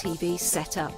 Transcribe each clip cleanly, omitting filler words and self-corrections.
TV set up.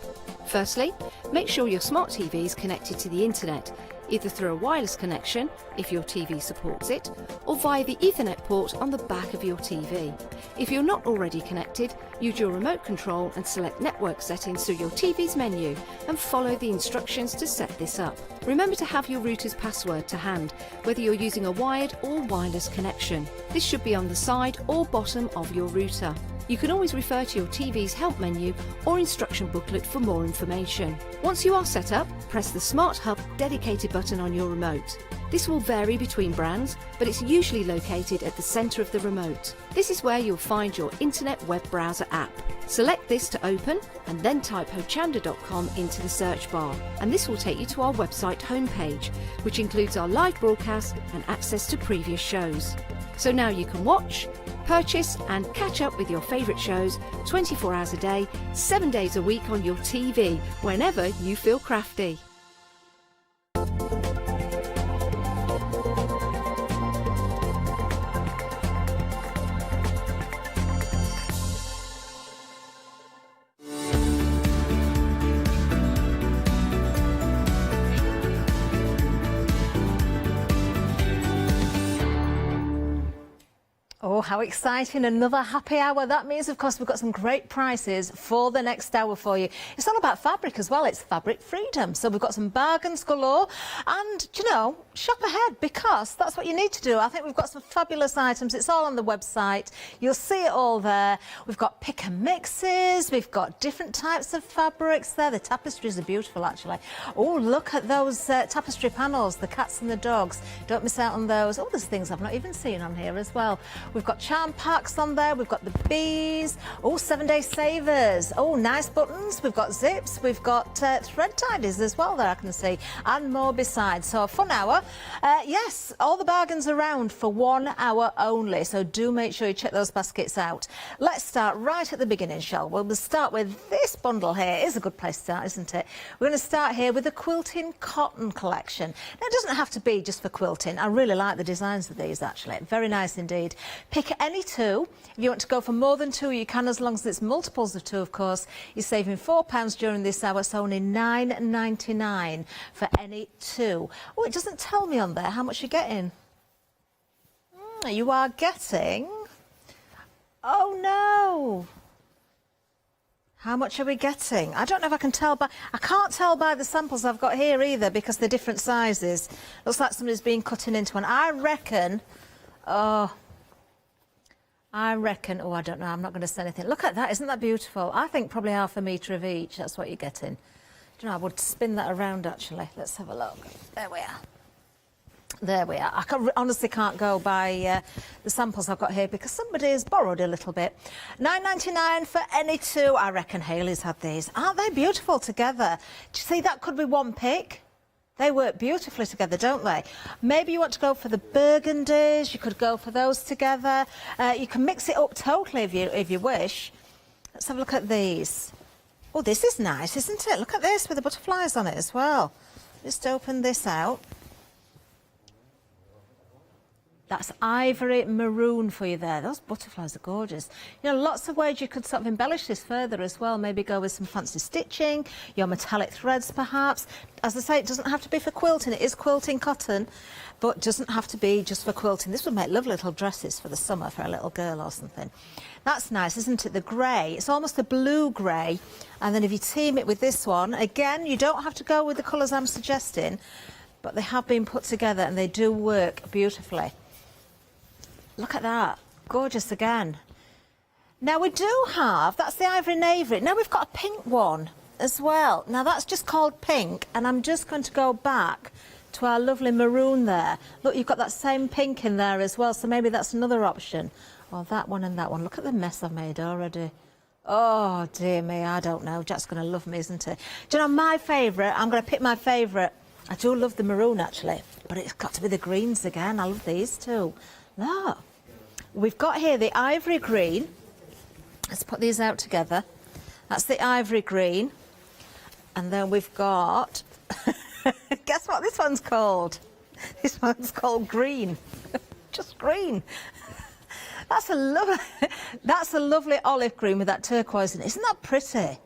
Firstly, make sure your smart TV is connected to the internet, either through a wireless connection, if your TV supports it, or via the Ethernet port on the back of your TV. If you're not already connected, use your remote control and select network settings through your TV's menu and follow the instructions to set this up. Remember to have your router's password to hand, whether you're using a wired or wireless connection. This should be on the side or bottom of your router. You can always refer to your TV's help menu or instruction booklet for more information. Once you are set up, press the Smart Hub dedicated button on your remote. This will vary between brands, but it's usually located at the centre of the remote. This is where you'll find your internet web browser app. Select this to open and then type hochanda.com into the search bar, and this will take you to our website homepage, which includes our live broadcast and access to previous shows. So now you can watch, purchase and catch up with your favourite shows 24 hours a day, 7 days a week on your TV, whenever you feel crafty. Oh, how exciting. Another happy hour. That means, of course, we've got some great prices for the next hour for you. It's all about fabric as well. It's fabric freedom. So we've got some bargains galore. And, you know, shop ahead because that's what you need to do. I think we've got some fabulous items. It's all on the website. You'll see it all there. We've got pick and mixes. We've got different types of fabrics there. The tapestries are beautiful, actually. Oh, look at those tapestry panels, the cats and the dogs. Don't miss out on those. Oh, there's things I've not even seen on here as well. We've got charm packs on there. We've got the bees. Oh, 7-day savers. Oh, nice buttons. We've got zips. We've got thread tidies as well there, I can see, and more besides. So a fun hour. Yes, all the bargains around for 1 hour only. So do make sure you check those baskets out. Let's start right at the beginning, shall we? We'll start with this bundle here. It is a good place to start, isn't it? We're going to start here with the Quilting Cotton Collection. Now, it doesn't have to be just for quilting. I really like the designs of these, actually. Very nice indeed. Pick any two. If you want to go for more than two, you can, as long as it's multiples of two, of course. You're saving £4 during this hour, so only £9.99 for any two. Oh, it doesn't tell me on there how much you're getting. You are getting... Oh, no. How much are we getting? I don't know if I can tell by... I can't tell by the samples I've got here either because they're different sizes. Looks like somebody's been cutting into one. I reckon... Oh, I don't know, I'm not going to say anything. Look at that, isn't that beautiful? I think probably half a metre of each, that's what you're getting. Do you know, I would spin that around actually. Let's have a look. There we are. There we are. Honestly can't go by the samples I've got here because somebody has borrowed a little bit. £9.99 for any two. I reckon Hayley's had these. Aren't they beautiful together? Do you see that could be one pick? They work beautifully together, don't they? Maybe you want to go for the burgundies. You could go for those together. You can mix it up totally if you wish. Let's have a look at these. Oh, this is nice, isn't it? Look at this with the butterflies on it as well. Just open this out. That's ivory maroon for you there. Those butterflies are gorgeous. You know, lots of ways you could sort of embellish this further as well. Maybe go with some fancy stitching, your metallic threads perhaps. As I say, it doesn't have to be for quilting. It is quilting cotton, but it doesn't have to be just for quilting. This would make lovely little dresses for the summer for a little girl or something. That's nice, isn't it? The grey. It's almost a blue grey. And then if you team it with this one, again, you don't have to go with the colours I'm suggesting, but they have been put together and they do work beautifully. Look at that. Gorgeous again. Now we do have, that's the ivory navy. Now we've got a pink one as well. Now that's just called pink, and I'm just going to go back to our lovely maroon there. Look, you've got that same pink in there as well, so maybe that's another option. Or that one and that one. Look at the mess I've made already. Oh, dear me, I don't know. Jack's going to love me, isn't it? Do you know my favourite? I'm going to pick my favourite. I do love the maroon, actually, but it's got to be the greens again. I love these too. Look. We've got here the ivory green. Let's put these out together. That's the ivory green. And then we've got... Guess what this one's called? This one's called green. Just green. That's a lovely olive green with that turquoise in it. Isn't that pretty?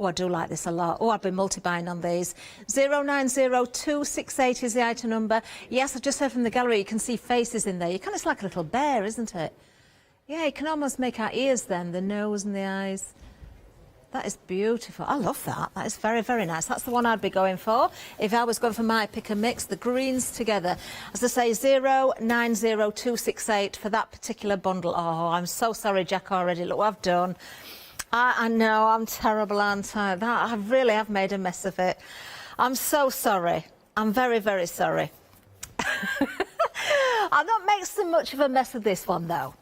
Oh, I do like this a lot. Oh, I've been multi-buying on these. 090268 is the item number. Yes, I just heard from the gallery, you can see faces in there. You kind of, it's like a little bear, isn't it? Yeah, you can almost make our ears then, the nose and the eyes. That is beautiful. I love that. That is very, very nice. That's the one I'd be going for if I was going for my pick and mix, the greens together. As I say, 090268 for that particular bundle. Oh, I'm so sorry, Jack, already. Look what I've done. I know, I'm terrible, aren't I? I really have made a mess of it. I'm so sorry. I'm very, very sorry. I've not made so much of a mess of this one, though.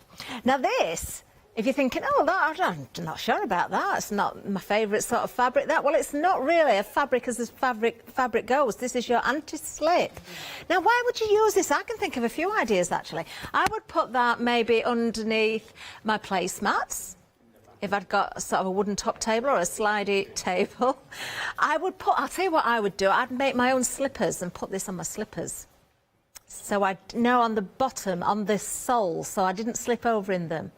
Now, this... If you're thinking, oh, I'm not sure about that, it's not my favourite sort of fabric, well, it's not really a fabric as fabric goes. This is your anti-slip. Now, why would you use this? I can think of a few ideas, actually. I would put that maybe underneath my placemats, if I'd got sort of a wooden top table or a slidey table. I'll tell you what I would do. I'd make my own slippers and put this on my slippers. So I know on the bottom, on this sole, so I didn't slip over in them.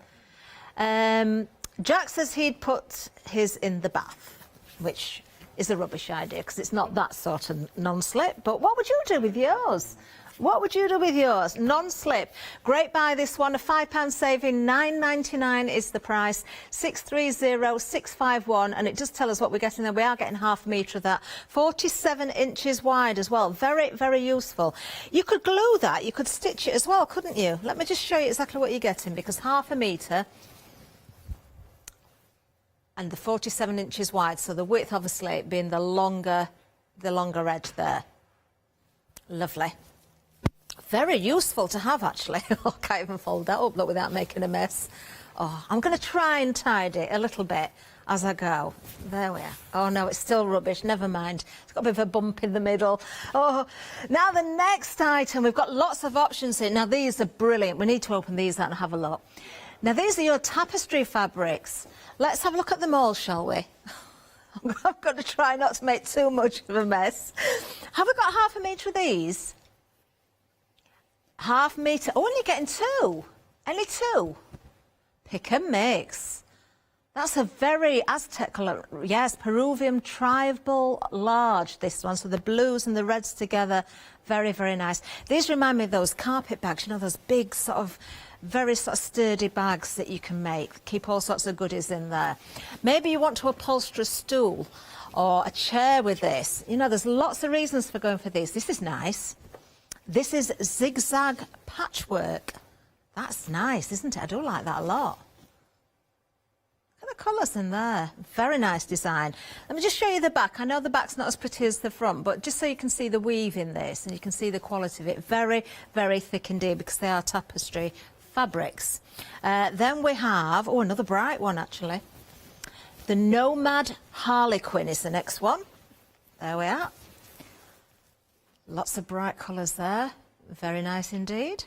Jack says he'd put his in the bath, which is a rubbish idea because it's not that sort of non-slip. But what would you do with yours? What would you do with yours? Non-slip. Great buy, this one. A £5 saving, £9.99 is the price. 630651, and it does tell us what we're getting there. We are getting half a metre of that. 47 inches wide as well. Very, very useful. You could glue that. You could stitch it as well, couldn't you? Let me just show you exactly what you're getting, because half a metre and the 47 inches wide, so the width obviously being the longer edge there. Lovely. Very useful to have, actually. I can't even fold that up, look, without making a mess. Oh, I'm going to try and tidy it a little bit as I go. There we are. Oh, no, it's still rubbish. Never mind. It's got a bit of a bump in the middle. Oh, now the next item. We've got lots of options here. Now, these are brilliant. We need to open these out and have a look. Now, these are your tapestry fabrics. Let's have a look at them all, shall we? I've got to try not to make too much of a mess. Have we got half a metre of these? Half metre. Oh, only getting two. Only two. Pick and mix. That's a very Aztec colour. Yes, Peruvian tribal large, this one. So the blues and the reds together. Very, very nice. These remind me of those carpet bags, you know, those big sort of, very sort of sturdy bags that you can make. Keep all sorts of goodies in there. Maybe you want to upholster a stool or a chair with this. You know, there's lots of reasons for going for this. This is nice. This is zigzag patchwork. That's nice, isn't it? I do like that a lot. Look at the colours in there. Very nice design. Let me just show you the back. I know the back's not as pretty as the front, but just so you can see the weave in this and you can see the quality of it. Very, very thick indeed, because they are tapestry fabrics. Then we have, oh, another bright one actually. The Nomad Harlequin is the next one. There we are. Lots of bright colours there. Very nice indeed.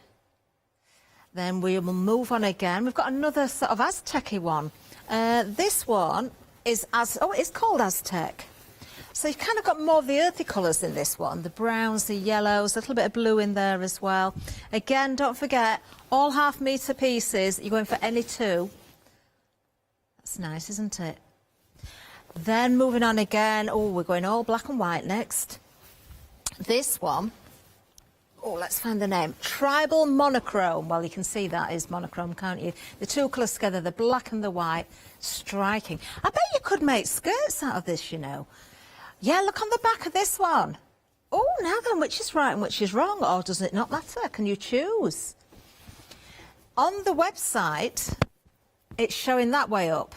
Then we will move on again. We've got another sort of Aztec-y one. This one is it's called Aztec. So you've kind of got more of the earthy colours in this one. The browns, the yellows, a little bit of blue in there as well. Again, don't forget, all half metre pieces. You're going for any two. That's nice, isn't it? Then moving on again. Oh, we're going all black and white next. This one, oh, let's find the name. Tribal Monochrome. Well, you can see that is monochrome, can't you? The two colours together, the black and the white. Striking. I bet you could make skirts out of this, you know. Yeah, look on the back of this one. Oh, now then, which is right and which is wrong? Or does it not matter? Can you choose? On the website, it's showing that way up.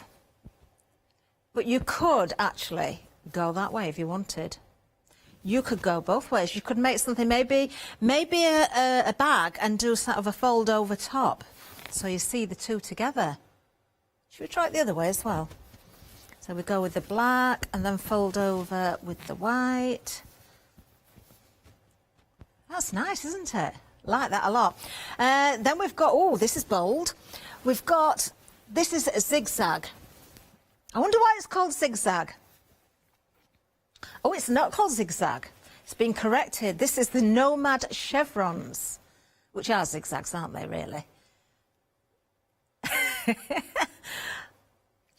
But you could actually go that way if you wanted. You could go both ways. You could make something, maybe a bag, and do sort of a fold over top, so you see the two together. Should we try it the other way as well? So we go with the black and then fold over with the white. That's nice, isn't it? Like that a lot. Then we've got, oh, this is bold. We've got, this is a zigzag. I wonder why it's called zigzag. Oh, it's not called zigzag. It's been corrected. This is the Nomad chevrons, which are zigzags, aren't they, really?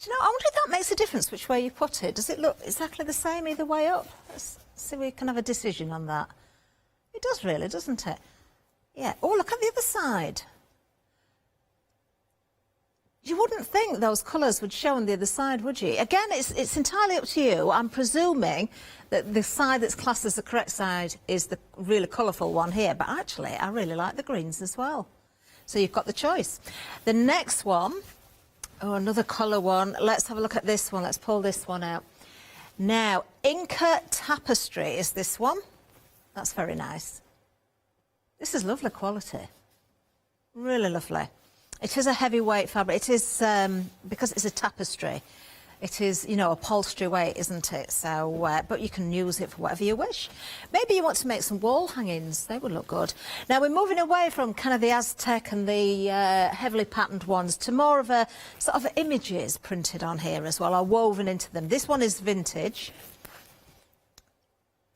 Do you know, I wonder if that makes a difference which way you put it. Does it look exactly the same either way up? Let's see if we can have a decision on that. It does really, doesn't it? Yeah. Oh, look at the other side. You wouldn't think those colours would show on the other side, would you? Again, it's entirely up to you. I'm presuming that the side that's classed as the correct side is the really colourful one here, but actually I really like the greens as well. So you've got the choice. The next one, oh, another colour one. Let's have a look at this one. Let's pull this one out. Now, Inca Tapestry is this one. That's very nice. This is lovely quality. Really lovely. It is a heavyweight fabric. It is, because it's a tapestry, it is, you know, upholstery weight, isn't it? So, but you can use it for whatever you wish. Maybe you want to make some wall hangings. They would look good. Now, we're moving away from kind of the Aztec and the heavily patterned ones to more of a sort of images printed on here as well, or woven into them. This one is vintage.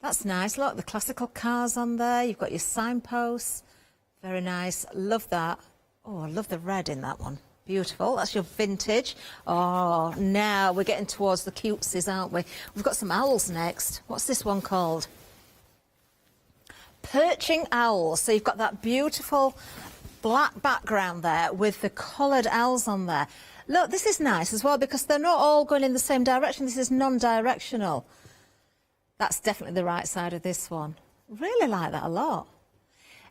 That's nice. Look, the classical cars on there. You've got your signposts. Very nice. Love that. Oh, I love the red in that one. Beautiful. That's your vintage. Oh, now we're getting towards the cutesies, aren't we? We've got some owls next. What's this one called? Perching owls. So you've got that beautiful black background there with the coloured owls on there. Look, this is nice as well because they're not all going in the same direction. This is non-directional. That's definitely the right side of this one. Really like that a lot.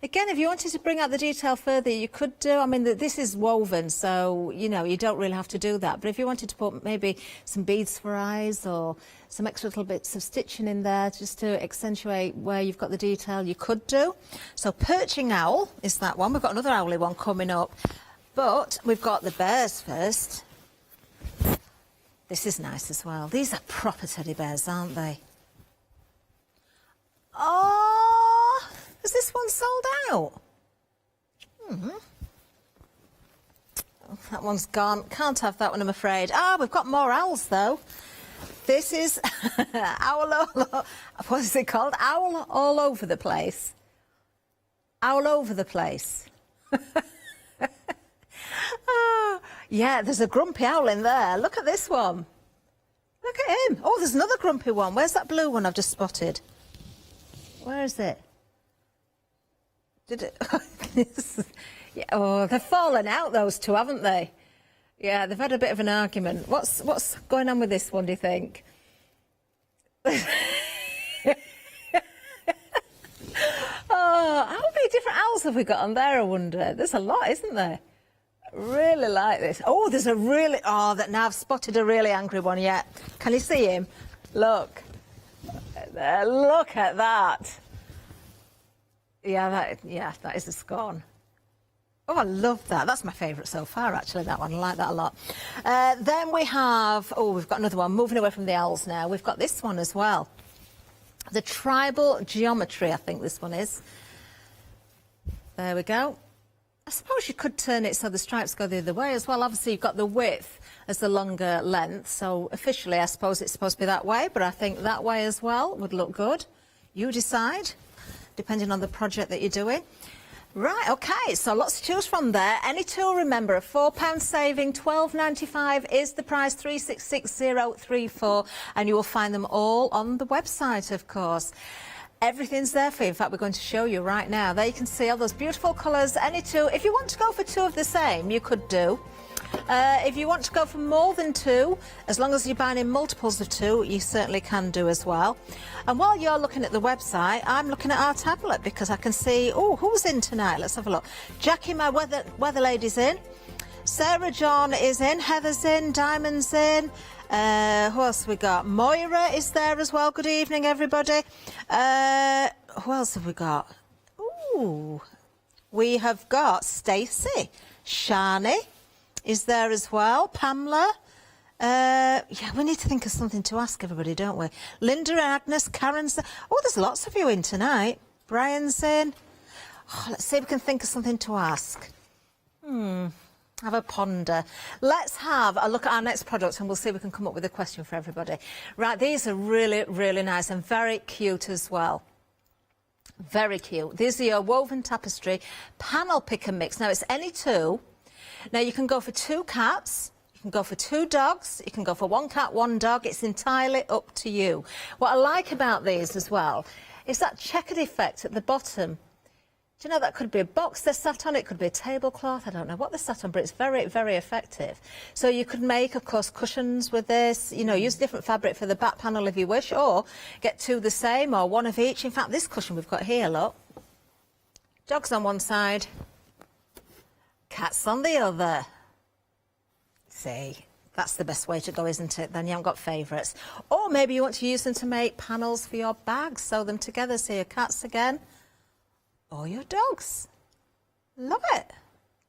Again, if you wanted to bring out the detail further, you could do. I mean, this is woven, so, you know, you don't really have to do that. But if you wanted to put maybe some beads for eyes or some extra little bits of stitching in there just to accentuate where you've got the detail, you could do. So Perching Owl is that one. We've got another owly one coming up. But we've got the bears first. This is nice as well. These are proper teddy bears, aren't they? Oh, is this one sold out? Oh, that one's gone. Can't have that one, I'm afraid. Ah, we've got more owls, though. This is what is it called? Owl all over the place. Owl over the place. Oh, yeah, there's a grumpy owl in there. Look at this one. Look at him. Oh, there's another grumpy one. Where's that blue one I've just spotted? Where is it? Did it? Yeah, oh, they've fallen out, those two, haven't they? Yeah, they've had a bit of an argument. What's going on with this one, do you think? Oh, how many different owls have we got on there, I wonder? There's a lot, isn't there? Really like this. Oh, there's a really... Oh, now I've spotted a really angry one yet. Can you see him? Look. Look at that. Yeah, that is a scorn. Oh, I love that. That's my favourite so far, actually, that one. I like that a lot. Then we have... Oh, we've got another one. Moving away from the owls now. We've got this one as well. The tribal geometry, I think this one is. There we go. I suppose you could turn it so the stripes go the other way as well. Obviously, you've got the width as the longer length, so officially, I suppose it's supposed to be that way, but I think that way as well would look good. You decide, depending on the project that you're doing. Right, OK, so lots to choose from there. Any tool, remember, a £4 saving, £12.95 is the price, 366034, and you will find them all on the website, of course. Everything's there for you. In fact, we're going to show you right now. There you can see all those beautiful colours. Any two. If you want to go for two of the same, you could do. If you want to go for more than two, as long as you're buying in multiples of two, you certainly can do as well. And while you're looking at the website, I'm looking at our tablet because I can see, oh, who's in tonight? Let's have a look. Jackie, my weather lady's in. Sarah John is in. Heather's in. Diamond's in. Who else have we got? Moira is there as well. Good evening, everybody. Who else have we got? Ooh, we have got Stacey. Shani is there as well. Pamela. Yeah, we need to think of something to ask everybody, don't we? Linda and Agnes, Karen's there. Oh, there's lots of you in tonight. Brian's in. Oh, let's see if we can think of something to ask. Have a ponder. Let's have a look at our next product and we'll see if we can come up with a question for everybody. Right, these are really, really nice and very cute as well. Very cute. These are your woven tapestry panel pick and mix. Now, it's any two. Now, you can go for two cats. You You can go for 2 dogs, you can go for 1 cat, 1 dog. It's entirely up to you. What I like about these as well is that checkered effect at the bottom. Do you know, that could be a box they're sat on, it could be a tablecloth, I don't know what they're sat on, but it's very, very effective. So you could make, of course, cushions with this, you know, use different fabric for the back panel if you wish, or get 2 the same, or 1 of each. In fact, this cushion we've got here, look. Dogs on one side, cats on the other. See, that's the best way to go, isn't it? Then you haven't got favourites. Or maybe you want to use them to make panels for your bags, sew them together, so your cats again. Or your dogs. Love it.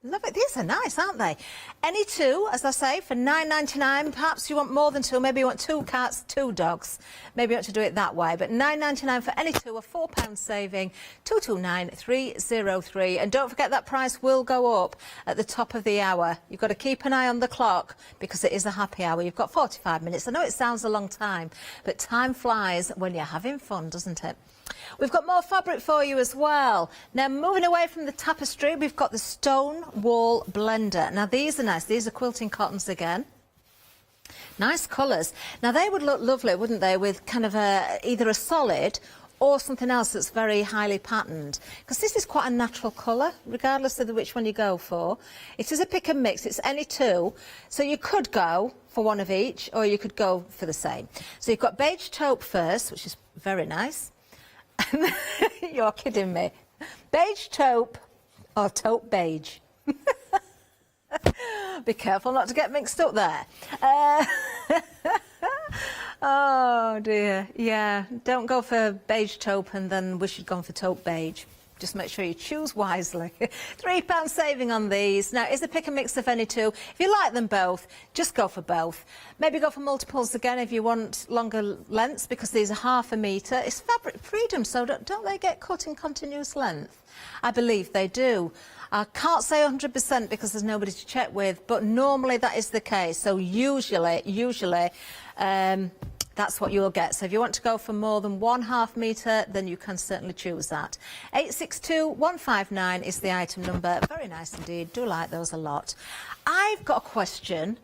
Love it. These are nice, aren't they? Any 2, as I say, for £9.99. Perhaps you want more than 2. Maybe you want 2 cats, 2 dogs. Maybe you want to do it that way. But £9.99 for any 2, a £4 saving, 229303. And don't forget that price will go up at the top of the hour. You've got to keep an eye on the clock because it is a happy hour. You've got 45 minutes. I know it sounds a long time, but time flies when you're having fun, doesn't it? We've got more fabric for you as well. Now, moving away from the tapestry, we've got the stone wall blender. Now, these are nice. These are quilting cottons again. Nice colours. Now, they would look lovely, wouldn't they, with kind of either a solid or something else that's very highly patterned. Because this is quite a natural colour, regardless of which one you go for. It is a pick and mix. It's any 2. So you could go for 1 of each, or you could go for the same. So you've got beige taupe first, which is very nice. You're kidding me. Beige taupe or taupe beige. Be careful not to get mixed up there. Oh dear, yeah, don't go for beige taupe and then wish you'd gone for taupe beige. Just make sure you choose wisely. £3 saving on these. Now, is a pick and mix of any 2. If you like them both, just go for both. Maybe go for multiples again if you want longer lengths, because these are ½ metre. It's fabric freedom, so don't they get cut in continuous length? I believe they do. I can't say 100% because there's nobody to check with, but normally that is the case. So usually, that's what you'll get. So if you want to go for more than ½ metre, then you can certainly choose that. 862159 is the item number. Very nice indeed. Do like those a lot. I've got a question.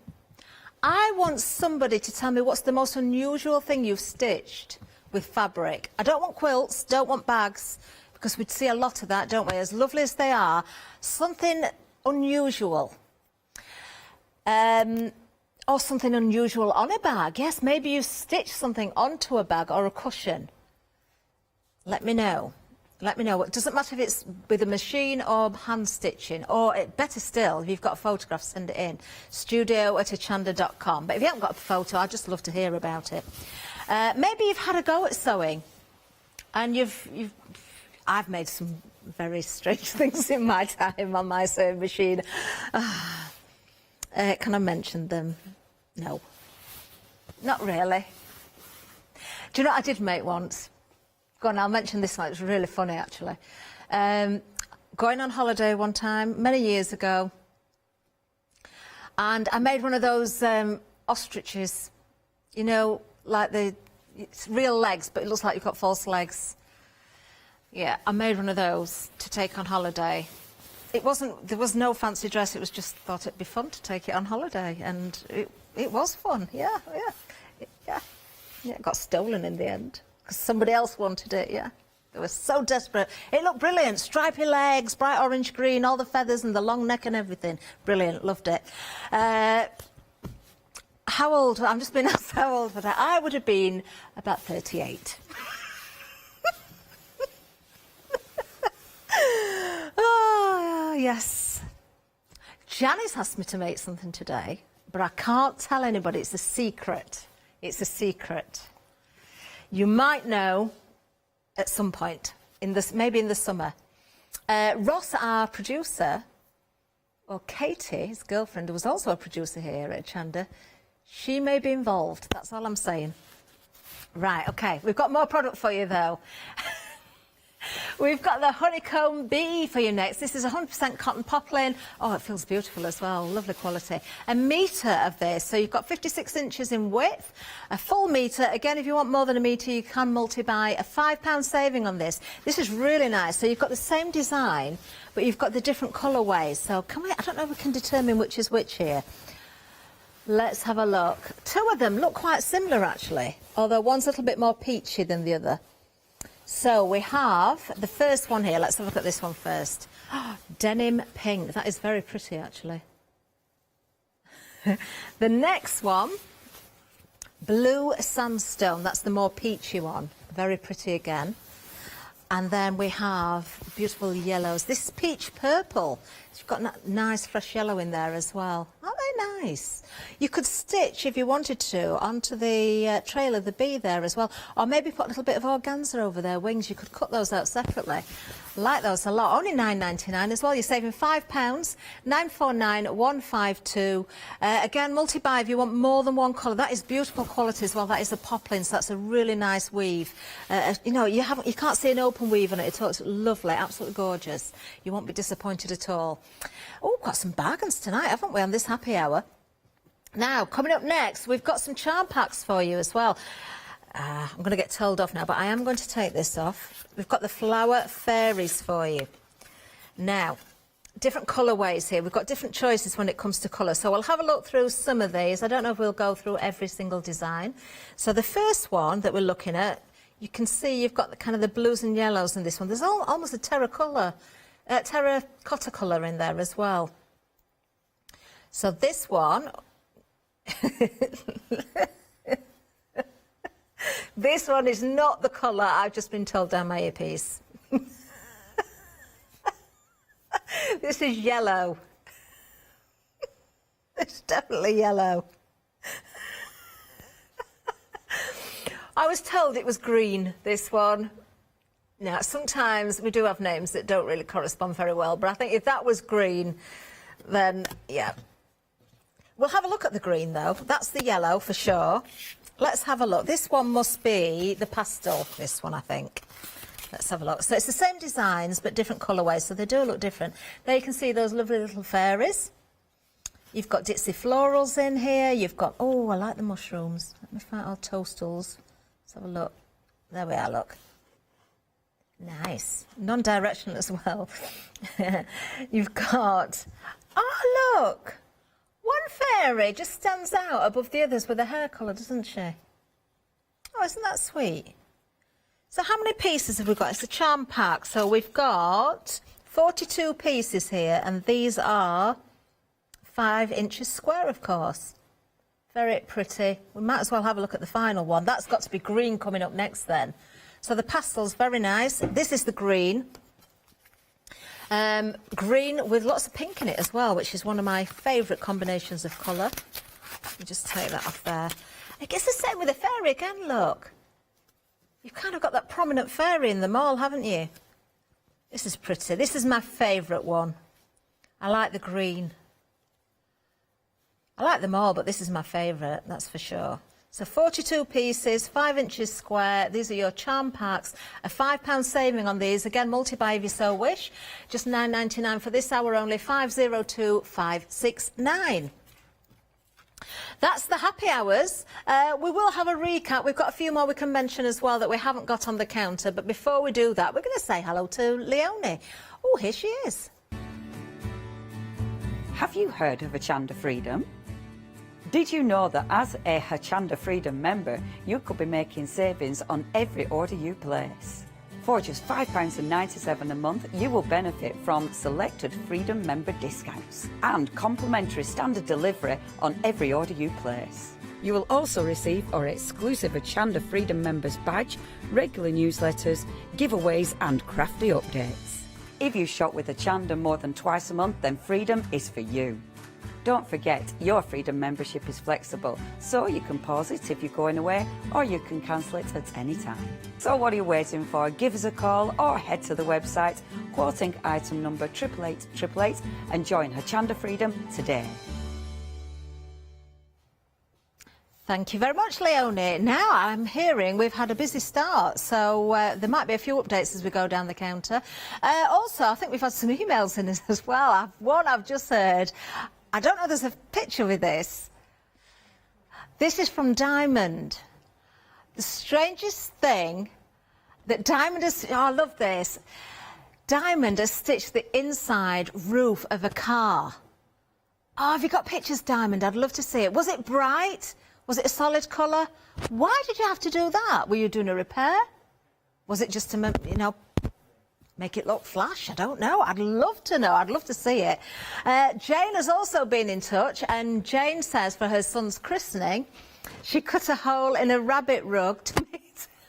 I want somebody to tell me what's the most unusual thing you've stitched with fabric. I don't want quilts, don't want bags, because we'd see a lot of that, don't we? As lovely as they are, something unusual. Or something unusual on a bag. Yes, maybe you stitched something onto a bag or a cushion. Let me know. Let me know. It doesn't matter if it's with a machine or hand stitching, or better still, if you've got a photograph, send it in. studio@hochanda.com. But if you haven't got a photo, I'd just love to hear about it. Maybe you've had a go at sewing, and I've made some very strange things in my time on my sewing machine. Can I mention them? No, not really. Do you know what I did make once? Go on, I'll mention this one. It's really funny, actually. Going on holiday one time, many years ago, and I made one of those ostriches, you know, like it's real legs, but it looks like you've got false legs. Yeah, I made one of those to take on holiday. There was no fancy dress, it was just thought it'd be fun to take it on holiday, and it was fun, yeah. It got stolen in the end, because somebody else wanted it, yeah. They were so desperate. It looked brilliant, stripy legs, bright orange green, all the feathers and the long neck and everything. Brilliant, loved it. How old, I'm just being asked how old was I would have been about 38. Oh, yes. Janice asked me to make something today, but I can't tell anybody. It's a secret. It's a secret. You might know at some point, maybe in the summer. Ross, our producer, or Katie, his girlfriend, who was also a producer here at Hochanda, she may be involved. That's all I'm saying. Right, OK. We've got more product for you, though. We've got the Honeycomb bee for you next. This is 100% cotton poplin. Oh, it feels beautiful as well. Lovely quality. A metre of this. So you've got 56 inches in width, a full metre. Again, if you want more than a metre, you can multi-buy. A £5 saving on this. This is really nice. So you've got the same design, but you've got the different colourways. So I don't know if we can determine which is which here. Let's have a look. Two of them look quite similar actually, although one's a little bit more peachy than the other. So we have the first one here. Let's have a look at this one first. Denim pink. That is very pretty actually. The next one, blue sandstone. That's the more peachy one. Very pretty again. And then we have beautiful yellows. This is peach purple. You've got a nice fresh yellow in there as well. Aren't they nice? You could stitch, if you wanted to, onto the trail of the bee there as well. Or maybe put a little bit of organza over their wings. You could cut those out separately. I like those a lot. Only £9.99 as well. You're saving £5. 949-152. Again, multi-buy if you want more than one colour. That is beautiful quality as well. That is a poplin, so that's a really nice weave. You know, you can't see an open weave on it. It looks lovely, absolutely gorgeous. You won't be disappointed at all. Oh, got some bargains tonight, haven't we, on this happy hour? Now, coming up next, we've got some charm packs for you as well. I'm going to get told off now, but I am going to take this off. We've got the flower fairies for you. Now, different colourways here. We've got different choices when it comes to colour. So we'll have a look through some of these. I don't know if we'll go through every single design. So the first one that we're looking at, you can see you've got the kind of the blues and yellows in this one. There's almost a terracotta colour in there as well. So this one... This one is not the colour I've just been told down my earpiece. This is yellow. It's definitely yellow. I was told it was green, this one. Now, sometimes we do have names that don't really correspond very well, but I think if that was green, then, yeah. We'll have a look at the green, though. That's the yellow, for sure. Let's have a look. This one must be the pastel, this one, I think. Let's have a look. So it's the same designs, but different colourways, so they do look different. There you can see those lovely little fairies. You've got ditzy florals in here. You've got, oh, I like the mushrooms. Let me find our toastals. Let's have a look. There we are, look. Nice. Non-directional as well. You've got, oh, look. One fairy just stands out above the others with her hair colour, doesn't she? Oh, isn't that sweet? So how many pieces have we got? It's a charm pack. So we've got 42 pieces here, and these are 5 inches square, of course. Very pretty. We might as well have a look at the final one. That's got to be green coming up next then. So the pastel's very nice. This is the green. Green with lots of pink in it as well, which is one of my favourite combinations of colour. Let me just take that off there. I guess the same with the fairy again, look. You've kind of got that prominent fairy in them all, haven't you? This is pretty. This is my favourite one. I like the green. I like them all, but this is my favourite, that's for sure. So 42 pieces, 5 inches square. These are your charm packs. A £5 saving on these. Again, multi-buy if you so wish. Just £9.99 for this hour only. 502569. That's the happy hours. We will have a recap. We've got a few more we can mention as well that we haven't got on the counter. But before we do that, we're going to say hello to Leonie. Oh, here she is. Have you heard of Hochanda Freedom? Did you know that as a Hochanda Freedom member, you could be making savings on every order you place? For just £5.97 a month, you will benefit from selected Freedom member discounts and complimentary standard delivery on every order you place. You will also receive our exclusive Hochanda Freedom members badge, regular newsletters, giveaways and crafty updates. If you shop with Hochanda more than twice a month, then Freedom is for you. Don't forget, your Freedom membership is flexible, so you can pause it if you're going away, or you can cancel it at any time. So what are you waiting for? Give us a call or head to the website, quoting item number 88888, and join Hochanda Freedom today. Thank you very much, Leonie. Now I'm hearing we've had a busy start, so there might be a few updates as we go down the counter. Also, I think we've had some emails in as well. One I've just heard. I don't know, there's a picture with this. This is from Diamond. The strangest thing that Diamond has... Oh, I love this. Diamond has stitched the inside roof of a car. Oh, have you got pictures, Diamond? I'd love to see it. Was it bright? Was it a solid colour? Why did you have to do that? Were you doing a repair? Was it just to, you know, make it look flash? I don't know. I'd love to know. I'd love to see it. Jane has also been in touch, and Jane says for her son's christening, she cut a hole in a rabbit rug to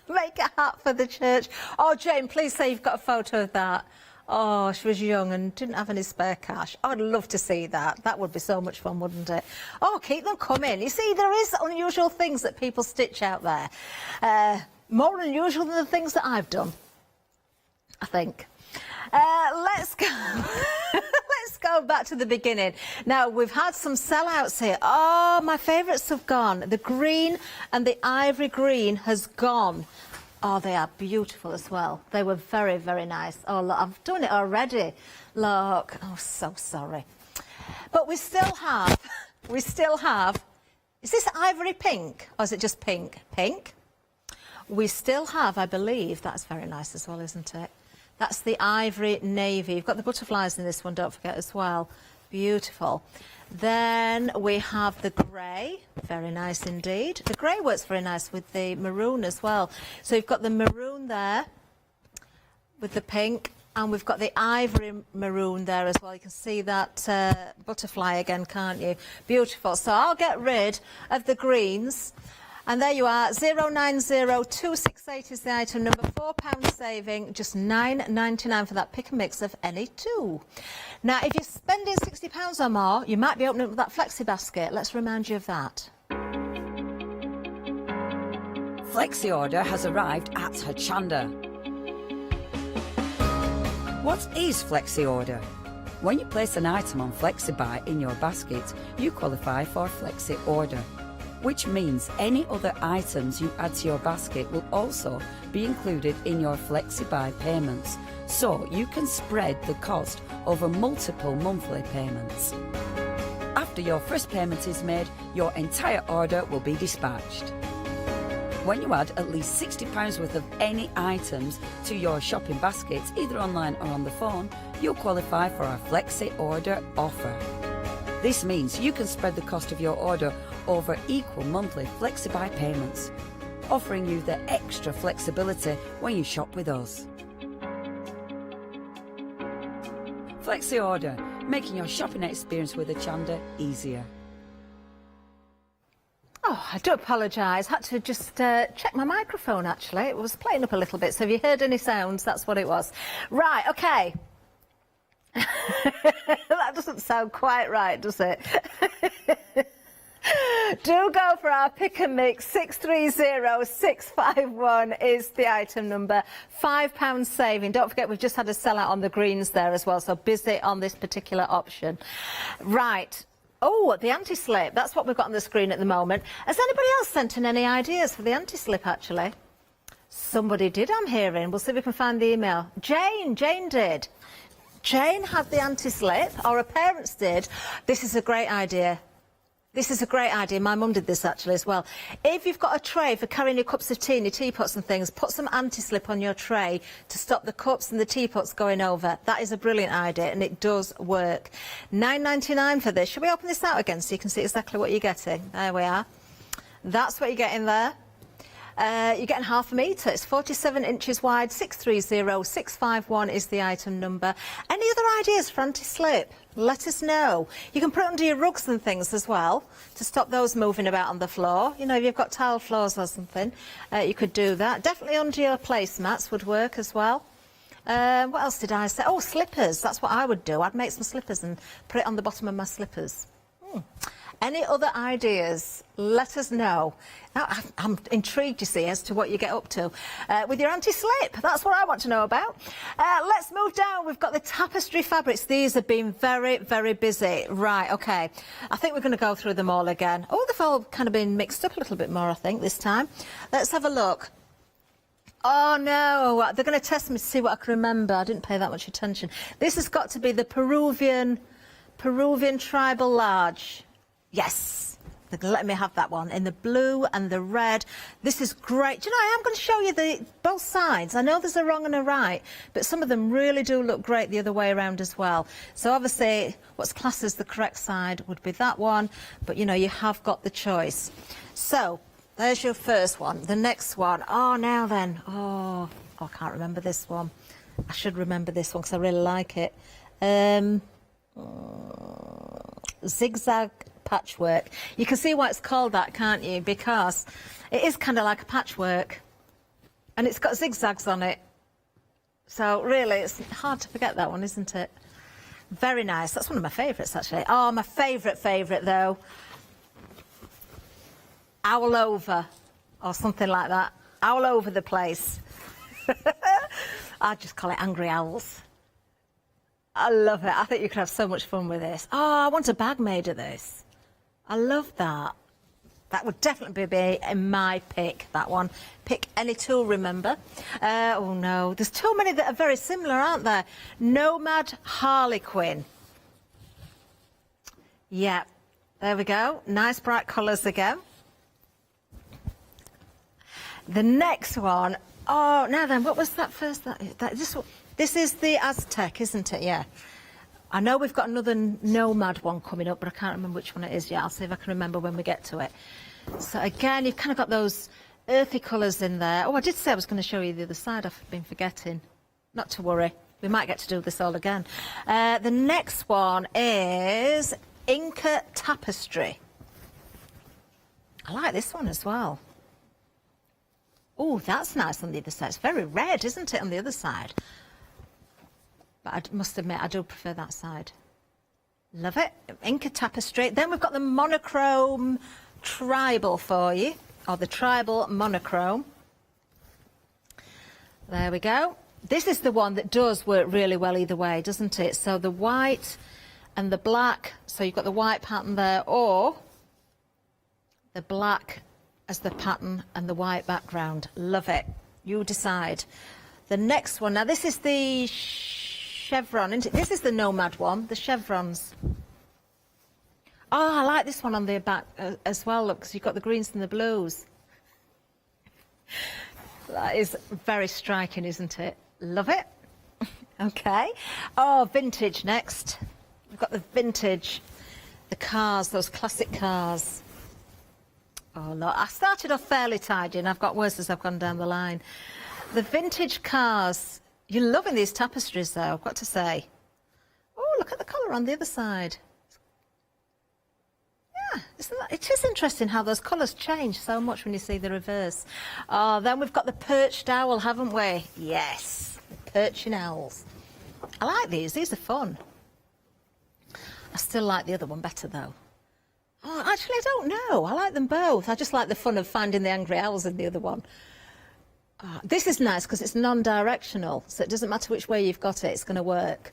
make a hat for the church. Oh, Jane, please say you've got a photo of that. Oh, she was young and didn't have any spare cash. I'd love to see that. That would be so much fun, wouldn't it? Oh, keep them coming. You see, there is unusual things that people stitch out there. More unusual than the things that I've done, I think. Let's go. Let's go back to the beginning. Now, we've had some sellouts here. Oh, my favourites have gone. The green and the ivory green has gone. Oh, they are beautiful as well. They were very, very nice. Oh, look, I've done it already. Look. Oh, so sorry. But we still have, is this ivory pink or is it just pink? Pink. We still have, I believe, that's very nice as well, isn't it? That's the ivory navy. You've got the butterflies in this one, don't forget as well. Beautiful. Then we have the grey, very nice indeed. The grey works very nice with the maroon as well. So you've got the maroon there with the pink, and we've got the ivory maroon there as well. You can see that butterfly again, can't you? Beautiful. So I'll get rid of the greens. And there you are, 090268 is the item number, £4 saving, just £9.99 for that pick and mix of any two. Now, if you're spending £60 or more, you might be opening up that flexi basket. Let's remind you of that. Flexi-order has arrived at Hochanda. What is Flexi-order? When you place an item on Flexi-buy in your basket, you qualify for Flexi-order, which means any other items you add to your basket will also be included in your Flexi-buy payments, so you can spread the cost over multiple monthly payments. After your first payment is made, your entire order will be dispatched. When you add at least £60 worth of any items to your shopping baskets, either online or on the phone, you'll qualify for our Flexi-order offer. This means you can spread the cost of your order over equal monthly Flexi-buy payments, offering you the extra flexibility when you shop with us. Flexi-order, making your shopping experience with Hochanda easier. Oh, I do apologise. Had to just check my microphone, actually. It was playing up a little bit, so if you heard any sounds, that's what it was. Right, OK. That doesn't sound quite right, does it? Do go for our pick and mix. 630651 is the item number. £5 saving. Don't forget, we've just had a sellout on the greens there as well, so busy on this particular option. Right. Oh, the anti-slip. That's what we've got on the screen at the moment. Has anybody else sent in any ideas for the anti-slip, actually? Somebody did, I'm hearing. We'll see if we can find the email. Jane did. Jane had the anti-slip, or her parents did. This is a great idea. This is a great idea. My mum did this actually as well. If you've got a tray for carrying your cups of tea and your teapots and things, put some anti-slip on your tray to stop the cups and the teapots going over. That is a brilliant idea, and it does work. £9.99 for this. Shall we open this out again so you can see exactly what you're getting? There we are. That's what you're getting there. You're getting half a metre. It's 47 inches wide. 630651 is the item number. Any other ideas for anti-slip? Let us know. You can put it under your rugs and things as well to stop those moving about on the floor. You know, if you've got tile floors or something, you could do that. Definitely under your placemats would work as well. What else did I say? Oh, slippers. That's what I would do. I'd make some slippers and put it on the bottom of my slippers. Any other ideas? Let us know. Now, I'm intrigued, you see, as to what you get up to with your anti-slip. That's what I want to know about. Let's move down. We've got the tapestry fabrics. These have been very, very busy. Right, OK. I think we're going to go through them all again. Oh, they've all kind of been mixed up a little bit more, I think, this time. Let's have a look. Oh, no. They're going to test me to see what I can remember. I didn't pay that much attention. This has got to be the Peruvian tribal large. Yes, They're letting me have that one in the blue and the red. This is great. Do you know, I am going to show you both sides. I know there's a wrong and a right, but some of them really do look great the other way around as well. So obviously, what's classed as the correct side would be that one, but you know, you have got the choice. So there's your first one. The next one. Oh, now then. Oh, I can't remember this one. I should remember this one because I really like it. Zigzag patchwork. You can see why it's called that, can't you? Because it is kind of like a patchwork and it's got zigzags on it. So really, it's hard to forget that one, isn't it? Very nice. That's one of my favourites, actually. Oh, my favourite though. Owl over, or something like that. Owl over the place. I just call it angry owls. I love it. I think you could have so much fun with this. Oh, I want a bag made of this. I love that. That would definitely be in my pick, that one. Pick any tool, remember. Oh, no. There's too many that are very similar, aren't there? Nomad Harlequin. Yeah, there we go. Nice bright colours again. The next one. Oh, now then, what was that first? This is the Aztec, isn't it? Yeah. I know we've got another Nomad one coming up, but I can't remember which one it is yet. I'll see if I can remember when we get to it. So again, you've kind of got those earthy colours in there. Oh, I did say I was going to show you the other side. I've been forgetting. Not to worry. We might get to do this all again. The next one is Inca Tapestry. I like this one as well. Oh, that's nice on the other side. It's very red, isn't it, on the other side? But I must admit, I do prefer that side. Love it. Inca Tapestry. Then we've got the monochrome tribal for you, or the tribal monochrome. There we go. This is the one that does work really well either way, doesn't it? So the white and the black. So you've got the white pattern there, or the black as the pattern and the white background. Love it. You decide. The next one. Now this is the chevron, isn't it? This is the Nomad one, the chevrons. Oh, I like this one on the back as well, look, because you've got the greens and the blues. That is very striking, isn't it? Love it. Okay. Oh, vintage next. We've got the vintage, the cars, those classic cars. Oh, look, I started off fairly tidy and I've got worse as I've gone down the line. The vintage cars. You're loving these tapestries, though, I've got to say. Oh, look at the colour on the other side. Yeah, it is interesting how those colours change so much when you see the reverse. Oh, then we've got the perched owl, haven't we? Yes, the perching owls. I like these. These are fun. I still like the other one better, though. Oh, actually, I don't know. I like them both. I just like the fun of finding the angry owls in the other one. This is nice because it's non-directional, so it doesn't matter which way you've got it, it's going to work.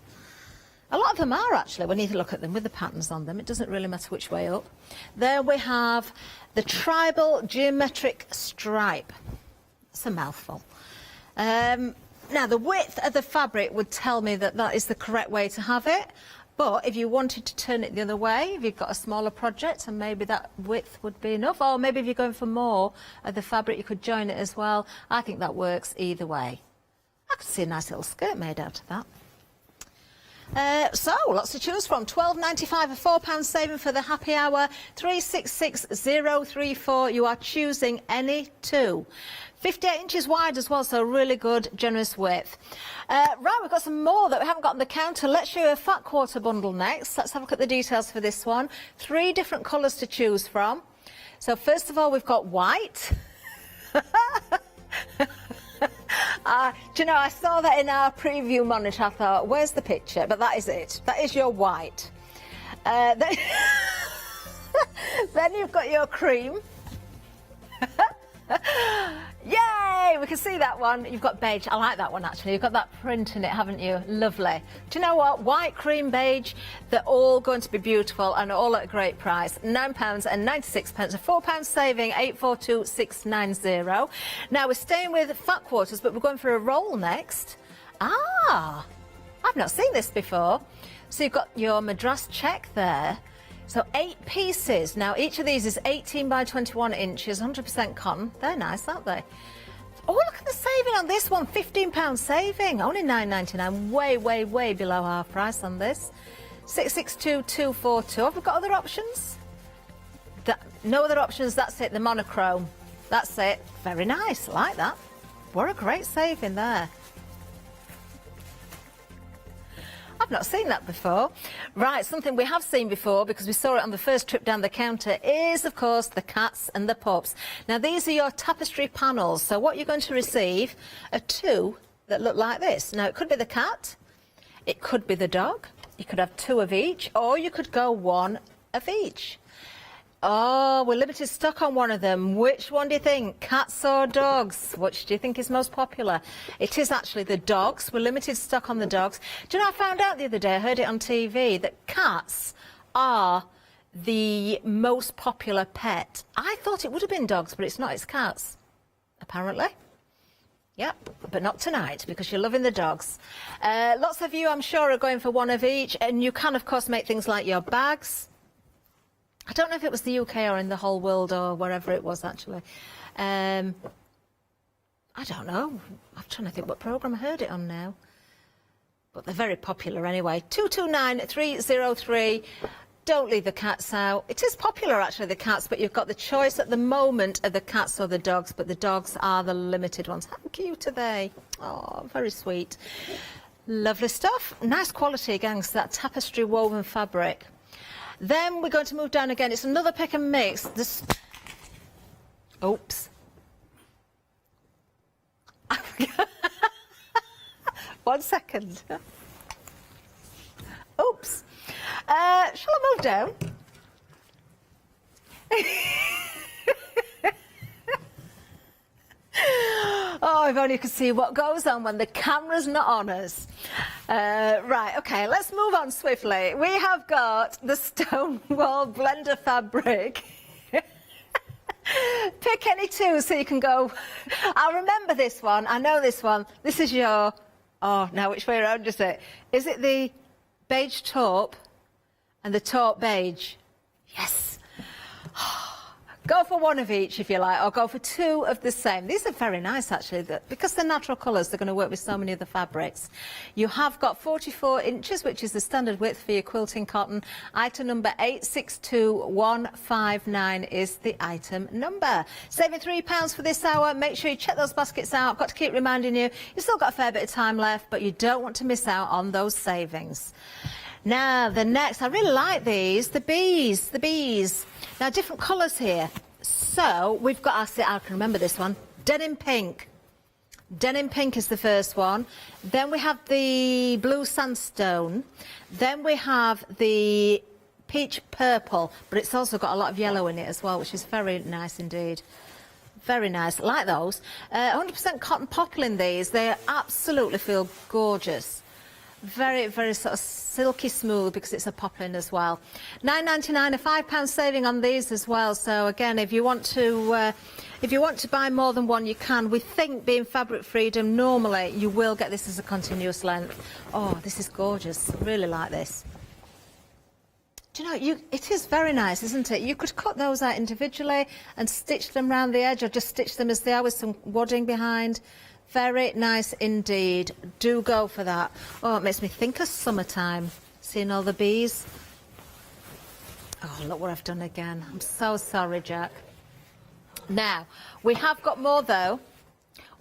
A lot of them are, actually, when you look at them with the patterns on them. It doesn't really matter which way up. There we have the tribal geometric stripe. That's a mouthful. Now, the width of the fabric would tell me that that is the correct way to have it. But if you wanted to turn it the other way, if you've got a smaller project, and maybe that width would be enough, or maybe if you're going for more of the fabric, you could join it as well. I think that works either way. I could see a nice little skirt made out of that. So, lots to choose from. £12.95, a £4 saving for the happy hour. 366034. You are choosing any two. 58 inches wide as well, so really good, generous width. Right, we've got some more that we haven't got on the counter. Let's show you a fat quarter bundle next. Let's have a look at the details for this one. 3 different colours to choose from. So first of all, we've got white. Do you know, I saw that in our preview monitor. I thought, where's the picture? But that is it. That is your white. Then you've got your cream. Yay! We can see that one. You've got beige. I like that one, actually. You've got that print in it, haven't you? Lovely. Do you know what? White, cream, beige, they're all going to be beautiful and all at a great price. £9.96, a £4 saving, 842690. Now, we're staying with fat quarters, but we're going for a roll next. Ah! I've not seen this before. So you've got your Madras check there. So 8 pieces. Now each of these is 18 by 21 inches, 100% cotton. They're nice, aren't they? Oh, look at the saving on this one, £15 saving, only £9.99, way below half price on this. 662242. Have we got other options? No other options, that's it, the monochrome. That's it, very nice, like that. What a great saving there. I've not seen that before. Right, something we have seen before because we saw it on the first trip down the counter is, of course, the cats and the pups. Now, these are your tapestry panels. So what you're going to receive are 2 that look like this. Now, it could be the cat, it could be the dog, you could have 2 of each, or you could go 1 of each. Oh, we're limited stock on one of them. Which one do you think? Cats or dogs? Which do you think is most popular? It is actually the dogs. We're limited stock on the dogs. Do you know, I found out the other day, I heard it on TV, that cats are the most popular pet. I thought it would have been dogs, but it's not. It's cats, apparently. Yep, but not tonight because you're loving the dogs. Lots of you, I'm sure, are going for 1 of each. And you can, of course, make things like your bags. I don't know if it was the UK or in the whole world or wherever it was, actually. I don't know. I'm trying to think what programme I heard it on now. But they're very popular anyway. 229303. Don't leave the cats out. It is popular, actually, the cats, but you've got the choice at the moment of the cats or the dogs, but the dogs are the limited ones. How cute are they? Oh, very sweet. Lovely stuff. Nice quality, again, so that tapestry woven fabric. Then we're going to move down again. It's another pick and mix. This... Oops. 1 second. Oops. Shall I move down? Oh, if only you could see what goes on when the camera's not on us. Right, OK, let's move on swiftly. We have got the Stonewall blender fabric. Pick any 2 so you can go. I'll remember this one. I know this one. This is your... Oh, now which way around is it? Is it the beige taupe and the taupe beige? Yes. Go for 1 of each if you like, or go for 2 of the same. These are very nice, actually, because they're natural colours, they're going to work with so many of the fabrics. You have got 44 inches, which is the standard width for your quilting cotton. Item number 862159 is the item number. Saving £3 for this hour. Make sure you check those baskets out. I've got to keep reminding you, you've still got a fair bit of time left, but you don't want to miss out on those savings. Now, the next, I really like these, the bees. Now, different colours here. So, we've got, I can remember this one, denim pink. Denim pink is the first one. Then we have the blue sandstone. Then we have the peach purple, but it's also got a lot of yellow in it as well, which is very nice indeed. Very nice, like those. 100% cotton poplin these. They absolutely feel gorgeous. Very sort of silky smooth because it's a poplin as well. £9.99, a £5 saving on these as well. So again, if you want to buy more than 1, you can. We think, being Fabric Freedom, normally you will get this as a continuous length. Oh, this is gorgeous. Really like this. Do you know, it is very nice, isn't it? You could cut those out individually and stitch them round the edge, or just stitch them as they are with some wadding behind. Very nice indeed. Do go for that. Oh, it makes me think of summertime, seeing all the bees. Oh, look what I've done again. I'm so sorry, Jack. Now, we have got more, though.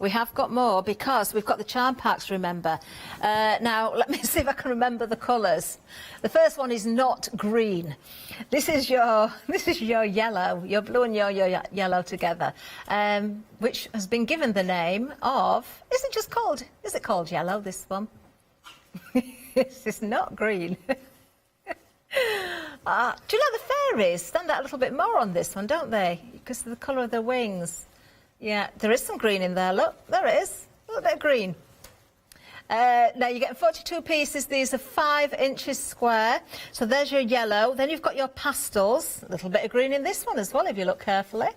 We have got more because we've got the charm packs, remember. Now, let me see if I can remember the colours. The first one is not green. This is your yellow, your blue and your yellow together, which has been given the name of, is it called yellow, this one? This is not green. Do you know the fairies stand out a little bit more on this one, don't they? Because of the colour of their wings. Yeah, there is some green in there. Look, there it is. A little bit of green. Now, you're getting 42 pieces. These are 5 inches square. So there's your yellow. Then you've got your pastels. A little bit of green in this one as well, if you look carefully.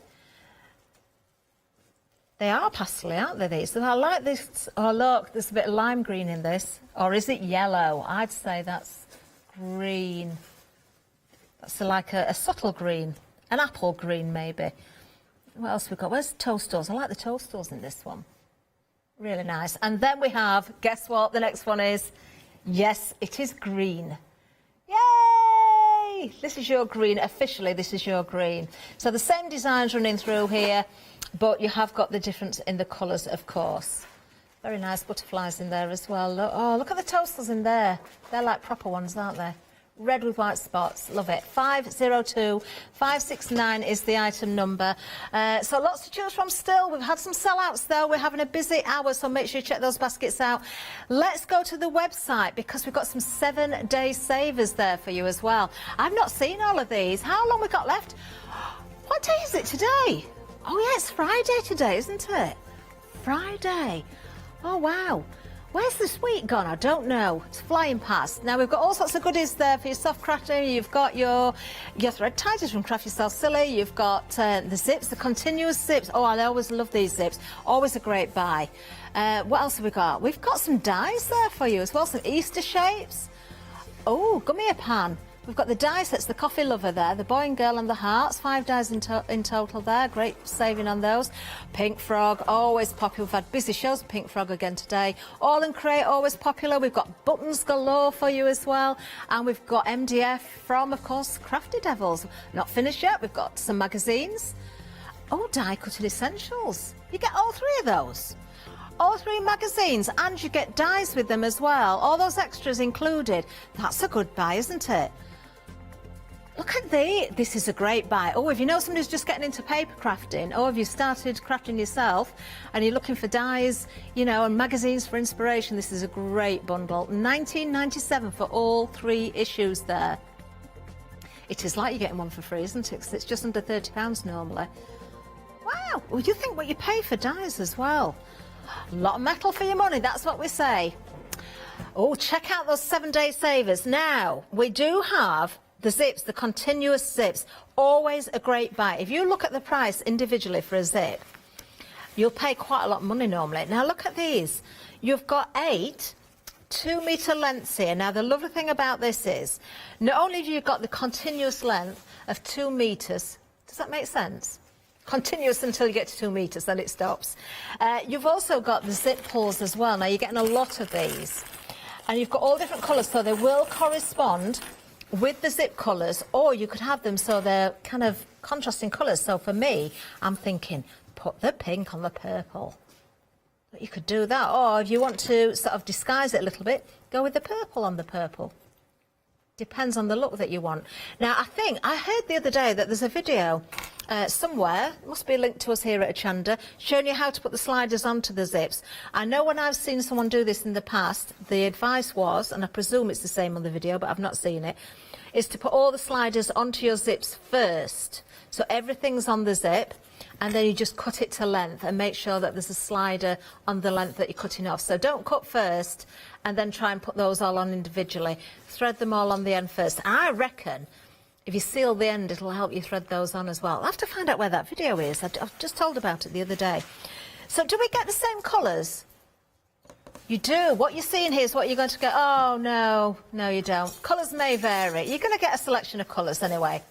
They are pastely, aren't they, these? So I like this. Oh, look, there's a bit of lime green in this. Or is it yellow? I'd say that's green. That's like a subtle green, an apple green maybe. What else we got? Where's the toasters? I like the toasters in this one. Really nice. And then we have, guess what the next one is? Yes, it is green. Yay! This is your green. Officially, this is your green. So the same designs running through here, but you have got the difference in the colours, of course. Very nice butterflies in there as well. Oh, look at the toasters in there. They're like proper ones, aren't they? Red with white spots. Love it. 502569 is the item number. So lots to choose from still. We've had some sellouts though. We're having a busy hour, so make sure you check those baskets out. Let's go to the website because we've got some 7-day savers there for you as well. I've not seen all of these. How long we got left? What day is it today? Oh yeah, it's Friday today, isn't it? Friday. Oh wow. Where's this week gone? I don't know. It's flying past. Now, we've got all sorts of goodies there for your soft crafting. You've got your thread tidies from Craft Yourself Silly. You've got the zips, the continuous zips. Oh, I always love these zips. Always a great buy. What else have we got? We've got some dies there for you as well. Some Easter shapes. Oh, gummy pan. We've got the die sets, the coffee lover there, the boy and girl and the hearts, 5 dies in total there. Great saving on those. Pink frog, always popular. We've had busy shows with Pink frog again today. All in crate, always popular. We've got buttons galore for you as well. And we've got MDF from, of course, Crafty Devils. Not finished yet. We've got some magazines. Oh, die cutting essentials. You get all 3 of those. All 3 magazines, and you get dies with them as well. All those extras included. That's a good buy, isn't it? Look at this is a great buy. Oh, if you know somebody who's just getting into paper crafting, or if you've started crafting yourself and you're looking for dies, you know, and magazines for inspiration, this is a great bundle. £19.97 for all 3 issues there. It is like you're getting one for free, isn't it? 'Cause it's just under £30 normally. Wow, well, you think what you pay for dies as well. A lot of metal for your money, that's what we say. Oh, check out those 7-day savers. Now, we do have the zips, the continuous zips, always a great buy. If you look at the price individually for a zip, you'll pay quite a lot of money normally. Now look at these. You've got 8 2-metre lengths here. Now the lovely thing about this is, not only have you got the continuous length of 2 metres, does that make sense? Continuous until you get to 2 metres, then it stops. You've also got the zip pulls as well. Now you're getting a lot of these. And you've got all different colours, so they will correspond with the zip colours, or you could have them so they're kind of contrasting colours. So for me, I'm thinking, put the pink on the purple. But you could do that, or if you want to sort of disguise it a little bit, go with the purple on the purple. Depends on the look that you want. Now, I heard the other day that there's a video somewhere, it must be a link to us here at Hochanda, showing you how to put the sliders onto the zips. I know when I've seen someone do this in the past, the advice was, and I presume it's the same on the video, but I've not seen it, is to put all the sliders onto your zips first. So everything's on the zip, and then you just cut it to length and make sure that there's a slider on the length that you're cutting off. So don't cut first and then try and put those all on individually. Thread them all on the end first. And I reckon if you seal the end, it'll help you thread those on as well. I'll have to find out where that video is. I've just told about it the other day. So do we get the same colours? You do. What you're seeing here is what you're going to get. Oh, no. No, you don't. Colours may vary. You're going to get a selection of colours anyway.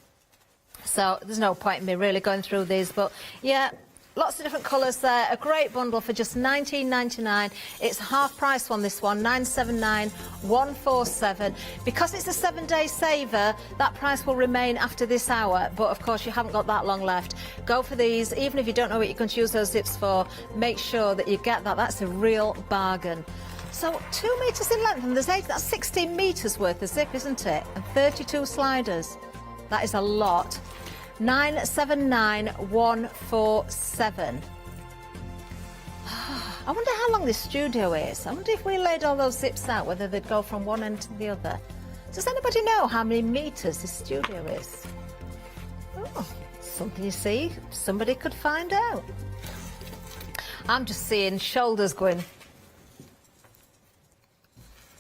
So there's no point in me really going through these. But, yeah, lots of different colours there. A great bundle for just £19.99. It's half price one, this one, £979,147. Because it's a 7-day saver, that price will remain after this hour. But, of course, you haven't got that long left. Go for these. Even if you don't know what you're going to use those zips for, make sure that you get that. That's a real bargain. So 2 metres in length, and there's 8, that's 16 metres worth of zip, isn't it? And 32 sliders. That is a lot. £979,147. I wonder how long this studio is. I wonder if we laid all those zips out, whether they'd go from one end to the other. Does anybody know how many metres this studio is? Oh, something you see, somebody could find out. I'm just seeing shoulders going.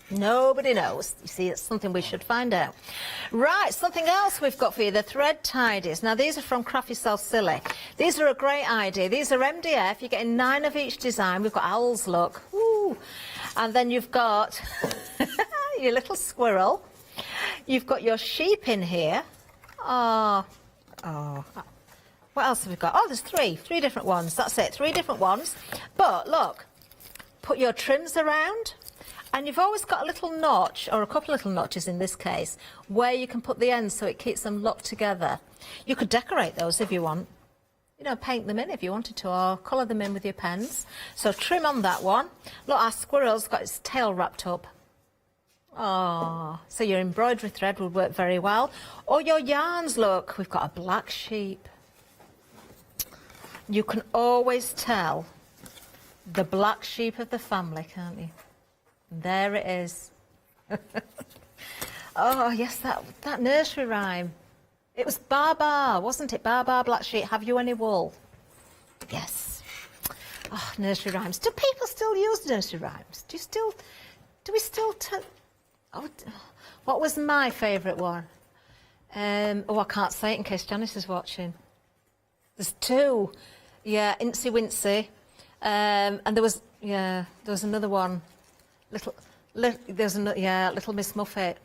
Nobody knows. You see, it's something we should find out. Right, something else we've got for you, the thread tidies. Now, these are from Craft Yourself Silly. These are a great idea. These are MDF. You're getting 9 of each design. We've got owls, look. Woo. And then you've got your little squirrel. You've got your sheep in here. Oh, oh. What else have we got? Oh, there's three different ones. That's it, 3 different ones. But look, put your trims around, and you've always got a little notch, or a couple of little notches in this case, where you can put the ends so it keeps them locked together. You could decorate those if you want. You know, paint them in if you wanted to, or colour them in with your pens. So trim on that one. Look, our squirrel's got its tail wrapped up. Oh, so your embroidery thread would work very well. Or your yarns, look, we've got a black sheep. You can always tell the black sheep of the family, can't you? There it is. Oh, yes, that nursery rhyme. It was Baba, wasn't it? Baba, black sheep, have you any wool? Yes. Oh, nursery rhymes. Do people still use nursery rhymes? Do we still oh, what was my favourite one? Oh, I can't say it in case Janice is watching. There's 2. Yeah, Incy Wincy. And there was another one. Little Miss Muffet.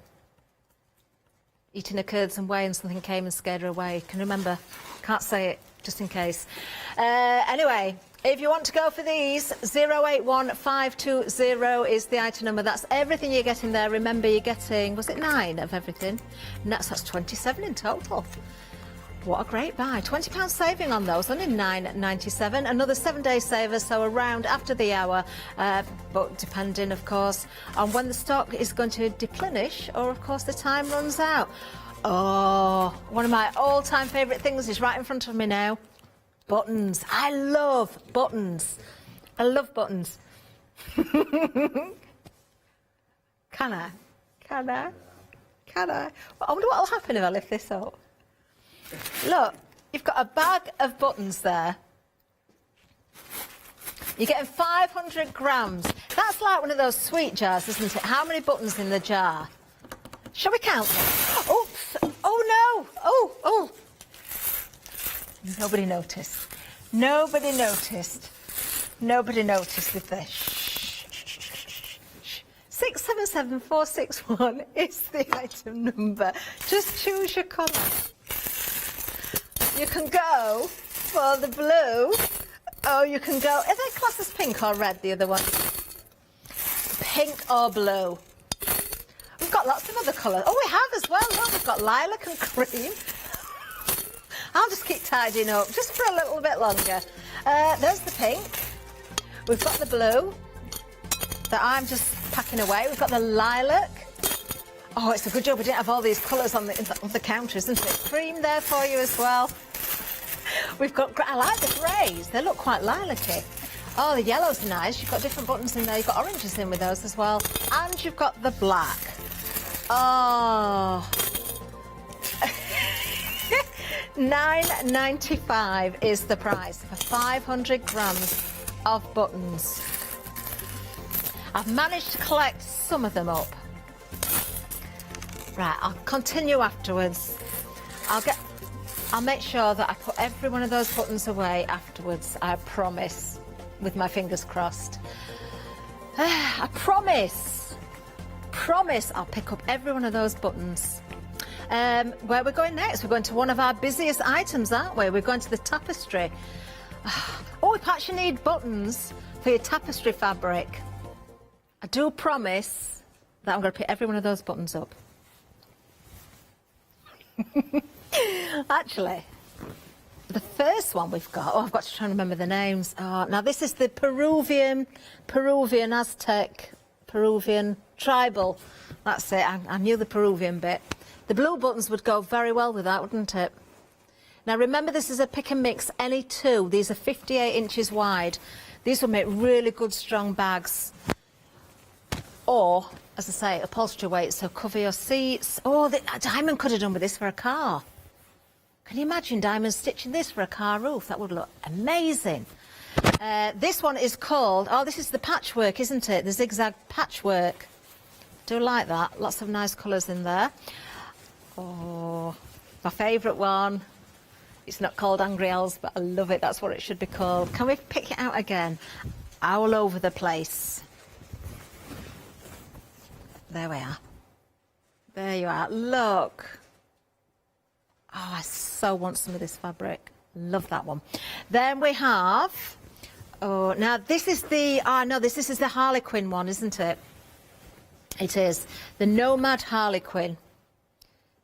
Eating her curds and whey, and something came and scared her away. Can you remember? Can't say it, just in case. Anyway, if you want to go for these, 081520 is the item number. That's everything you're getting there. Remember, you're getting, was it 9 of everything? And that's 27 in total. What a great buy. £20 saving on those, only £9.97. Another 7-day saver, so around after the hour, but depending, of course, on when the stock is going to deplenish, or, of course, the time runs out. Oh, one of my all-time favourite things is right in front of me now. Buttons. I love buttons. I love buttons. Can I? Can I? Can I? I wonder what will happen if I lift this up. Look, you've got a bag of buttons there. You're getting 500 grams. That's like one of those sweet jars, isn't it? How many buttons in the jar? Shall we count them? Oops. Oh, no. Oh. Nobody noticed. Nobody noticed. Nobody noticed with this. 677461 is the item number. Just choose your colour. You can go for the blue, or you can go, are they classed as pink or red, the other one? Pink or blue. We've got lots of other colours. Oh, we have as well. Look, we've got lilac and cream. I'll just keep tidying up just for a little bit longer. There's the pink. We've got the blue that I'm just packing away. We've got the lilac. Oh, it's a good job we didn't have all these colours on the counter, isn't it? Cream there for you as well. We've got, I like the greys. They look quite lilac-y. Oh, the yellow's nice. You've got different buttons in there. You've got oranges in with those as well. And you've got the black. Oh. £9.95 is the price for 500 grams of buttons. I've managed to collect some of them up. Right, I'll continue afterwards. I'll make sure that I put every one of those buttons away afterwards. I promise, with my fingers crossed. I promise I'll pick up every one of those buttons. Where we're going next, we're going to one of our busiest items, aren't we? We're going to the tapestry. Oh, we perhaps you need buttons for your tapestry fabric. I do promise that I'm going to pick every one of those buttons up. Actually, the first one we've got, I've got to try and remember the names. Now this is the Peruvian Aztec, Peruvian tribal. That's it, I knew the Peruvian bit. The blue buttons would go very well with that, wouldn't it? Now remember, this is a pick and mix, any 2. These are 58 inches wide. These will make really good strong bags. Or, as I say, upholstery weight, so cover your seats. Oh, Diamond could have done with this for a car. Can you imagine Diamond stitching this for a car roof? That would look amazing. This one is called, this is the patchwork, isn't it? The zigzag patchwork. Do like that. Lots of nice colours in there. Oh, my favourite one. It's not called Angry Owls, but I love it. That's what it should be called. Can we pick it out again? All over the place. There we are. There you are. Look. Oh, I so want some of this fabric. Love that one. Then we have, oh, now this is the, no, this is the Harlequin one, isn't it? It is. The Nomad Harlequin.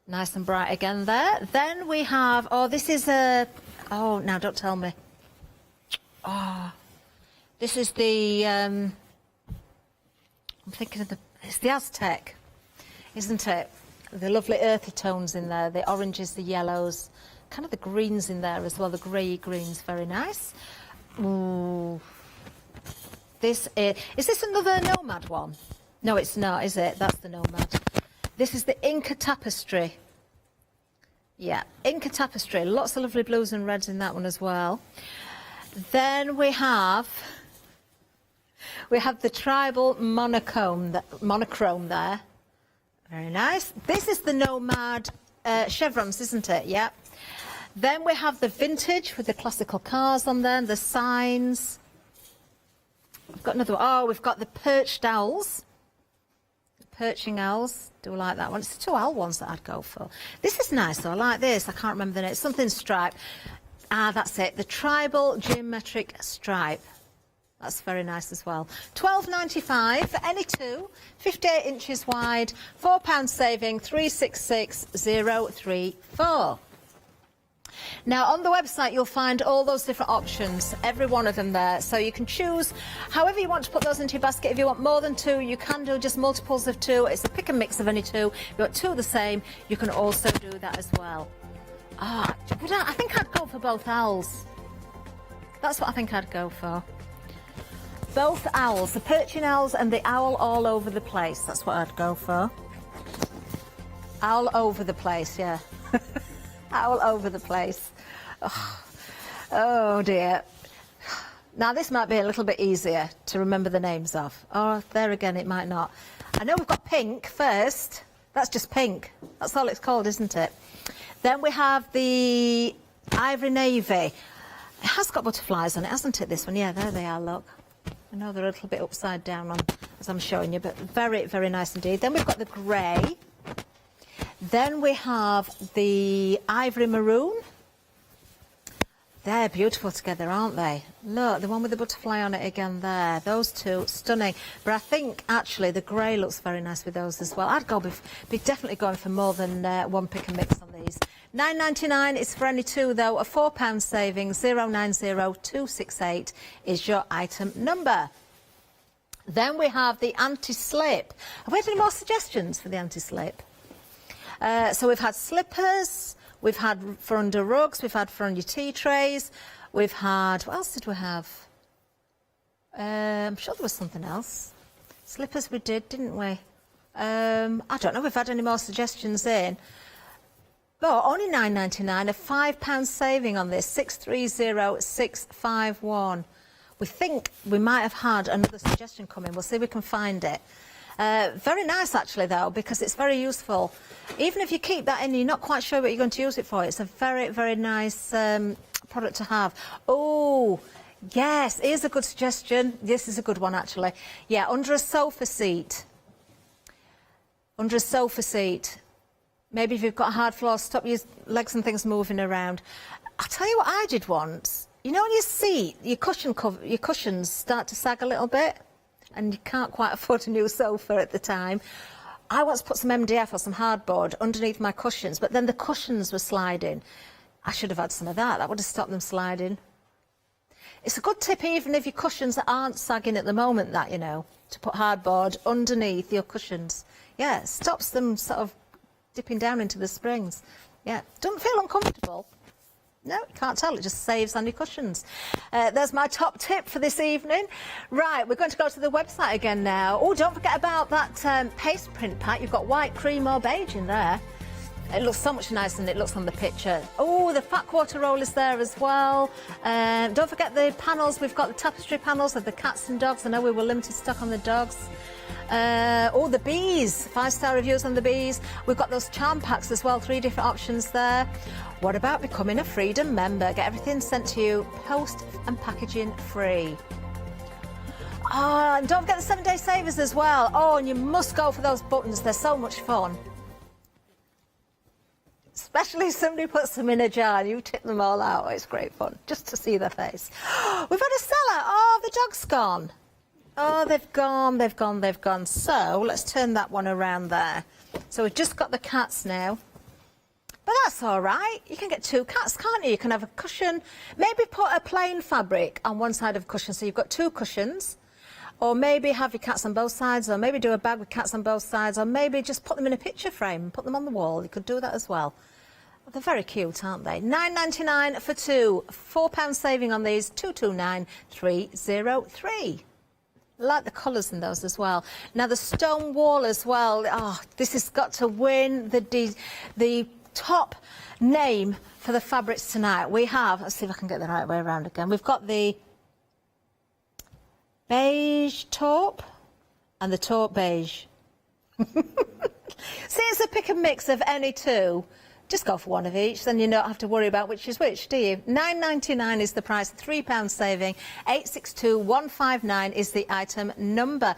Nice and bright again there. Then we have, oh, this is a, oh, now don't tell me. Oh, this is the, I'm thinking of the, it's the Aztec, isn't it? The lovely earthy tones in there, the oranges, the yellows, kind of the greens in there as well, the grey greens, very nice. Ooh. Is this another Nomad one? No, it's not, is it? That's the Nomad. This is the Inca Tapestry. Yeah, Inca Tapestry, lots of lovely blues and reds in that one as well. Then we have the Tribal Monochrome there. Very nice. This is the Nomad chevrons, isn't it? Yeah. Then we have the vintage with the classical cars on there, and the signs. We've got another one. Oh, we've got the perched owls. The perching owls. Do like that one. It's the 2 owl ones that I'd go for. This is nice though. I like this. I can't remember the name. It's something stripe. Ah, that's it. The Tribal Geometric Stripe. That's very nice as well. £12.95 for any two, 58 inches wide, £4 saving, 366034. Now on the website you'll find all those different options, every one of them there, so you can choose however you want to put those into your basket. If you want more than 2, you can do just multiples of 2. It's a pick and mix of any 2. If you want 2 the same, you can also do that as well. I think I'd go for both owls. That's what I think I'd go for. Both owls, the perching owls and the owl all over the place. That's what I'd go for. Owl over the place, yeah. Owl over the place. Oh dear. Now this might be a little bit easier to remember the names of. Oh, there again it might not. I know we've got pink first. That's just pink. That's all it's called, isn't it? Then we have the Ivory Navy. It has got butterflies on it, hasn't it, this one? Yeah, there they are, look. I know they're a little bit upside down on, as I'm showing you, but very, very nice indeed. Then we've got the grey. Then we have the Ivory Maroon. They're beautiful together, aren't they? Look, the one with the butterfly on it again there. Those two, stunning. But I think, actually, the grey looks very nice with those as well. I'd be definitely going for more than one pick and mix on these. £9.99 is for any two, though. A £4 saving, 090268 is your item number. Then we have the anti-slip. Have we had any more suggestions for the anti-slip? So we've had slippers, we've had for under rugs, we've had for on your tea trays, we've had, what else did we have? I'm sure there was something else. Slippers we did, didn't we? I don't know if we've had any more suggestions in. But only £9.99, a £5 saving on this, 630651. We think we might have had another suggestion coming. We'll see if we can find it. Very nice, actually, though, because it's very useful. Even if you keep that in, you're not quite sure what you're going to use it for. It's a very, very nice product to have. Oh, yes, here's a good suggestion. This is a good one, actually. Yeah, under a sofa seat. Under a sofa seat. Maybe if you've got a hard floor, stop your legs and things moving around. I'll tell you what I did once. You know, on your seat, your cushions start to sag a little bit, and you can't quite afford a new sofa at the time. I once put some MDF or some hardboard underneath my cushions, but then the cushions were sliding. I should have had some of that. That would have stopped them sliding. It's a good tip, even if your cushions aren't sagging at the moment, that, you know, to put hardboard underneath your cushions. Yeah, it stops them sort of dipping down into the springs. Yeah, don't feel uncomfortable. No, you can't tell, it just saves on your cushions. There's my top tip for this evening. Right, we're going to go to the website again now. Oh, don't forget about that paste print pack. You've got white, cream or beige in there. It looks so much nicer than it looks on the picture. Oh, the fat quarter roll is there as well. Don't forget the panels. We've got the tapestry panels of the cats and dogs. I know we were limited stock on the dogs. Oh, the bees, 5-star reviews on the bees. We've got those charm packs as well, 3 different options there. What about becoming a Freedom member? Get everything sent to you, post and packaging free. Oh, and don't forget the 7-day savers as well. Oh, and you must go for those buttons, they're so much fun. especially if somebody puts them in a jar and you tip them all out. Oh, it's great fun just to see their face. We've had a seller. Oh, the dog's gone. Oh, they've gone. So let's turn that one around there. So we've just got the cats now. But that's all right. You can get 2 cats, can't you? You can have a cushion. Maybe put a plain fabric on one side of a cushion so you've got 2 cushions. Or maybe have your cats on both sides, or maybe do a bag with cats on both sides, or maybe just put them in a picture frame and put them on the wall. You could do that as well. They're very cute, aren't they? £9.99 for 2. £4 saving on these. 229303. I like the colours in those as well. Now the stone wall as well. Oh, this has got to win the top name for the fabrics tonight. We have, let's see if I can get the right way around again. We've got the beige taupe and the taupe beige. See, it's a pick and mix of any 2. Just go for one of each, then you don't have to worry about which is which, do you? £9.99 is the price, £3 saving. 862159 is the item number.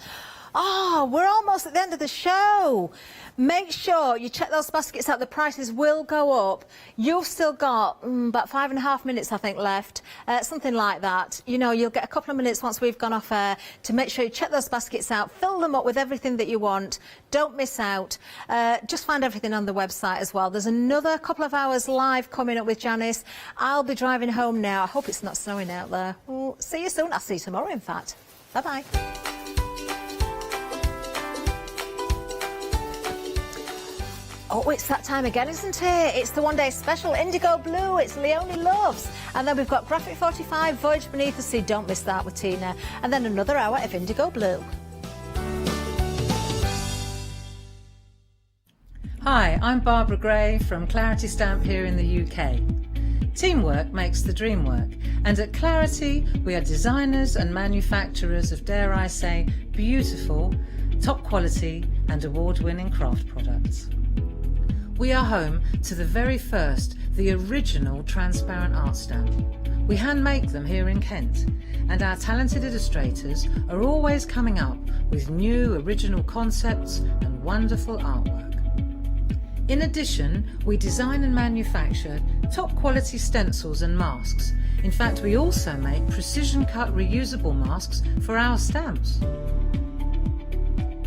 Oh, we're almost at the end of the show. Make sure you check those baskets out. The prices will go up. You've still got about 5.5 minutes, I think, left. Something like that. You know, you'll get a couple of minutes once we've gone off air to make sure you check those baskets out. Fill them up with everything that you want. Don't miss out. Just find everything on the website as well. There's another couple of hours live coming up with Janice. I'll be driving home now. I hope it's not snowing out there. Well, see you soon. I'll see you tomorrow, in fact. Bye-bye. Oh, it's that time again, isn't it? It's the one-day special, IndigoBlu. It's Leonie Loves. And then we've got Graphic 45, Voyage Beneath the Sea. Don't miss that with Tina. And then another hour of IndigoBlu. Hi, I'm Barbara Gray from Clarity Stamp here in the UK. Teamwork makes the dream work, and at Clarity we are designers and manufacturers of, dare I say, beautiful, top quality and award-winning craft products. We are home to the very first, the original transparent art stamp. We hand make them here in Kent, and our talented illustrators are always coming up with new original concepts and wonderful artwork. In addition, we design and manufacture top quality stencils and masks. In fact, we also make precision cut reusable masks for our stamps.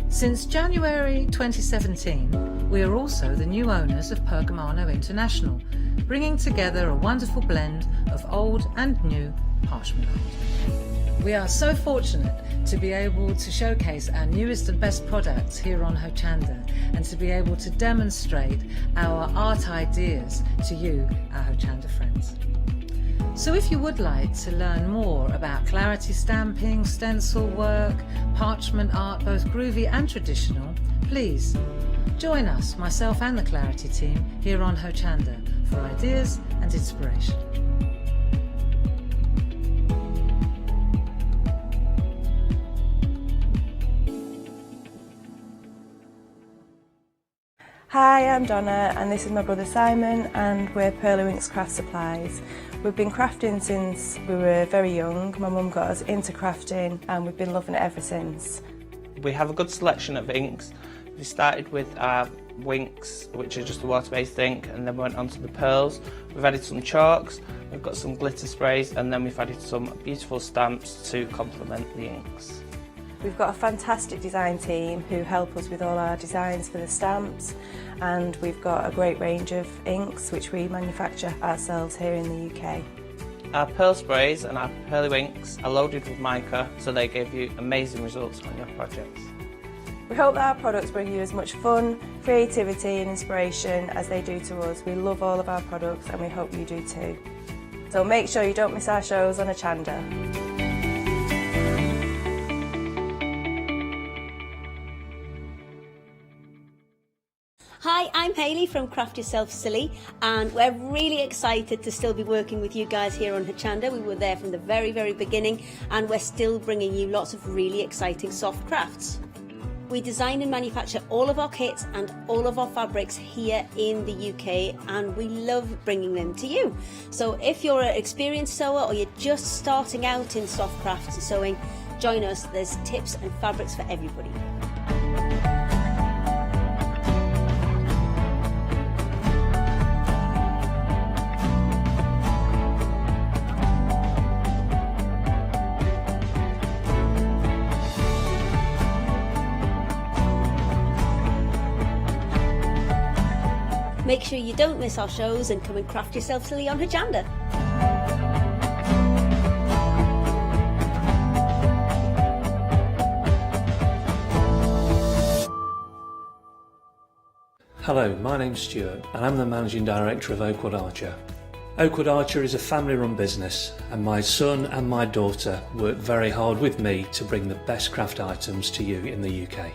Since January 2017, we are also the new owners of Pergamano International, bringing together a wonderful blend of old and new parchment art. We are so fortunate to be able to showcase our newest and best products here on Hochanda, and to be able to demonstrate our art ideas to you, our Hochanda friends. So if you would like to learn more about Clarity stamping, stencil work, parchment art, both groovy and traditional, please join us, myself and the Clarity team, here on Hochanda for ideas and inspiration. Hi, I'm Donna and this is my brother Simon, and we're Pearly Winks Craft Supplies. We've been crafting since we were very young. My mum got us into crafting and we've been loving it ever since. We have a good selection of inks. We started with our Winks, which are just a water-based ink, and then went on to the pearls. We've added some chalks, we've got some glitter sprays, and then we've added some beautiful stamps to complement the inks. We've got a fantastic design team who help us with all our designs for the stamps, and we've got a great range of inks which we manufacture ourselves here in the UK. Our pearl sprays and our Pearly Winks are loaded with mica, so they give you amazing results on your projects. We hope that our products bring you as much fun, creativity and inspiration as they do to us. We love all of our products and we hope you do too. So make sure you don't miss our shows on Hochanda. Hi, I'm Hayley from Craft Yourself Silly, and we're really excited to still be working with you guys here on Hochanda. We were there from the very, very beginning, and we're still bringing you lots of really exciting soft crafts. We design and manufacture all of our kits and all of our fabrics here in the UK, and we love bringing them to you. So if you're an experienced sewer or you're just starting out in soft crafts and sewing, join us. There's tips and fabrics for everybody. Make sure you don't miss our shows and come and craft yourself silly on Hochanda. Hello, my name's Stuart and I'm the Managing Director of Oakwood Archer. Oakwood Archer is a family-run business and my son and my daughter work very hard with me to bring the best craft items to you in the UK.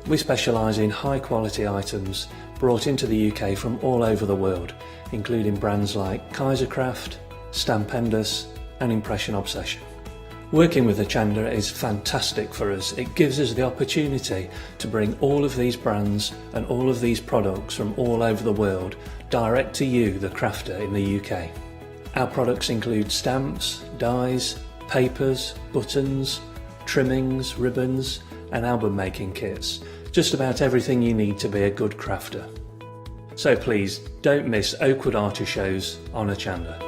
We specialise in high-quality items brought into the UK from all over the world, including brands like Kaisercraft, Stampendous and Impression Obsession. Working with Hochanda is fantastic for us. It gives us the opportunity to bring all of these brands and all of these products from all over the world direct to you, the crafter in the UK. Our products include stamps, dies, papers, buttons, trimmings, ribbons and album making kits. Just about everything you need to be a good crafter. So please don't miss Oakwood Archer shows on Hochanda.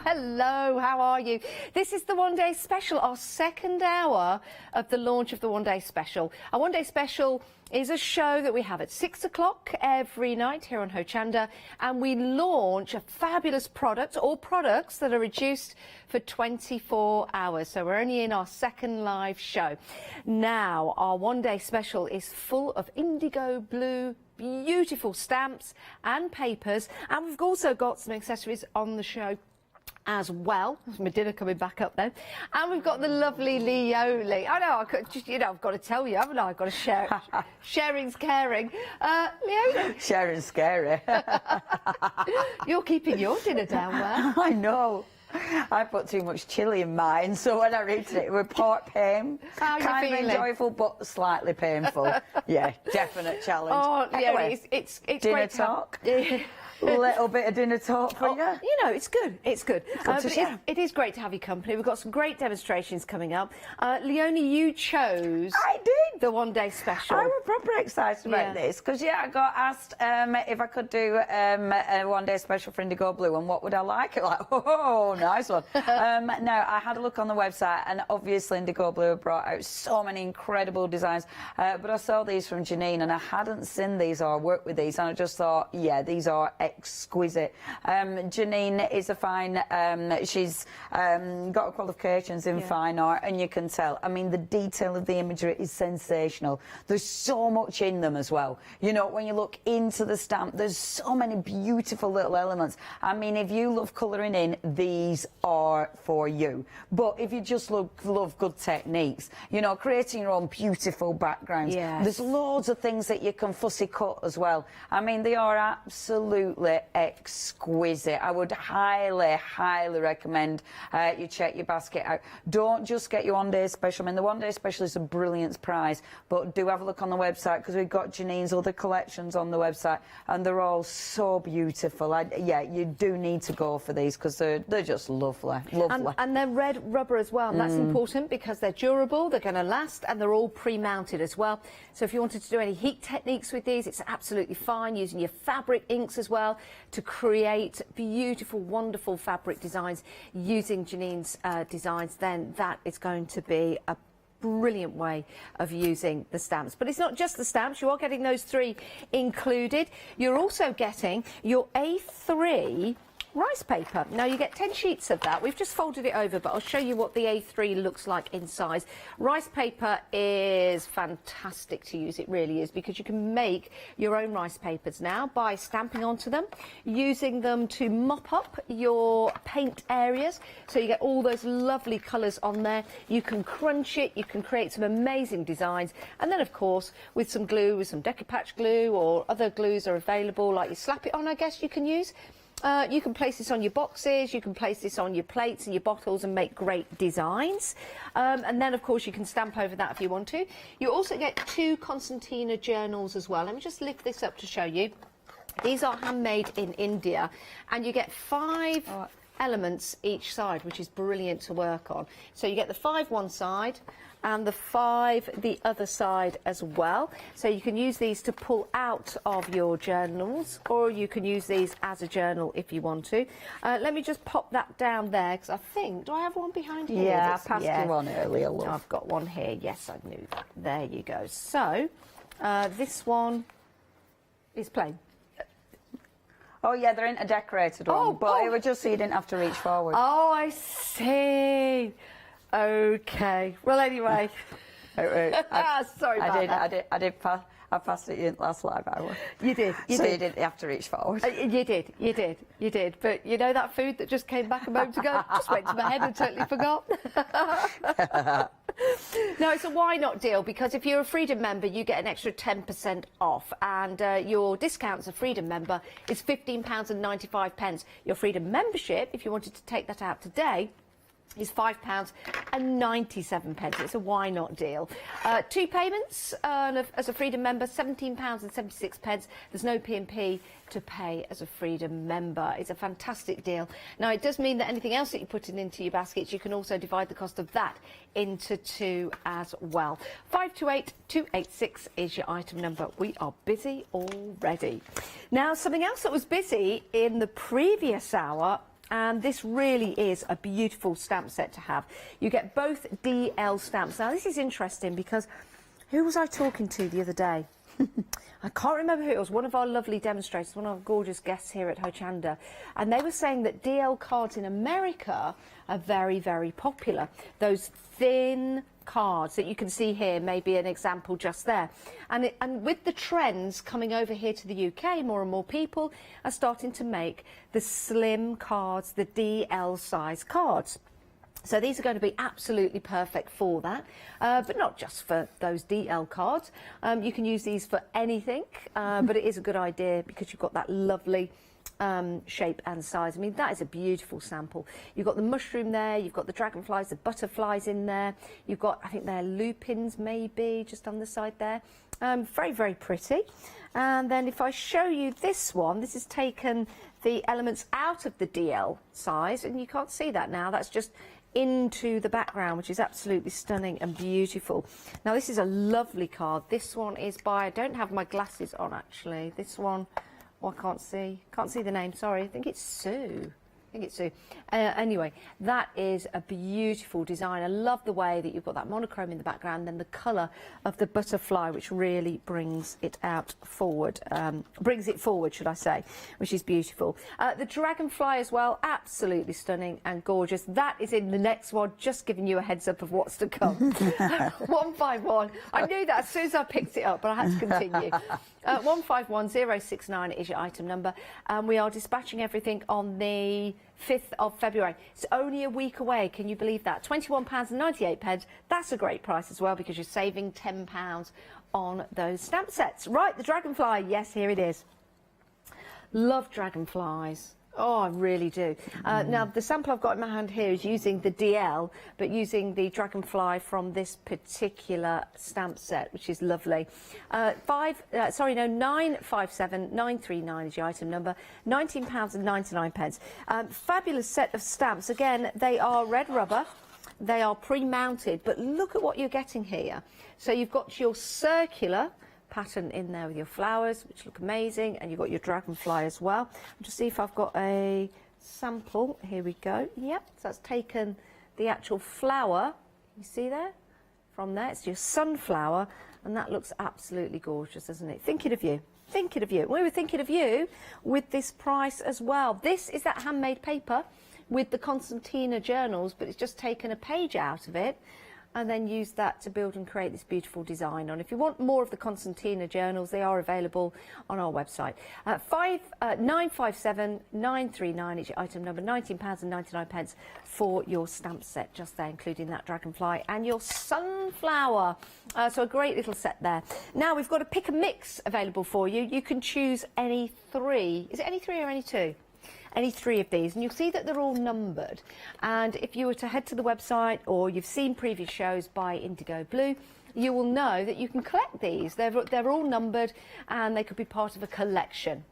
Hello, how are you? This is the One Day Special, our second hour of the launch of the One Day Special. Our One Day Special is a show that we have at 6 o'clock every night here on Hochanda, and we launch a fabulous product or products that are reduced for 24 hours. So we're only in our second live show. Now, our One Day Special is full of IndigoBlu beautiful stamps and papers, and we've also got some accessories on the show as well. My dinner coming back up then. And we've got the lovely Leonie. I know, I could just, you know, I've got to tell you, haven't I? I've got to share. Sharing's caring. Leonie. Sharing's scary. You're keeping your dinner down well. I know. I put too much chilli in mine, so when I reached it with part pain, How you kind feeling? of enjoyable but slightly painful. Yeah, definite challenge. Oh, Anyway, Leonie, it's dinner great talk. to Little bit of dinner talk for you. You know, it's good. It's good. Good to share. It is great to have your company. We've got some great demonstrations coming up. Leonie, you chose I did. the One Day Special. I was proper excited about this because, yeah, I got asked if I could do a One Day Special for IndigoBlu and what would I like? Like, oh, nice one. Now, I had a look on the website and obviously IndigoBlu have brought out so many incredible designs, but I saw these from Janine and I hadn't seen these or worked with these and I just thought, yeah, these are exquisite. Janine is a fine, she's got qualifications in fine art and you can tell. I mean, the detail of the imagery is sensational. There's so much in them as well. You know, when you look into the stamp, there's so many beautiful little elements. I mean, if you love colouring in, these are for you. But if you just love good techniques, you know, creating your own beautiful backgrounds, there's loads of things that you can fussy cut as well. I mean, they are absolutely exquisite. I would highly, highly recommend you check your basket out. Don't just get your One Day Special. I mean, the One Day Special is a brilliant prize, but do have a look on the website because we've got Janine's other collections on the website and they're all so beautiful. Yeah, you do need to go for these because they're just lovely. Lovely. And they're red rubber as well, and that's important because they're durable, they're going to last, and they're all pre-mounted as well. So if you wanted to do any heat techniques with these, it's absolutely fine, using your fabric inks as well to create beautiful, wonderful fabric designs using Janine's designs. Then that is going to be a brilliant way of using the stamps. But it's not just the stamps, you are getting those three included. You're also getting your A3 rice paper. Now you get 10 sheets of that. We've just folded it over, but I'll show you what the A3 looks like in size. Rice paper is fantastic to use, it really is, because you can make your own rice papers now by stamping onto them, using them to mop up your paint areas, so you get all those lovely colours on there. You can crunch it, you can create some amazing designs, and then of course with some glue, with some Decopatch glue or other glues are available, like you slap it on, I guess you can use. You can place this on your boxes, you can place this on your plates and your bottles and make great designs. And then, of course, you can stamp over that if you want to. You also get 2 concertina journals as well. Let me just lift this up to show you. These are handmade in India, and you get 5 elements each side, which is brilliant to work on. So you get the 5 one side and the 5 the other side as well. So you can use these to pull out of your journals, or you can use these as a journal if you want to. Let me just pop that down there, because I think, do I have one behind here? Yeah, I passed you one earlier, love. I've got one here. Yes, I knew that. There you go. So this one is plain. Oh yeah, they're in a decorated one, but it was just so you didn't have to reach forward. Oh, I see. Okay. Well, anyway. Sorry about that. I passed it in last live hour. You did. You didn't have to reach forward. You did. But you know that food that just came back a moment ago? Just went to my head and totally forgot. No, it's a why not deal, because if you're a Freedom member, you get an extra 10% off, and your discount as a Freedom member is £15.95. Your Freedom membership, if you wanted to take that out today, is £5.97. It's a why not deal. 2 payments as a Freedom member, £17.76. There's no P&P to pay as a Freedom member. It's a fantastic deal. Now, it does mean that anything else that you're putting into your baskets, you can also divide the cost of that into 2 as well. 528286 is your item number. We are busy already. Now, something else that was busy in the previous hour, and this really is a beautiful stamp set to have. You get both DL stamps. Now, this is interesting because who was I talking to the other day? I can't remember who it was. One of our lovely demonstrators, one of our gorgeous guests here at Hochanda. And they were saying that DL cards in America are very, very popular. Those thin cards that you can see here, maybe an example just there. And with the trends coming over here to the UK, more and more people are starting to make the slim cards, the DL size cards. So these are going to be absolutely perfect for that, but not just for those DL cards. You can use these for anything, but it is a good idea because you've got that lovely shape and size. I mean, that is a beautiful sample. You've got the mushroom there, you've got the dragonflies, the butterflies in there. You've got, I think they're lupins maybe, just on the side there. Very, very pretty. And then if I show you this one, this has taken the elements out of the DL size, and you can't see that now. That's just into the background, which is absolutely stunning and beautiful. Now, this is a lovely card. This one is by, I don't have my glasses on actually. This one, oh, I can't see the name, sorry. I think it's Sue. Anyway, that is a beautiful design. I love the way that you've got that monochrome in the background, then the colour of the butterfly, which really brings it out forward, should I say, which is beautiful. The dragonfly as well, absolutely stunning and gorgeous. That is in the next one, just giving you a heads up of what's to come. 151. I knew that as soon as I picked it up, but I had to continue. 151069 is your item number, and we are dispatching everything on the 5th of February. It's only a week away, can you believe that? £21.98. That's a great price as well, because you're saving £10 on those stamp sets. Right, the dragonfly, yes, here it is. Love dragonflies. Oh, I really do. Now, the sample I've got in my hand here is using the DL, but using the dragonfly from this particular stamp set, which is lovely. 957939 is your item number. £19.99. Fabulous set of stamps. Again, they are red rubber. They are pre-mounted, but look at what you're getting here. So you've got your circular pattern in there with your flowers, which look amazing, and you've got your dragonfly as well. I'll just see if I've got a sample. Here we go. Yep, so that's taken the actual flower, you see there, from there. It's your sunflower, and that looks absolutely gorgeous, doesn't it? Thinking of you. Thinking of you. We were thinking of you with this price as well. This is that handmade paper with the concertina journals, but it's just taken a page out of it and then use that to build and create this beautiful design on. If you want more of the concertina journals, they are available on our website. 957939 is your item number, £19.99 for your stamp set, just there, including that dragonfly and your sunflower. So a great little set there. Now, we've got a pick and mix available for you. You can choose any 3. Is it any 3 or any 2? Any 3 of these, and you'll see that they're all numbered. And if you were to head to the website, or you've seen previous shows by IndigoBlu, you will know that you can collect these. They're all numbered, and they could be part of a collection.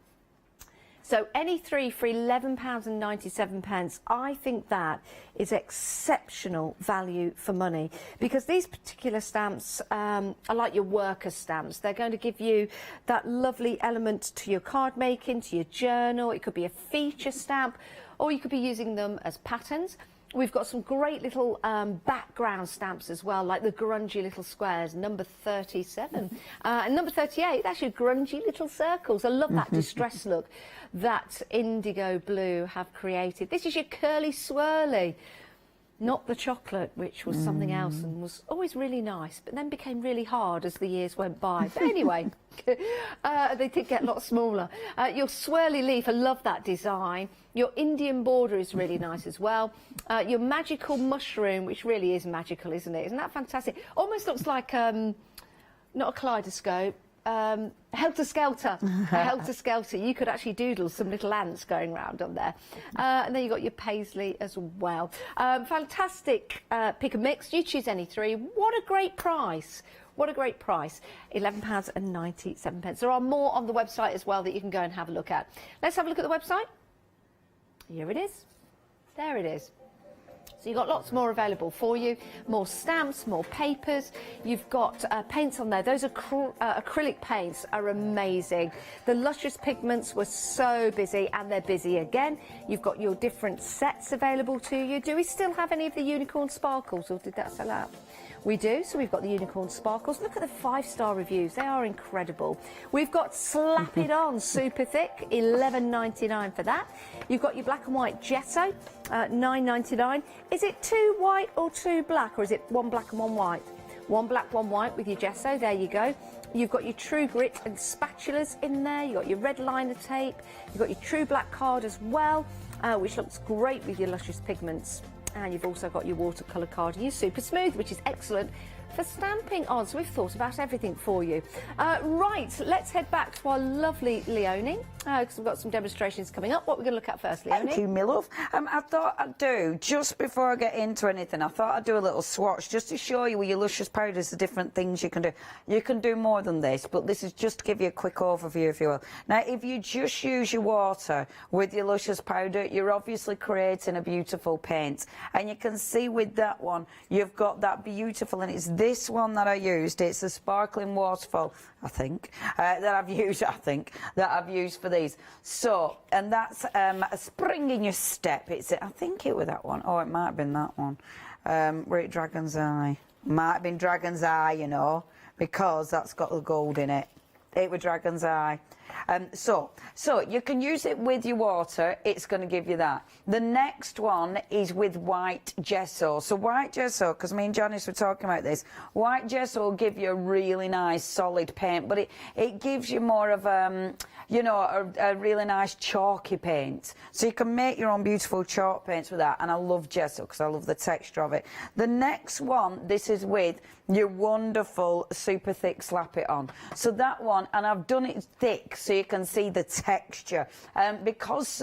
So any three for £11.97. I think that is exceptional value for money, because these particular stamps are like your worker stamps. They're going to give you that lovely element to your card making, to your journal. It could be a feature stamp, or you could be using them as patterns. We've got some great little background stamps as well, like the grungy little squares, number 37. And number 38, actually grungy little circles. I love that distress look that IndigoBlu have created. This is your curly swirly, not the chocolate, which was something else and was always really nice, but then became really hard as the years went by. But anyway, they did get a lot smaller. Your swirly leaf, I love that design. Your Indian border is really nice as well. Your magical mushroom, which really is magical, isn't it? Isn't that fantastic? Almost looks like, not a kaleidoscope, helter-skelter. Helter-skelter. You could actually doodle some little ants going around on there. And then you've got your paisley as well. Fantastic pick and mix. You choose any three. What a great price. What a great price. £11.97. There are more on the website as well that you can go and have a look at. Let's have a look at the website. Here it is. There it is. So you've got lots more available for you. More stamps, more papers. You've got paints on there. Those acrylic paints are amazing. The Luscious pigments were so busy, and they're busy again. You've got your different sets available to you. Do we still have any of the unicorn sparkles, or did that sell out? We do, so we've got the unicorn sparkles. Look at the 5-star reviews, they are incredible. We've got Slap It On, super thick, £11.99 for that. You've got your black and white gesso, £9.99. Is it 2 white or 2 black, or is it 1 black and 1 white? 1 black, 1 white with your gesso, there you go. You've got your true grit and spatulas in there. You've got your red liner tape. You've got your true black card as well, which looks great with your Luscious pigments. And you've also got your watercolour card and your super smooth, which is excellent for stamping on. So we've thought about everything for you. Right, let's head back to our lovely Leonie, because we've got some demonstrations coming up. What are we going to look at first, Leonie? Thank you, my love. I thought I'd do, just before I get into anything, I thought I'd do a little swatch just to show you with your Luscious powders the different things you can do. You can do more than this, but this is just to give you a quick overview, if you will. Now, if you just use your water with your Luscious powder, you're obviously creating a beautiful paint. And you can see with that one, you've got that beautiful, and it's this one that I used. It's a sparkling waterfall, I think, that I've used for these. So, and that's a spring in your step. It's, I think it was that one. Oh, it might have been that one. Were it Dragon's Eye? Might have been Dragon's Eye, you know, because that's got the gold in it. It was Dragon's Eye. So you can use it with your water. It's going to give you that. The next one is with white gesso. So white gesso, because me and Janice were talking about this, white gesso will give you a really nice solid paint, but it gives you more of you know, a really nice chalky paint. So you can make your own beautiful chalk paints with that. And I love gesso because I love the texture of it. The next one, this is with your wonderful super thick Slap It On. So that one, and I've done it thick so you can see the texture, because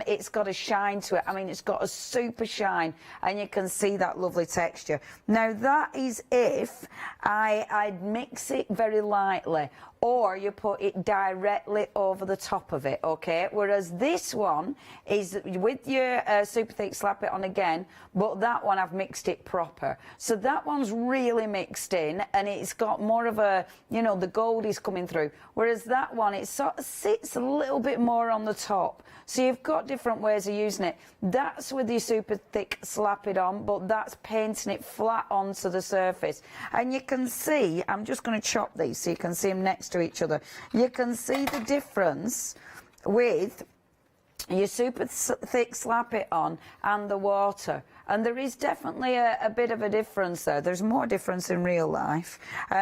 it's got a shine to it. I mean, it's got a super shine, and you can see that lovely texture. Now that is if I'd mix it very lightly, or you put it directly over the top of it, okay? Whereas this one is with your super thick Slap It On again, but that one I've mixed it proper. So that one's really mixed in, and it's got more of a, you know, the gold is coming through. Whereas that one, it sort of sits a little bit more on the top. So you've got different ways of using it. That's with your super thick Slap It On, but that's painting it flat onto the surface. And you can see, I'm just going to chop these so you can see them next to each other. You can see the difference with your super thick Slap It On and the water. And there is definitely a bit of a difference there. There's more difference in real life,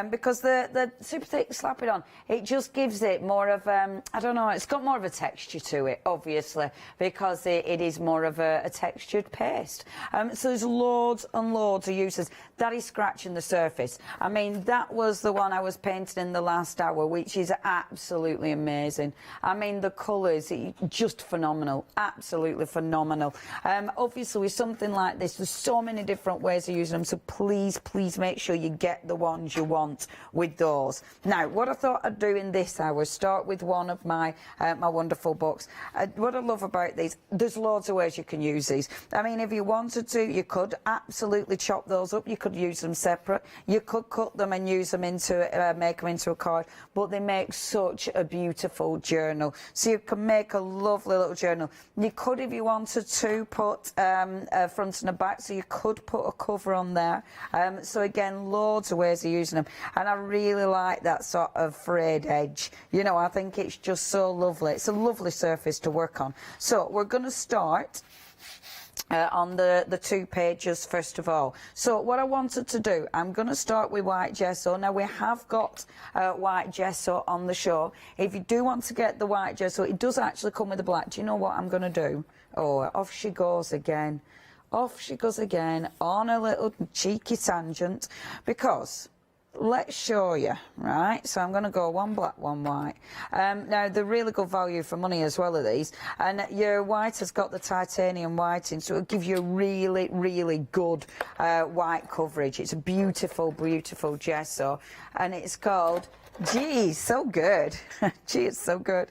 because the super thick Slap It On, it just gives it more of, I don't know, it's got more of a texture to it, obviously, because it is more of a textured paste. So there's loads and loads of uses. That is scratching the surface. I mean, that was the one I was painting in the last hour, which is absolutely amazing. I mean, the colours, just phenomenal, absolutely phenomenal. Obviously, with something like like this. There's so many different ways of using them, so please make sure you get the ones you want with those. Now, what I thought I'd do in this hour is start with one of my my wonderful books. What I love about these, there's loads of ways you can use these. I mean, if you wanted to, you could absolutely chop those up. You could use them separate. You could cut them and use them into, make them into a card, but they make such a beautiful journal. So you can make a lovely little journal. You could, if you wanted to, put a front and a back, so you could put a cover on there. So again, loads of ways of using them, and I really like that sort of frayed edge. You know, I think it's just so lovely. It's a lovely surface to work on. So we're going to start on the 2 pages first of all. So what I wanted to do, I'm going to start with white gesso. Now we have got white gesso on the show. If you do want to get the white gesso, it does actually come with the black. Do you know what I'm going to do? Oh, off she goes again. Off she goes again on a little cheeky tangent, because let's show you, right? So I'm going to go one black, one white. Now, they're really good value for money as well, are these. And your white has got the titanium whiting, so it'll give you a really, really good white coverage. It's a beautiful, beautiful gesso, and it's called... Gee, so good. Gee, it's so good.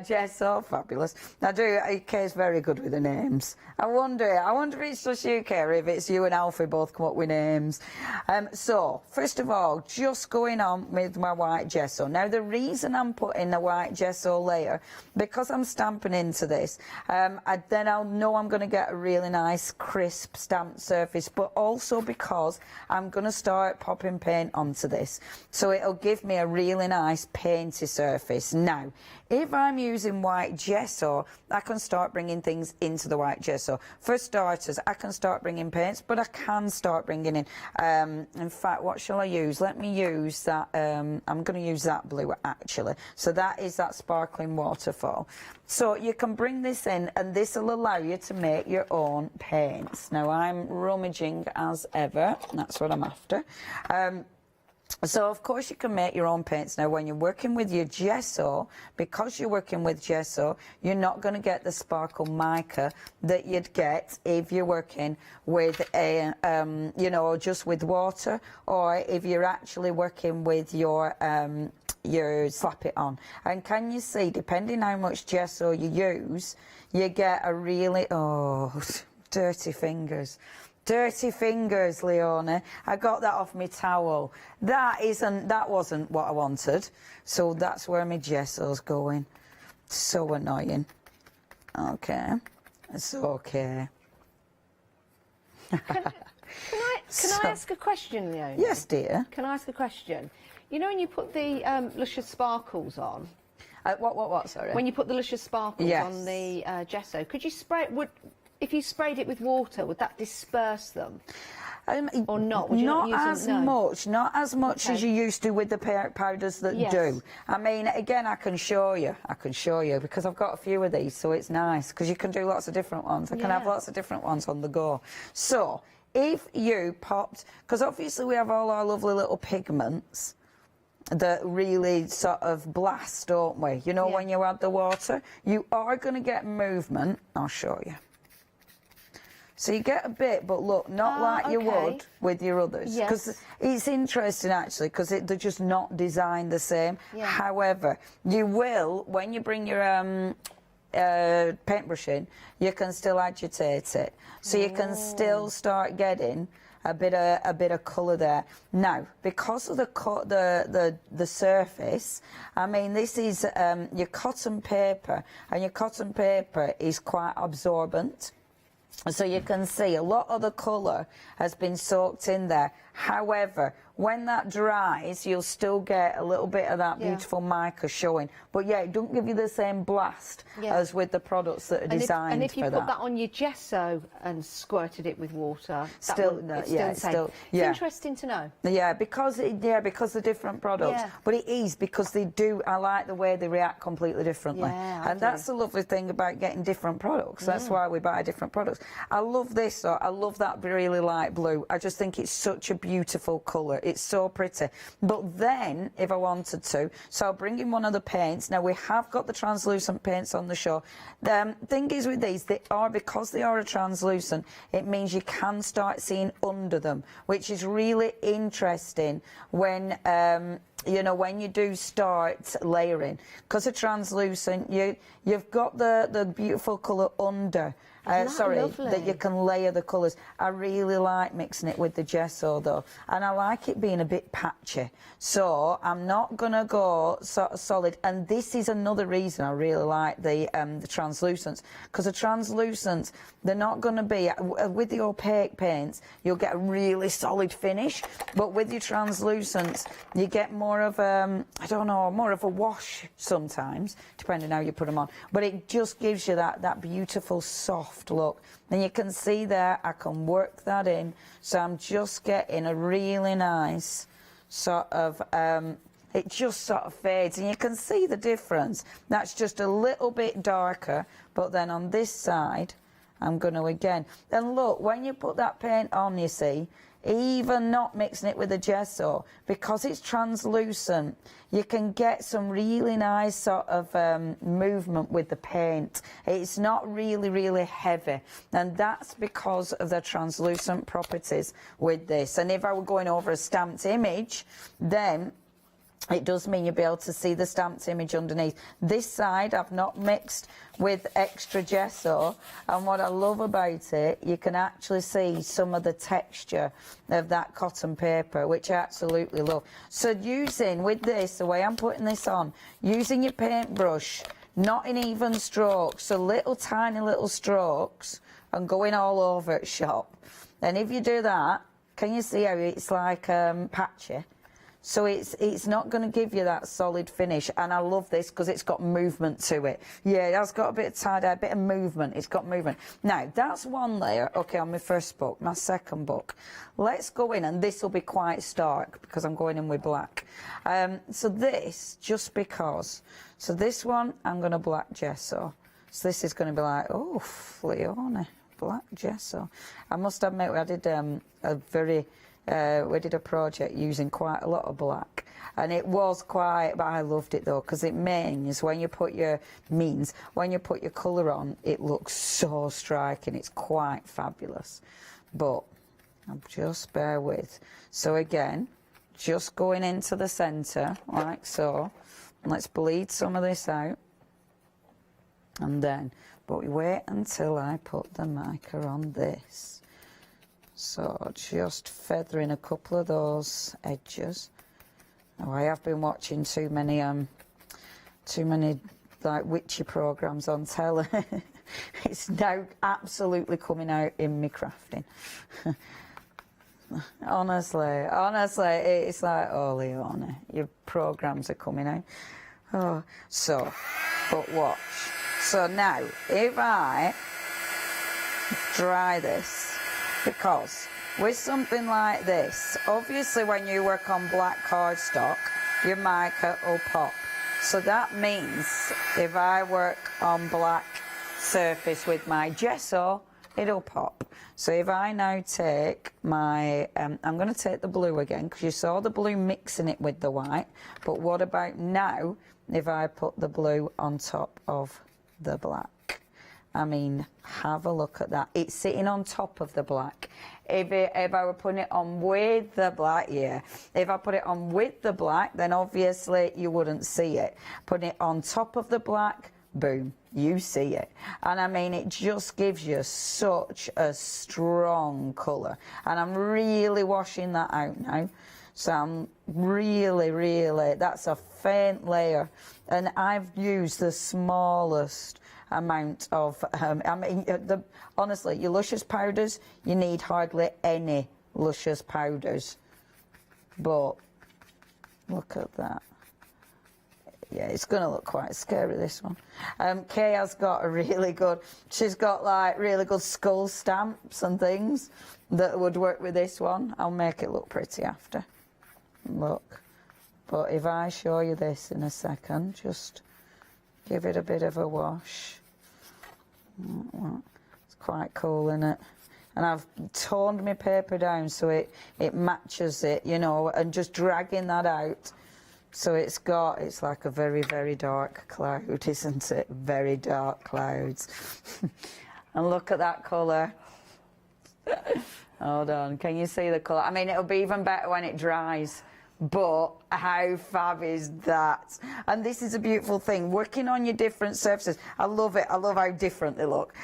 Gesso, fabulous. Now, UK is very good with the names. I wonder if it's just UK or if it's you and Alfie both come up with names. So, first of all, just going on with my white gesso. Now, the reason I'm putting the white gesso layer, because I'm stamping into this, then I'll know I'm going to get a really nice, crisp stamped surface, but also because I'm going to start popping paint onto this. So it'll give me a really nice painty surface. Now, if I'm using white gesso, I can start bringing things into the white gesso. For starters, I can start bringing paints, but I can start bringing in fact, what shall I use? Let me use that, I'm going to use that blue actually. So that is that sparkling waterfall. So you can bring this in, and this will allow you to make your own paints. Now, I'm rummaging as ever, that's what I'm after. So, of course, you can make your own paints. Now, when you're working with your gesso, because you're working with gesso, you're not going to get the sparkle mica that you'd get if you're working with a, you know, just with water, or if you're actually working with your slap it on. And can you see, depending how much gesso you use, you get a really, oh, dirty fingers. Dirty fingers, Leona. I got that off my towel. That wasn't what I wanted. So that's where my gesso's going. So annoying. Okay. It's okay. Can I ask a question, Leona? Yes, dear. Can I ask a question? You know when you put the Luscious sparkles on? What, sorry? When you put the Luscious sparkles Yes. on the gesso, could you spray it? If you sprayed it with water, would that disperse them? Or not? Would you not use them? No. Not as much Okay. as you used to with the powders that Yes. do. I mean, again, I can show you because I've got a few of these, so it's nice because you can do lots of different ones. I can have lots of different ones on the go. So if you popped, because obviously we have all our lovely little pigments that really sort of blast, don't we? You know, when you add the water, you are going to get movement. I'll show you. So you get a bit, but look, not like you would with your others. Because it's interesting, actually, because they're just not designed the same. However, you will, when you bring your paintbrush in, you can still agitate it. So you can still start getting a bit of colour there. Now, because of the surface, I mean, this is your cotton paper, and your cotton paper is quite absorbent. So you can see a lot of the colour has been soaked in there. However, when that dries, you'll still get a little bit of that beautiful mica showing. But yeah, it don't give you the same blast as with the products that are designed for that. And if you put that on your gesso and squirted it with water, it's still still, It's interesting to know. Yeah, because the different products. But it is because they do. I like the way they react completely differently. And that's the lovely thing about getting different products. That's why we buy different products. I love this. I love that really light blue. I just think it's such a beautiful colour. It's so pretty. But then, if I wanted to, so I'll bring in one of the paints. Now, we have got the translucent paints on the show. The thing is with these, because they are a translucent, it means you can start seeing under them, which is really interesting when you know, when you do start layering. Because they're translucent, you've got the beautiful colour under. That you can layer the colours. I really like mixing it with the gesso though, and I like it being a bit patchy. So I'm not gonna go sort of solid. And this is another reason I really like the translucents, because the translucents, they're not gonna be with the opaque paints. You'll get a really solid finish, but with your translucents, you get more of I don't know, more of a wash sometimes, depending how you put them on. But it just gives you that beautiful soft look, and you can see there I can work that in, so I'm just getting a really nice sort of it just sort of fades, and you can see the difference. That's just a little bit darker, but then on this side I'm going to again, and look, when you put that paint on, you see, even not mixing it with the gesso, because it's translucent, you can get some really nice sort of movement with the paint. It's not really heavy, and that's because of the translucent properties with this. And if I were going over a stamped image, then it does mean you'll be able to see the stamped image underneath. This side I've not mixed with extra gesso, and what I love about it, you can actually see some of the texture of that cotton paper, which I absolutely love. So using, with this, the way I'm putting this on, using your paintbrush, not in even strokes, so little tiny little strokes, and going all over it shop. And if you do that, can you see how it's like patchy? So it's not going to give you that solid finish, and I love this because it's got movement to it. Yeah, it has got a bit of tie-dye, a bit of movement. It's got movement. Now, that's one layer, okay, on my first book. My second book. Let's go in, and this will be quite stark because I'm going in with black. So this, just because. So this one, I'm going to black gesso. So this is going to be like, oh, Leone, black gesso. I must admit, I did we did a project using quite a lot of black, and it was quite, but I loved it though, because it means when you put your colour on, it looks so striking. It's quite fabulous. But I'll just bear with. So again, just going into the centre like so. Let's bleed some of this out, and then, but wait until I put the mica on this. So just feathering a couple of those edges. Oh, I have been watching too many like witchy programs on telly. It's now absolutely coming out in me crafting. honestly, it's like, oh, Leone, your programs are coming out. Oh, so, but watch. So now, if I dry this, because with something like this, obviously when you work on black cardstock, your mica will pop. So that means if I work on black surface with my gesso, it'll pop. So if I now take my, I'm going to take the blue again, because you saw the blue mixing it with the white, but what about now if I put the blue on top of the black? I mean, have a look at that. It's sitting on top of the black. If I were putting it on with the black, yeah. If I put it on with the black, then obviously you wouldn't see it. Putting it on top of the black, boom, you see it. And I mean, it just gives you such a strong colour. And I'm really washing that out now. So I'm really, that's a faint layer. And I've used the smallest amount of, I mean, honestly, your Luscious powders, you need hardly any Luscious powders. But look at that. Yeah, it's going to look quite scary, this one. Kay has got a really good, she's got like really good skull stamps and things that would work with this one. I'll make it look pretty after. Look. But if I show you this in a second, just give it a bit of a wash. It's quite cool, isn't it? and I've toned my paper down so it matches it, you know, and just dragging that out. So it's like a very, very dark cloud, isn't it? Very dark clouds. And look at that colour. Hold on, can you see the colour? I mean, it'll be even better when it dries. But how fab is that? And this is a beautiful thing, working on your different surfaces. I love it. I love how different they look.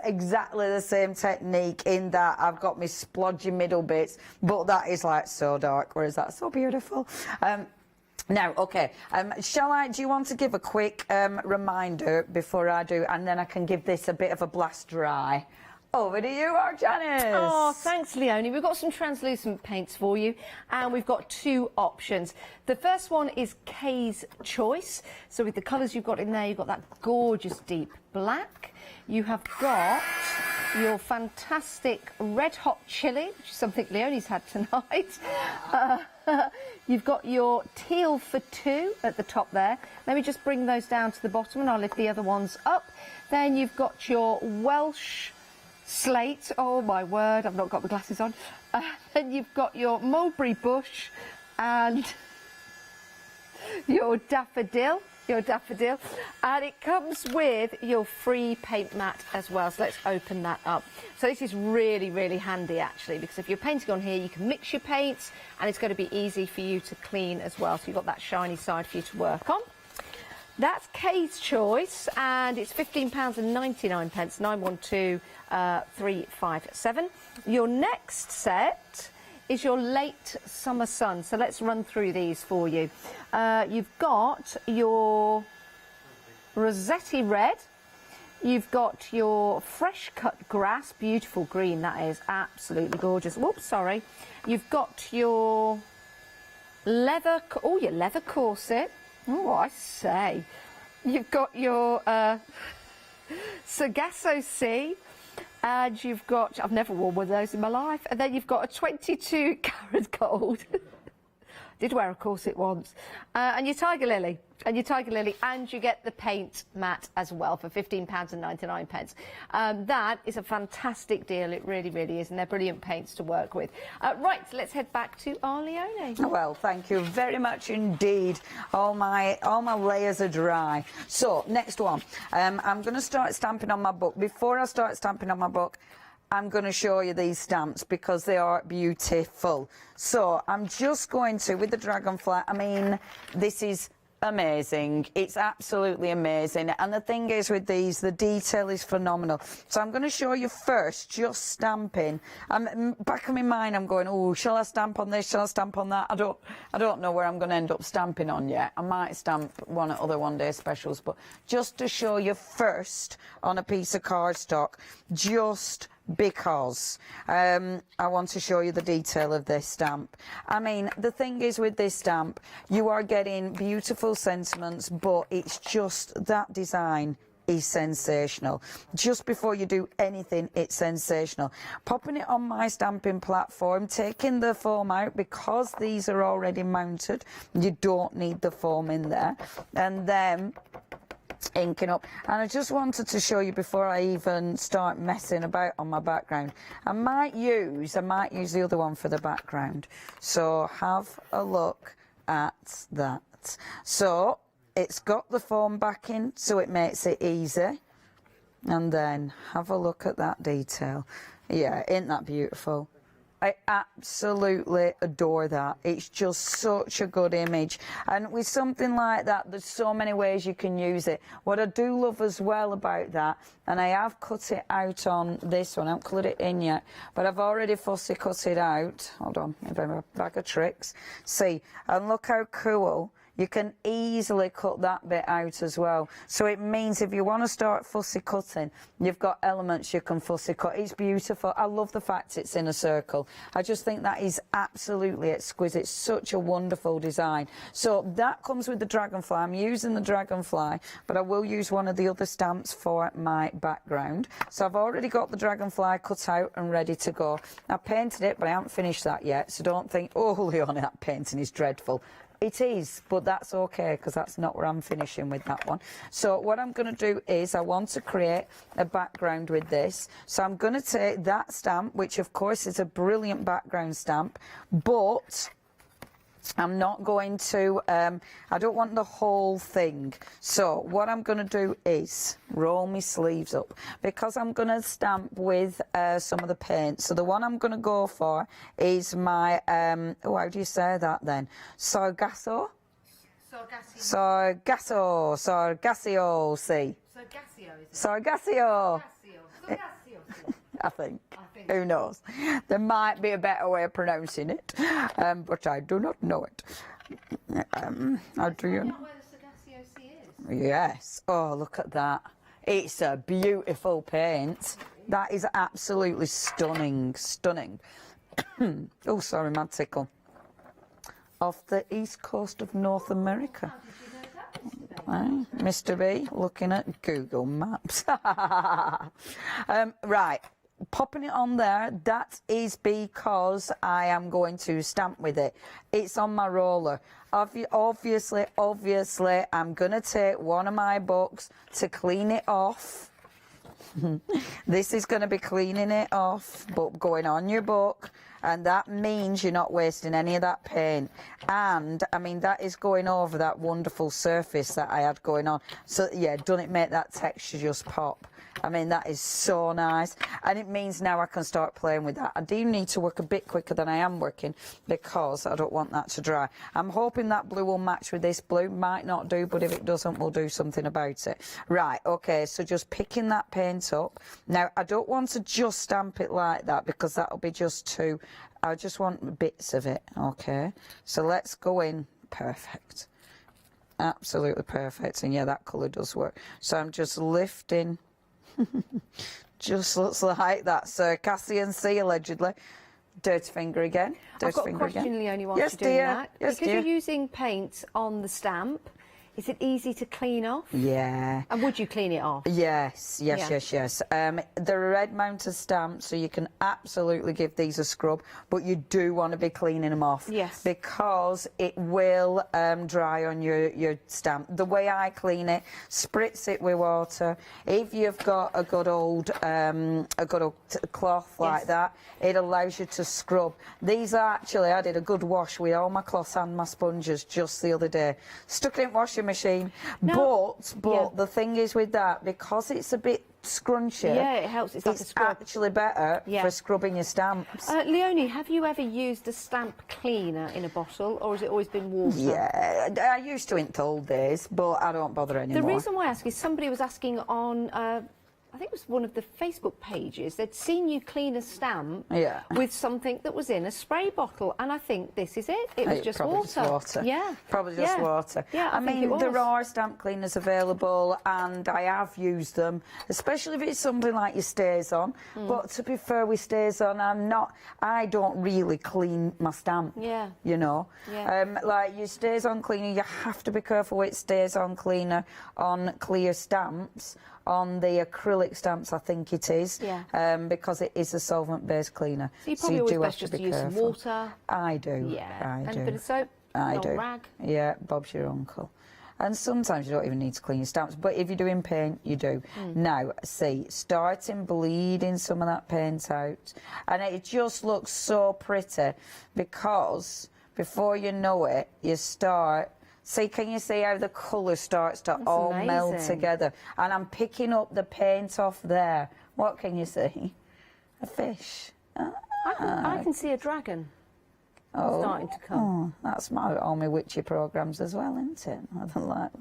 Exactly the same technique in that I've got my splodgy middle bits, but that is like so dark, whereas that's so beautiful. Now, okay, do you want to give a quick reminder before I do, and then I can give this a bit of a blast dry? Over to you, Janice. Oh, thanks, Leonie. We've got some translucent paints for you, and we've got two options. The first one is Kay's Choice. So with the colours you've got in there, you've got that gorgeous deep black. You have got your fantastic red hot chili, which is something Leonie's had tonight. You've got your teal for two at the top there. Let me just bring those down to the bottom, and I'll lift the other ones up. Then you've got your Welsh slate. Oh my word, I've not got the glasses on. Then you've got your mulberry bush and your daffodil, and it comes with your free paint mat as well. So let's open that up. So this is really, really handy actually, because if you're painting on here, you can mix your paints and it's going to be easy for you to clean as well. So you've got that shiny side for you to work on. That's Kay's Choice, and it's £15.99, 912357. Your next set is your Late Summer Sun. So let's run through these for you. You've got your Rossetti Red. You've got your Fresh Cut Grass, beautiful green, that is absolutely gorgeous. Whoops, sorry. You've got your leather, your leather corset. Oh, I say. You've got your Gesso C, and you've got, I've never worn one of those in my life, and then you've got a 22 karat gold. Did wear a corset once. And your Tiger Lily, and you get the paint mat as well for £15.99. That is a fantastic deal, it really, really is, and they're brilliant paints to work with. Right, let's head back to our Leonie. Well, thank you very much indeed. All my layers are dry. So, next one. I'm going to start stamping on my book. Before I start stamping on my book, I'm going to show you these stamps because they are beautiful. So I'm just going to, with the Dragonfly, I mean, this is amazing. It's absolutely amazing. And the thing is with these, the detail is phenomenal. So I'm going to show you first, just stamping. Back of my mind, I'm going, oh, shall I stamp on this? Shall I stamp on that? I don't know where I'm going to end up stamping on yet. I might stamp one at other one-day specials, but just to show you first on a piece of cardstock, just because I want to show you the detail of this stamp. I mean, the thing is with this stamp, you are getting beautiful sentiments, but it's just that design is sensational. Just before you do anything, it's sensational. Popping it on my stamping platform, taking the foam out because these are already mounted. You don't need the foam in there. And then inking up, and I just wanted to show you before I even start messing about on my background. I might use the other one for the background, so have a look at that. So it's got the foam backing, so it makes it easy, and then have a look at that detail. Yeah, isn't that beautiful? I absolutely adore that. It's just such a good image. And with something like that, there's so many ways you can use it. What I do love as well about that, and I have cut it out on this one, I haven't coloured it in yet, but I've already fussy cut it out. Hold on, I've got a bag of tricks. See, and look how cool. You can easily cut that bit out as well. So it means if you want to start fussy cutting, you've got elements you can fussy cut. It's beautiful. I love the fact it's in a circle. I just think that is absolutely exquisite. Such a wonderful design. So that comes with the Dragonfly. I'm using the Dragonfly, but I will use one of the other stamps for my background. So I've already got the Dragonfly cut out and ready to go. I painted it, but I haven't finished that yet. So don't think, oh, Leonie, that painting is dreadful. It is, but that's okay because that's not where I'm finishing with that one. So what I'm going to do is I want to create a background with this. So I'm going to take that stamp, which of course is a brilliant background stamp, but I'm not going to, I don't want the whole thing. So what I'm going to do is roll my sleeves up because I'm going to stamp with some of the paint. So the one I'm going to go for is my, oh, how do you say that then? Sargasso? Sargasso, Sargassio, see? Sargassio. I think. Who knows? There might be a better way of pronouncing it, but I do not know it. How do you know? Yes. Oh, look at that. It's a beautiful paint. That is absolutely stunning, stunning. Oh, sorry, mad tickle. Off the east coast of North America. Mr. B looking at Google Maps. Right. Popping it on there, that is because I am going to stamp with it. It's on my roller. Obviously, I'm going to take one of my books to clean it off. This is going to be cleaning it off, but going on your book, and that means you're not wasting any of that paint. And I mean, that is going over that wonderful surface that I had going on. So yeah, doesn't it make that texture just pop? I mean, that is so nice, and it means now I can start playing with that. I do need to work a bit quicker than I am working because I don't want that to dry. I'm hoping that blue will match with this blue. Might not do, but if it doesn't, we'll do something about it. Right, okay, so just picking that paint up. Now, I don't want to just stamp it like that because that'll be just too... I just want bits of it, okay? So let's go in. Perfect. Absolutely perfect, and yeah, that colour does work. So I'm just lifting... Just looks like that Circassian sea, allegedly. Dirty finger again. Dirty I've got a finger question, again. Leonie, while Yes, you're doing dear. that. Yes, because dear. you're using paint on the stamp, is it easy to clean off? Yeah. And would you clean it off? Yes. They're a red mounted stamp, so you can absolutely give these a scrub, but you do want to be cleaning them off. Yes. Because it will dry on your stamp. The way I clean it, spritz it with water. If you've got a good old cloth like that, it allows you to scrub. These are actually, I did a good wash with all my cloths and my sponges just the other day. Stuck it in washing machine, but the thing is with that, because it's a bit scrunchy, it helps. It's like a scrub. Actually better for scrubbing your stamps. Leonie, have you ever used a stamp cleaner in a bottle, or has it always been water? Yeah, I used to in the old days, but I don't bother anymore. The reason why I ask is somebody was asking on I think it was one of the Facebook pages, they'd seen you clean a stamp with something that was in a spray bottle, and I think this is it. It was just water. Yeah. Probably just water. Yeah, I mean, there are stamp cleaners available, and I have used them, especially if it's something like your stays on. But to be fair, with stays on, I don't really clean my stamp. Yeah. You know? Yeah. Like your stays on cleaner, you have to be careful with stays on cleaner on clear stamps. On the acrylic stamps, I think it is, because it is a solvent-based cleaner. So you probably always best just to use some water. I do. Yeah. I do. And a bit of soap. I do. Rag. Yeah, Bob's your uncle. And sometimes you don't even need to clean your stamps, but if you're doing paint, you do. Now, see, starting bleeding some of that paint out, and it just looks so pretty because before you know it, you start. See, can you see how the colour starts to all meld together? And I'm picking up the paint off there. What can you see? A fish. I can see a dragon starting to come. Oh, that's all my witchy programmes as well, isn't it? I don't like that.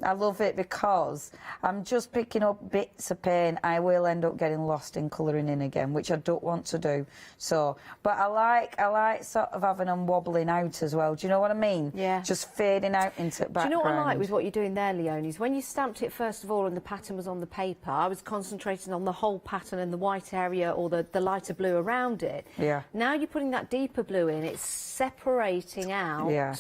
I love it because I'm just picking up bits of paint. I will end up getting lost in colouring in again, which I don't want to do. So, but I like sort of having them wobbling out as well. Do you know what I mean? Yeah. Just fading out into the background. Do you know what I like with what you're doing there, Leonie? Is when you stamped it first of all and the pattern was on the paper, I was concentrating on the whole pattern and the white area or the lighter blue around it. Yeah. Now you're putting that deeper blue in, it's separating out. Yeah.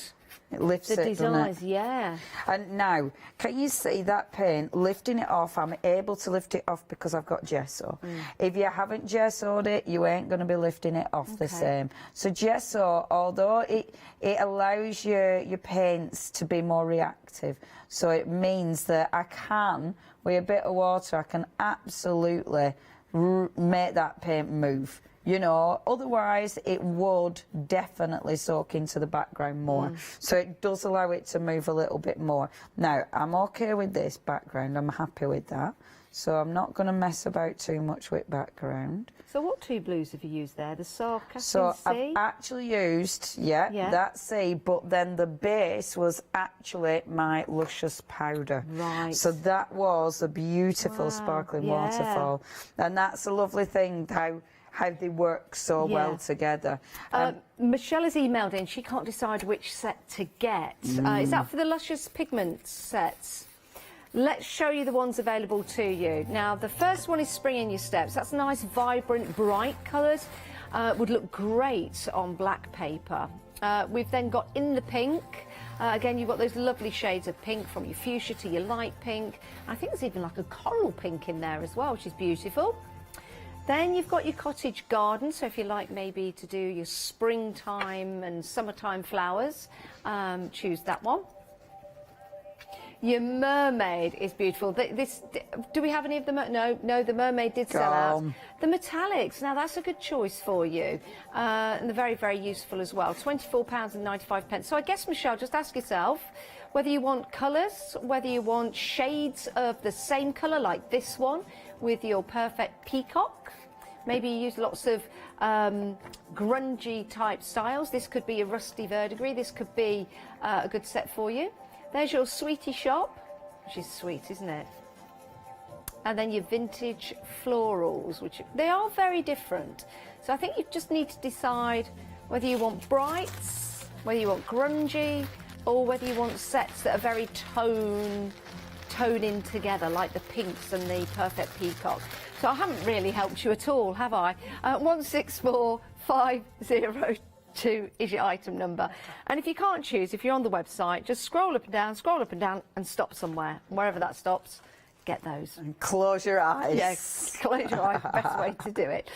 It lifts The it, doesn't it? designs, yeah. And now, can you see that paint lifting it off? I'm able to lift it off because I've got gesso. If you haven't gessoed it, you ain't going to be lifting it off the same. So gesso, although it allows your paints to be more reactive, so it means that I can, with a bit of water, I can absolutely make that paint move. You know, otherwise it would definitely soak into the background more. So it does allow it to move a little bit more. Now, I'm okay with this background. I'm happy with that. So I'm not going to mess about too much with background. So what two blues have you used there? The sarcastic So C? I've actually used, that C, but then the base was actually my Luscious powder. Right. So that was a beautiful sparkling waterfall. And that's a lovely thing, how they work so well together. Michelle has emailed in. She can't decide which set to get. Is that for the Luscious pigment sets? Let's show you the ones available to you. Now, the first one is Spring in Your Steps. That's nice, vibrant, bright colours. Would look great on black paper. We've then got In the Pink. Again, you've got those lovely shades of pink, from your fuchsia to your light pink. I think there's even like a coral pink in there as well, which is beautiful. Then you've got your Cottage Garden, so if you like maybe to do your springtime and summertime flowers, choose that one. Your Mermaid is beautiful. Do we have any of the no, the Mermaid did sell out. The metallics, now that's a good choice for you, and they're very, very useful as well. £24.95. So I guess, Michelle, just ask yourself whether you want colours, whether you want shades of the same colour like this one with your perfect peacock. Maybe you use lots of grungy type styles. This could be a rusty verdigris. This could be a good set for you. There's your Sweetie Shop, which is sweet, isn't it? And then your Vintage Florals, which they are very different. So I think you just need to decide whether you want brights, whether you want grungy, or whether you want sets that are very tone in together, like the pinks and the perfect peacock. So I haven't really helped you at all, have I? 164502 is your item number. And if you can't choose, if you're on the website, just scroll up and down, and stop somewhere. Wherever that stops, get those. And close your eyes. Yes, close your eyes, best way to do it.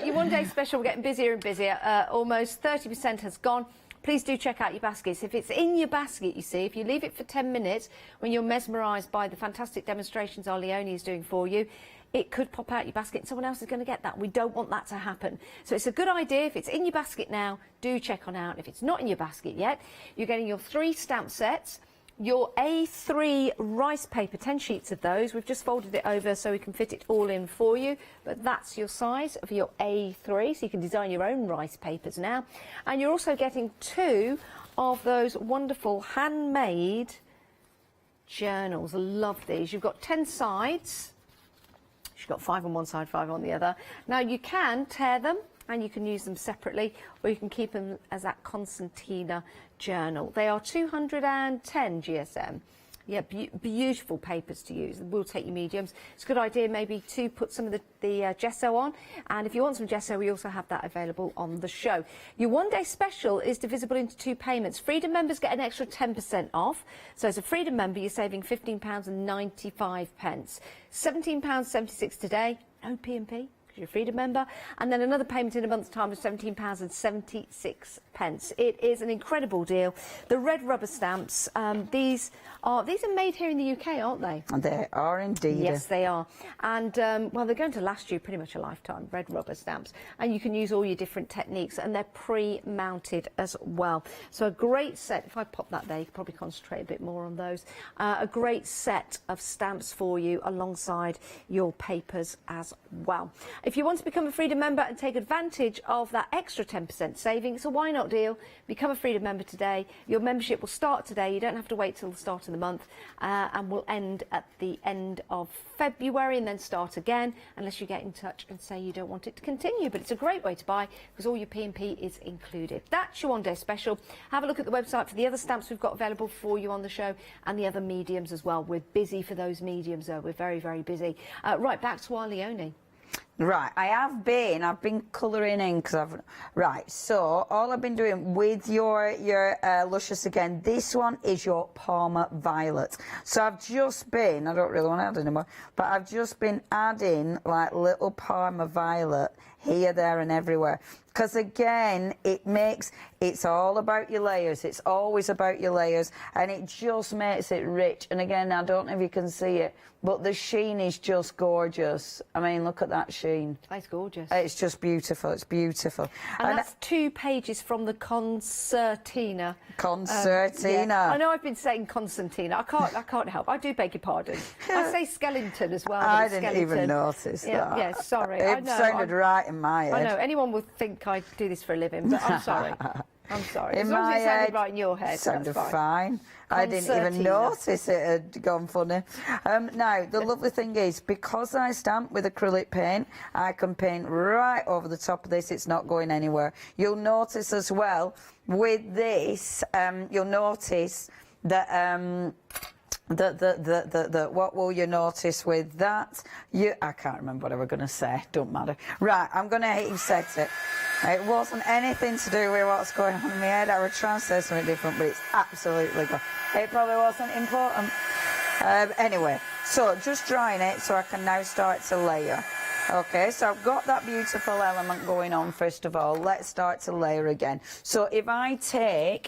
Your one-day special, we're getting busier and busier. Almost 30% has gone. Please do check out your baskets. If it's in your basket, you see, if you leave it for 10 minutes when you're mesmerised by the fantastic demonstrations our Leonie is doing for you, it could pop out your basket and someone else is going to get that. We don't want that to happen. So it's a good idea. If it's in your basket now, do check on out. If it's not in your basket yet, you're getting your 3 stamp sets, your A3 rice paper, 10 sheets of those. We've just folded it over so we can fit it all in for you. But that's your size of your A3, so you can design your own rice papers now. And you're also getting 2 of those wonderful handmade journals. I love these. You've got 10 sides. You've got 5 on one side, 5 on the other. Now you can tear them and you can use them separately, or you can keep them as that concertina journal. They are 210 GSM. Yeah, beautiful papers to use. We'll take your mediums. It's a good idea maybe to put some of the gesso on. And if you want some gesso, we also have that available on the show. Your one-day special is divisible into 2 payments. Freedom members get an extra 10% off. So as a Freedom member, you're saving £15.95. £17.76 today, no P&P. You're a Freedom member, and then another payment in a month's time of £17.76. It is an incredible deal. The red rubber stamps, these are made here in the UK, aren't they? They are indeed. Yes, they are. And well, they're going to last you pretty much a lifetime, red rubber stamps. And you can use all your different techniques, and they're pre-mounted as well. So a great set. If I pop that there, you can probably concentrate a bit more on those. A great set of stamps for you alongside your papers as well. If you want to become a Freedom member and take advantage of that extra 10% saving, it's a why not deal. Become a Freedom member today. Your membership will start today. You don't have to wait till the start of the month, and will end at the end of February and then start again, unless you get in touch and say you don't want it to continue. But it's a great way to buy because all your P&P is included. That's your one-day special. Have a look at the website for the other stamps we've got available for you on the show, and the other mediums as well. We're busy for those mediums, though. We're very, very busy. Right, back to our Leonie. Right, I've been colouring in because right, so all I've been doing with your Luscious again, this one is your Parma Violet. So I've just been, I don't really want to add anymore, but I've just been adding like little Parma Violet here, there and everywhere. Because again, it's all about your layers. It's always about your layers, and it just makes it rich. And again, I don't know if you can see it, but the sheen is just gorgeous. I mean, look at that sheen. That's gorgeous. It's just beautiful. It's beautiful. And that's 2 pages from the concertina. Concertina. Yeah. I know I've been saying concertina. I can't help. I do beg your pardon. I say skeleton as well. I didn't even notice that. Yeah, sorry. It I know, sounded right in my head. I know. Anyone would think I do this for a living, but I'm sorry. I'm sorry. As long as it sounded right in your head, sounded that's fine. I didn't even notice it had gone funny. Now, the lovely thing is, because I stamp with acrylic paint, I can paint right over the top of this. It's not going anywhere. You'll notice as well, with this, you'll notice that... what will you notice with that? I can't remember what I was going to say. Don't matter. Right, I'm going to reset it. It wasn't anything to do with what's going on in my head. I was trying to say something different, but it's absolutely gone. It probably wasn't important. Anyway, so just drying it so I can now start to layer. Okay, so I've got that beautiful element going on first of all. Let's start to layer again. So if I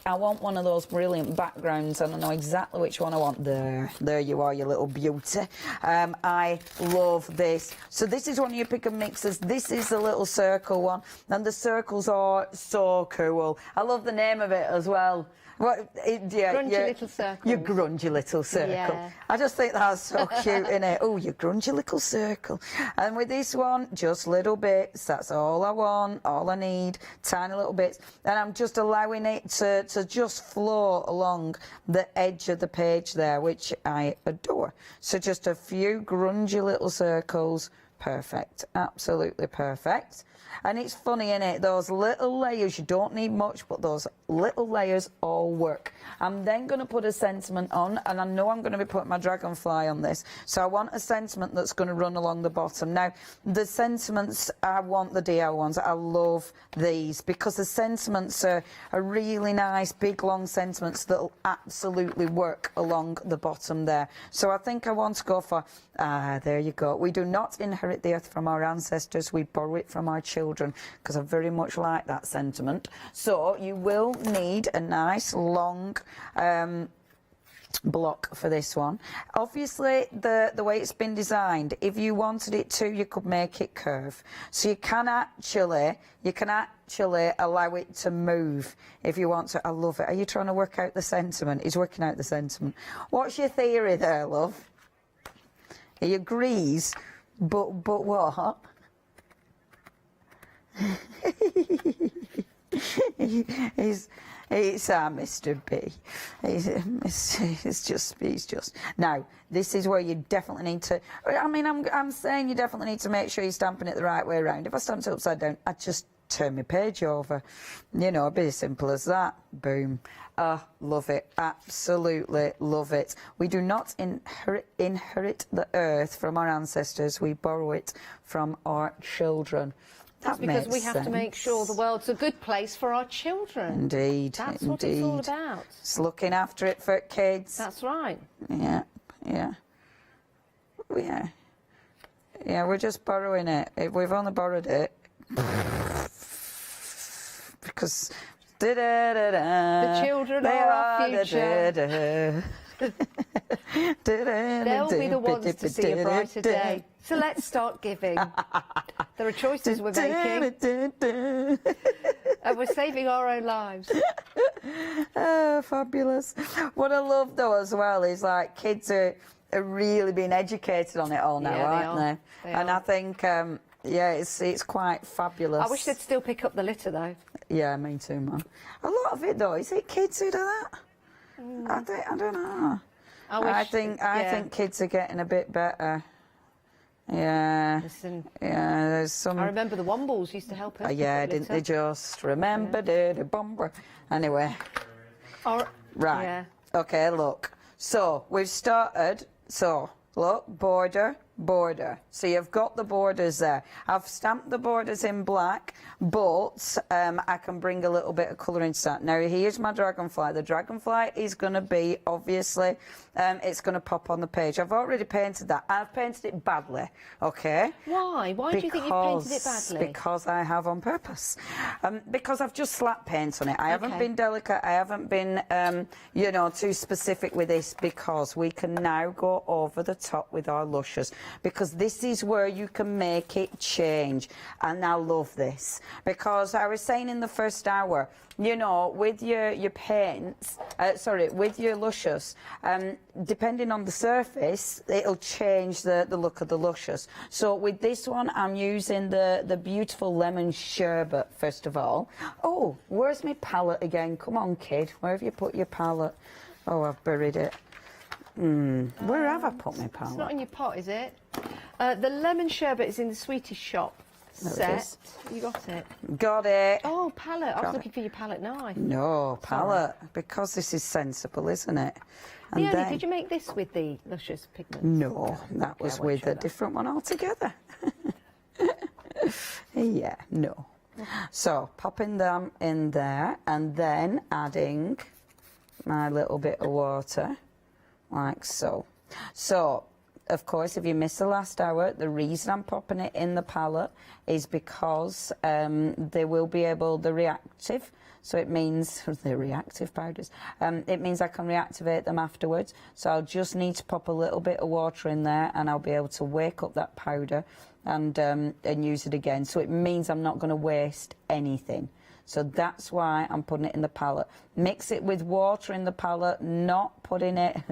want one of those brilliant backgrounds, and I know exactly which one I want. There you are, you little beauty. I love this. So this is one of your pick and mixes. This is the little circle one, and the circles are so cool. I love the name of it as well. Grungy little circle. Your grungy little circle. Yeah. I just think that's so cute, innit? Oh, your grungy little circle. And with this one, just little bits. That's all I want, all I need. Tiny little bits. And I'm just allowing it to just flow along the edge of the page there, which I adore. So just a few grungy little circles. Perfect. Absolutely perfect. And it's funny, innit? Those little layers, you don't need much, but those little layers all work. I'm then going to put a sentiment on, and I know I'm going to be putting my Dragonfly on this, so I want a sentiment that's going to run along the bottom. Now, the sentiments, I want the DL ones. I love these, because the sentiments are really nice, big, long sentiments that'll absolutely work along the bottom there. So I think I want to go for, there you go. We do not inherit the earth from our ancestors, we borrow it from our children, because I very much like that sentiment. So you will need a nice long block for this one. Obviously, the way it's been designed, if you wanted it to, you could make it curve. So you can actually allow it to move if you want to. I love it. Are you trying to work out the sentiment? He's working out the sentiment. What's your theory there, love? He agrees, but what? It's our Mr. B. He's just. Now, this is where you definitely need to. I mean, I'm saying you definitely need to make sure you're stamping it the right way around. If I stamped it upside down, I'd just turn my page over. You know, it'd be as simple as that. Boom. Love it. Absolutely love it. We do not inherit the earth from our ancestors. We borrow it from our children. That's because we have to make sure the world's a good place for our children. Indeed. That's what it's all about. It's looking after it for kids. That's right. Yeah. We're just borrowing it. We've only borrowed it because the children are our future. They'll be the ones to see a brighter day. So let's start giving. There are choices we're making. And we're saving our own lives. Oh, fabulous. What I love, though, as well, is like kids are really being educated on it all now, aren't they? And I think, it's quite fabulous. I wish they'd still pick up the litter, though. Yeah, me too, man. A lot of it, though, is it kids who do that? I don't know. I think kids are getting a bit better. Yeah. Listen, there's some. I remember the Wombles used to help us. Didn't they just remember the bomber? Anyway. Right. Yeah. Okay, look. So we've started. So look, border, border. So you've got the borders there. I've stamped the borders in black, but I can bring a little bit of colour into that. Now here's my Dragonfly. The Dragonfly is going to be, obviously, it's going to pop on the page. I've already painted that. I've painted it badly, okay? Why? Why do you think you've painted it badly? Because I have on purpose. Because I've just slapped paint on it. I haven't been delicate. I haven't been, you know, too specific with this, because we can now go over the top with our Luscious, because this is where you can make it change. And I love this, because I was saying in the first hour, you know, with your paints, with your Luscious, depending on the surface, it'll change the look of the Luscious. So with this one, I'm using the beautiful lemon sherbet, first of all. Oh, where's my palette again? Come on, kid. Where have you put your palette? Oh, I've buried it. Where have I put my palette? It's not in your pot, is it? The lemon sherbet is in the Sweeties shop set. You got it? Got it. Oh, palette. I was looking for your palette knife. No, palette. Because this is sensible, isn't it? And Leonie, then, did you make this with the Luscious pigment? no, that was with a different one altogether. Yeah, no. So, popping them in there and then adding my little bit of water, like so. So, of course, if you missed the last hour, the reason I'm popping it in the palette is because they will be able, the reactive, so it means, the reactive powders, it means I can reactivate them afterwards. So I'll just need to pop a little bit of water in there and I'll be able to wake up that powder and use it again. So it means I'm not going to waste anything. So that's why I'm putting it in the palette. Mix it with water in the palette, not putting it,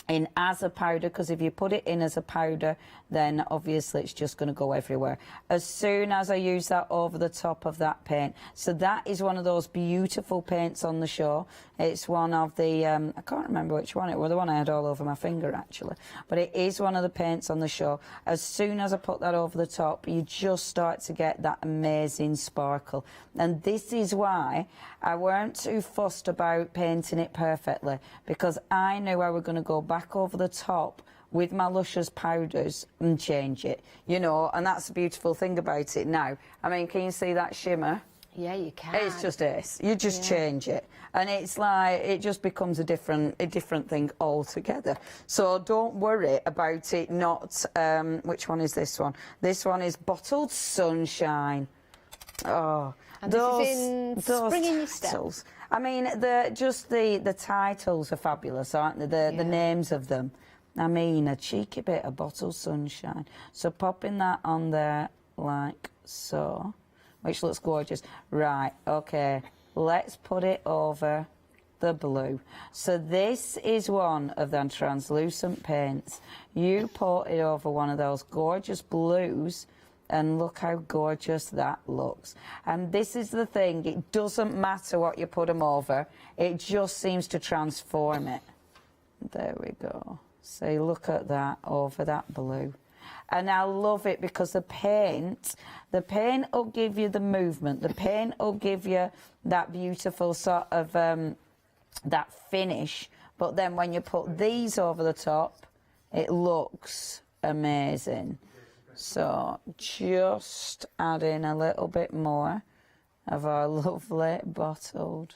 in as a powder, because if you put it in as a powder, then obviously it's just going to go everywhere. As soon as I use that over the top of that paint. So that is one of those beautiful paints on the show. It's one of the, I can't remember which one it was, the one I had all over my finger actually. But it is one of the paints on the show. As soon as I put that over the top, you just start to get that amazing sparkle. And this is why I weren't too fussed about painting it perfectly, because I knew I was going to go back over the top with my Luscious powders and change it, you know, and that's the beautiful thing about it now. I mean, can you see that shimmer? Yeah, you can. It's just ace. You just change it, and it's like it just becomes a different thing altogether. So don't worry about it not. Which one is this one? This one is Bottled Sunshine. Oh, and this is in Spring in Your Step. Titles. I mean, the titles are fabulous, aren't they? The names of them. I mean, a cheeky bit of Bottled Sunshine. So popping that on there like so, which looks gorgeous. Right, okay, let's put it over the blue. So this is one of them translucent paints. You put it over one of those gorgeous blues, and look how gorgeous that looks. And this is the thing, it doesn't matter what you put them over, it just seems to transform it. There we go. See, look at that over that blue. And I love it because the paint will give you the movement, the paint will give you that beautiful sort of, that finish, but then when you put these over the top, it looks amazing. So just add in a little bit more of our lovely Bottled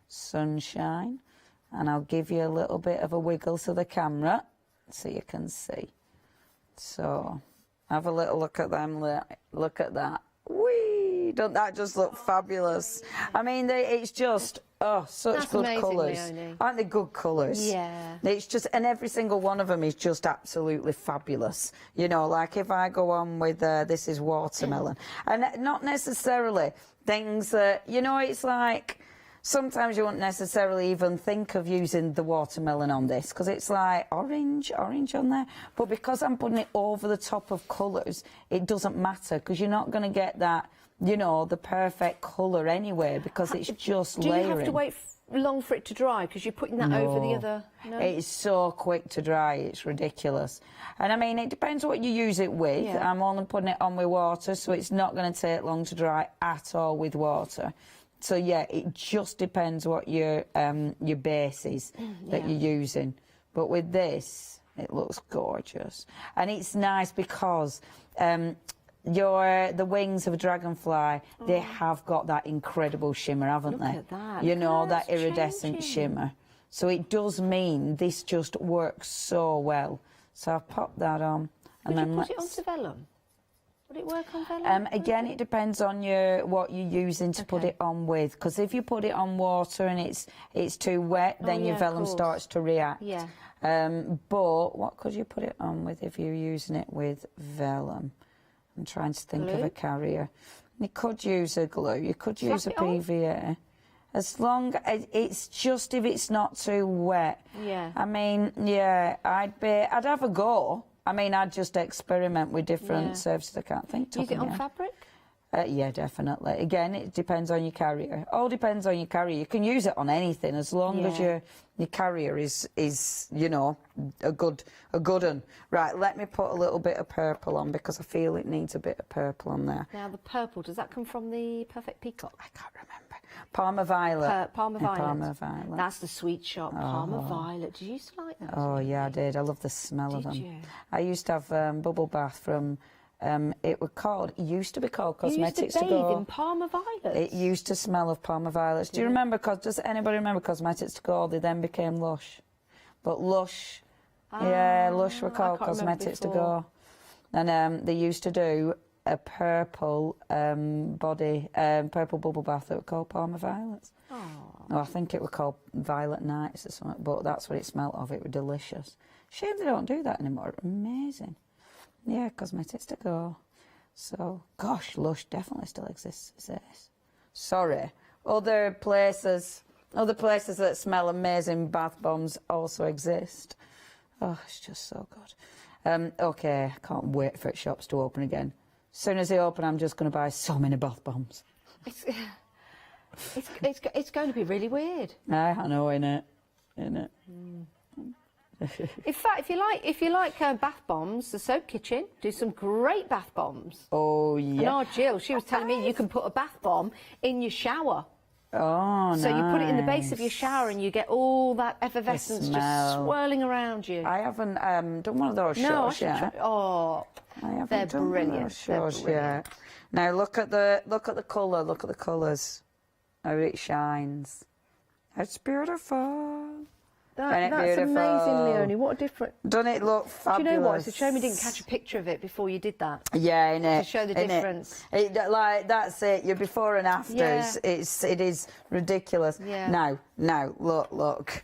Sunshine, and I'll give you a little bit of a wiggle to the camera so you can see. So have a little look at them. Look at that. Whee! Don't that just look fabulous? I mean, it's just, oh, such That's good amazing, colours. Leonie. Aren't they good colours? Yeah. It's just, and every single one of them is just absolutely fabulous. You know, like if I go on with, this is watermelon. And not necessarily things that, you know, it's like, sometimes you won't necessarily even think of using the watermelon on this because it's like orange on there. But because I'm putting it over the top of colours, it doesn't matter because you're not going to get that, you know, the perfect colour anyway because it's just layering. Do you have to wait long for it to dry because you're putting that over the other? No? It's so quick to dry, it's ridiculous. And I mean, it depends what you use it with. Yeah. I'm only putting it on with water, so it's not going to take long to dry at all with water. So yeah, it just depends what your base is that you're using. But with this, It looks gorgeous. And it's nice because the wings of a dragonfly, they have got that incredible shimmer, haven't they? Look at that. You know, Look at that iridescent shimmer. So it does mean this just works so well. So I've popped that on. Would you put it onto vellum? Would it work on vellum? Again, it depends on what you're using to put it on with. Because if you put it on water and it's too wet, then your vellum starts to react. Yeah. But what could you put it on with if you're using it with vellum? I'm trying to think of a carrier. You could use a glue. You could use a PVA. As long as it's just if it's not too wet. Yeah. I mean, yeah, I'd have a go. I mean, I'd just experiment with different surfaces. I can't think. Use it on fabric? Yeah, definitely. Again, it depends on your carrier. All depends on your carrier. You can use it on anything as long as your carrier is you know, a good one. Right, let me put a little bit of purple on because I feel it needs a bit of purple on there. Now the purple, does that come from the Perfect Peacock? I can't remember. Parma Violet. Parma Violet. Parma Violet. That's the sweet shop. Parma Violet. Did you used to like that? Oh yeah, I did. I love the smell of them. Did you? I used to have bubble bath from. It used to be called Cosmetics you used to Go. bathe in Parma Violets. It used to smell of Parma Violets. Do you remember? Does anybody remember Cosmetics to Go? They then became Lush, but Lush, Lush were called Cosmetics to Go, and they used to do a purple purple bubble bath that were called Parma Violets. Oh, I think it were called Violet Nights or something, but that's what it smelled of. It was delicious. Shame they don't do that anymore. Amazing. Yeah, Cosmetics to Go. So, gosh, Lush definitely still exists. Sorry. Other places that smell amazing bath bombs also exist. Oh, it's just so good. Okay, I can't wait for shops to open again. As soon as they open, I'm just going to buy so many bath bombs. It's going to be really weird. I know, innit? In fact, if you like bath bombs, the Soap Kitchen do some great bath bombs. Oh yeah. And our Jill, she was telling me you can put a bath bomb in your shower. Oh, so you put it in the base of your shower and you get all that effervescence just swirling around you. I haven't done one of those shows yet. I haven't they're done brilliant. One of those shows yet. Now look at the colour. Look at the colours. How it shines. It's beautiful. That's amazing, Leonie. What a different. Doesn't it look fabulous? Do you know what? It's a shame we didn't catch a picture of it before you did that. Yeah, innit? To show the difference. That's it. Your before and afters. Yeah. It is ridiculous. Yeah. Now, look.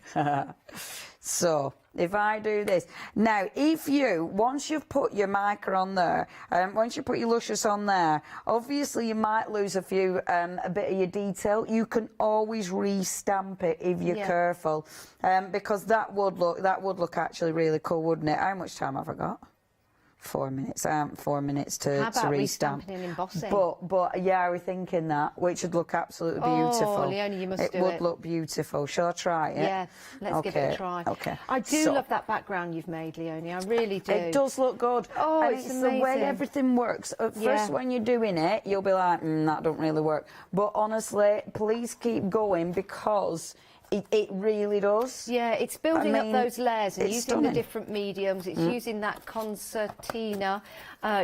So, if I do this. Now, once you've put your mica on there, once you put your Luscious on there, obviously you might lose a bit of your detail. You can always re-stamp it if you're careful, because that would look actually really cool, wouldn't it? How much time have I got? 4 minutes. 4 minutes to re-stamp. And embossing? But yeah, we're thinking that, which would look absolutely beautiful. Oh, Leonie, you must do it. It would look beautiful. Shall I try it? Yeah, let's give it a try. Okay. I do love that background you've made, Leonie. I really do. It does look good. Oh, and it's the way everything works. At first, when you're doing it, you'll be like, that don't really work. But honestly, please keep going because it really does. Yeah, it's building up those layers and using the different mediums. It's using that concertina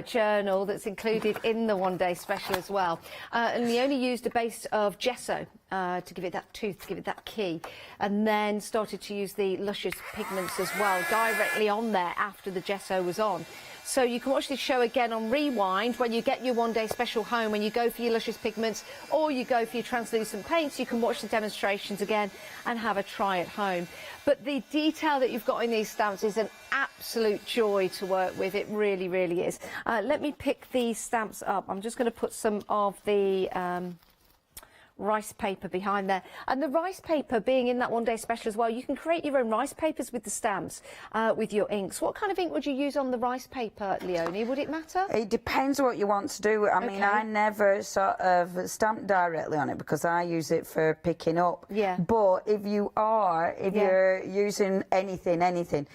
journal that's included in the one-day special as well. And Leonie used a base of gesso to give it that tooth, to give it that key, and then started to use the Luscious pigments as well directly on there after the gesso was on. So you can watch this show again on Rewind when you get your one-day special home, when you go for your Luscious pigments or you go for your translucent paints. You can watch the demonstrations again and have a try at home. But the detail that you've got in these stamps is an absolute joy to work with. It really, really is. Let me pick these stamps up. I'm just going to put some of the rice paper behind there, and the rice paper being in that one-day special as well, you can create your own rice papers with the stamps, with your inks. What kind of ink would you use on the rice paper, Leonie? Would it matter? It depends what you want to do. I mean, I never sort of stamp directly on it because I use it for picking up. Yeah. But if you're using anything,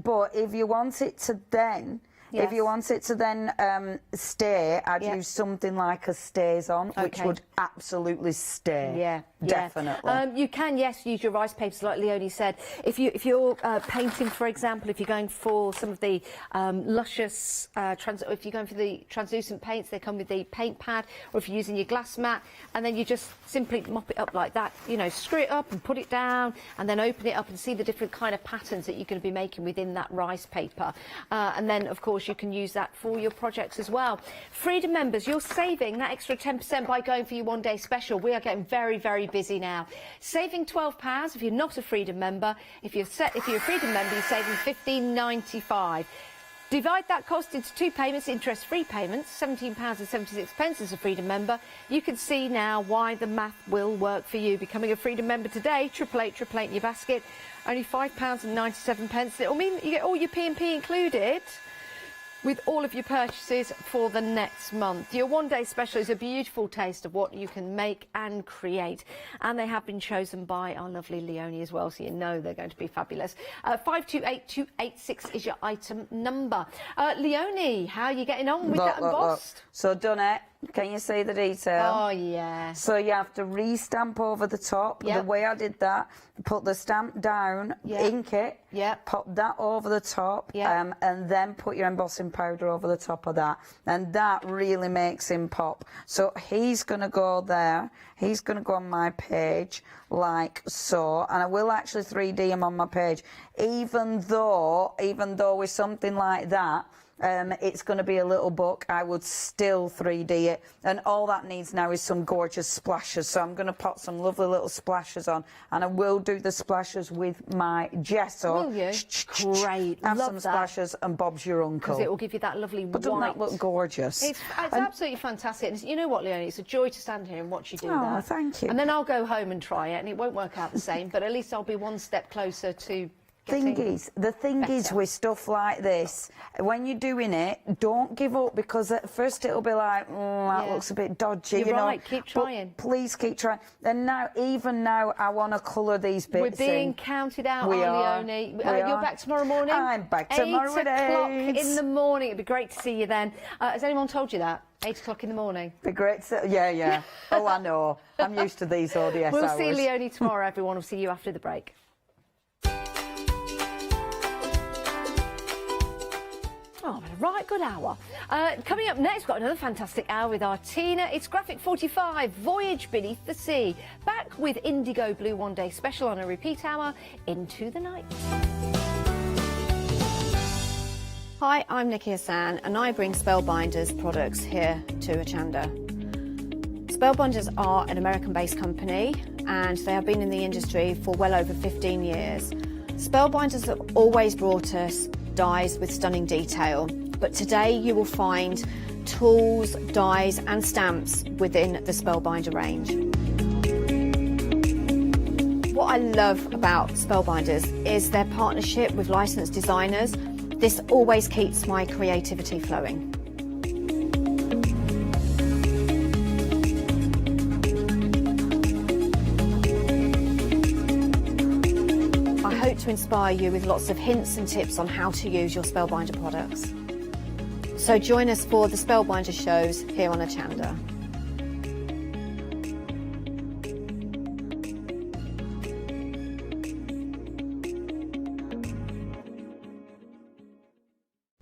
but if you want it to then Yes. If you want it to then stay, I'd Yeah. use something like a stays on, which Okay. would absolutely stay. Yeah, definitely. You can, yes, use your rice papers like Leonie said. If you're painting, for example, if you're going for some of the Luscious, if you're going for the translucent paints, they come with the paint pad, or if you're using your glass mat, and then you just simply mop it up like that. You know, screw it up and put it down, and then open it up and see the different kind of patterns that you're going to be making within that rice paper. And then, of course, you can use that for your projects as well. Freedom members, you're saving that extra 10% by going for your one-day special. We are getting very, very busy now. Saving £12 if you're not a Freedom member. If you're a Freedom member, you're saving £15.95. Divide that cost into 2 payments, interest-free payments, £17.76 as a Freedom member. You can see now why the math will work for you. Becoming a Freedom member today, 888 in your basket, only £5.97. It'll mean that you get all your P&P included with all of your purchases for the next month. Your one-day special is a beautiful taste of what you can make and create, and they have been chosen by our lovely Leonie as well, so you know they're going to be fabulous. 528286 is your item number. Leonie, how are you getting on with that embossed? Look. So done it. Can you see the detail? Oh, yeah. So you have to re-stamp over the top. Yep. The way I did that, put the stamp down, Yep. ink it, Yep. pop that over the top, Yep. and then put your embossing powder over the top of that. And that really makes him pop. So he's going to go there. He's going to go on my page like so. And I will actually 3D him on my page. Even though with something like that, it's going to be a little book, I would still 3D it, and all that needs now is some gorgeous splashes. So I'm going to put some lovely little splashes on, and I will do the splashes with my gesso. Will you? Great, Have love some that. splashes and Bob's your uncle. Because it will give you that lovely But white. doesn't that look gorgeous? It's absolutely fantastic. And you know what, Leonie? It's a joy to stand here and watch you do Oh, that. thank you. And then I'll go home and try it, and it won't work out the same, but at least I'll be one step closer to getting The thing is better. with stuff like this, when you're doing it, don't give up, because at first it'll be like, that Yeah. looks a bit dodgy. You're you know. right, keep trying. But please keep trying. And now, even now, I want to colour these bits. We're being in. counted out, We are. Leonie. We You're are. back tomorrow morning? I'm back tomorrow 8 at o'clock 8. in the morning. It'd be great to see you then. Has anyone told you that? 8 o'clock in the morning. Be great. Yeah. Oh, I know. I'm used to these ODS We'll hours. see Leonie tomorrow, everyone. We'll see you after the break. Oh, but a right good hour. Coming up next, we've got another fantastic hour with our Tina. It's Graphic 45, Voyage Beneath the Sea. Back with IndigoBlu one-day special on a repeat hour, Into the Night. Hi, I'm Nikki Hassan, and I bring Spellbinders products here to Hochanda. Spellbinders are an American-based company, and they have been in the industry for well over 15 years. Spellbinders have always brought us dies with stunning detail, but today you will find tools, dies and stamps within the Spellbinder range. What I love about Spellbinders is their partnership with licensed designers. This always keeps my creativity flowing. I hope to inspire you with lots of hints and tips on how to use your Spellbinder products. So join us for the Spellbinder shows here on Hochanda.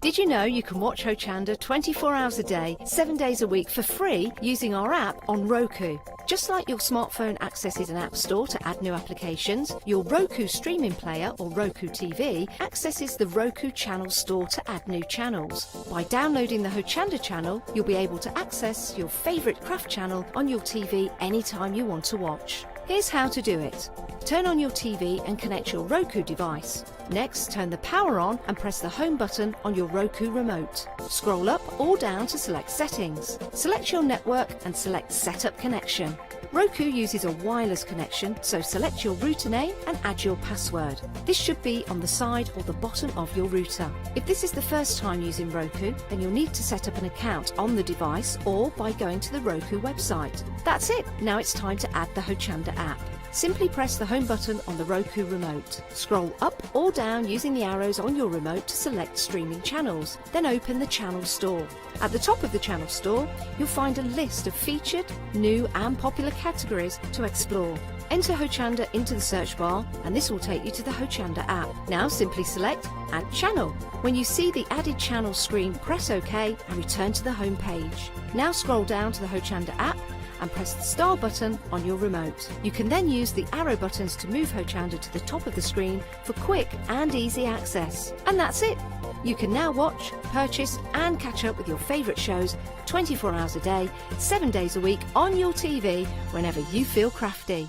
Did you know you can watch Hochanda 24 hours a day, 7 days a week for free using our app on Roku? Just like your smartphone accesses an app store to add new applications, your Roku streaming player or Roku TV accesses the Roku channel store to add new channels. By downloading the Hochanda channel, you'll be able to access your favourite craft channel on your TV anytime you want to watch. Here's how to do it. Turn on your TV and connect your Roku device. Next, turn the power on and press the home button on your Roku remote. Scroll up or down to select settings. Select your network and select Setup Connection. Roku uses a wireless connection, so select your router name and add your password. This should be on the side or the bottom of your router. If this is the first time using Roku, then you'll need to set up an account on the device or by going to the Roku website. That's it. Now it's time to add the Hochanda app. Simply press the home button on the Roku remote. Scroll up or down using the arrows on your remote to select streaming channels. Then open the channel store. At the top of the channel store, you'll find a list of featured, new and popular categories to explore. Enter Hochanda into the search bar and this will take you to the Hochanda app. Now simply select Add Channel. When you see the added channel screen, press OK and return to the home page. Now scroll down to the Hochanda app and press the star button on your remote. You can then use the arrow buttons to move Hochanda to the top of the screen for quick and easy access. And that's it! You can now watch, purchase and catch up with your favourite shows 24 hours a day, 7 days a week on your TV whenever you feel crafty.